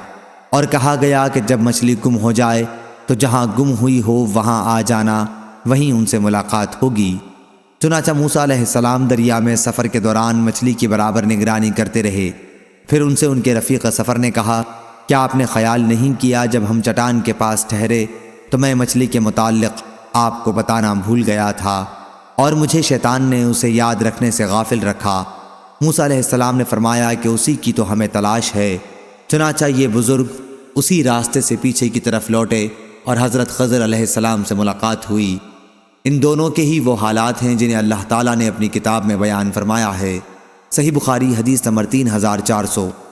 اور کہا گیا کہ جب مچھلی گم ہو جائے تو جہاں گم ہوئی ہو وہاں آ جانا، وہیں ان سے ملاقات ہوگی۔ چنانچہ موسیٰ علیہ السلام دریا میں سفر کے دوران مچھلی کی برابر نگرانی کرتے رہے۔ پھر ان سے ان کے رفیق سفر نے کہا، کیا آپ نے خیال نہیں کیا جب ہم چٹان کے پاس ٹھہرے تو میں مچھلی کے متعلق آپ کو بتانا بھول گیا تھا اور مجھے شیطان نے اسے یاد رکھنے سے غافل رکھا؟ موسیٰ علیہ السلام نے فرمایا کہ اسی کی تو ہمیں تلاش ہے۔ چنانچہ یہ بزرگ اسی راستے سے پیچھے کی طرف لوٹے اور حضرت خضر علیہ السلام سے ملاقات ہوئی۔ ان دونوں کے ہی وہ حالات ہیں جنہیں اللہ تعالیٰ نے اپنی کتاب میں بیان فرمایا ہے۔ صحیح بخاری حدیث نمبر 3400۔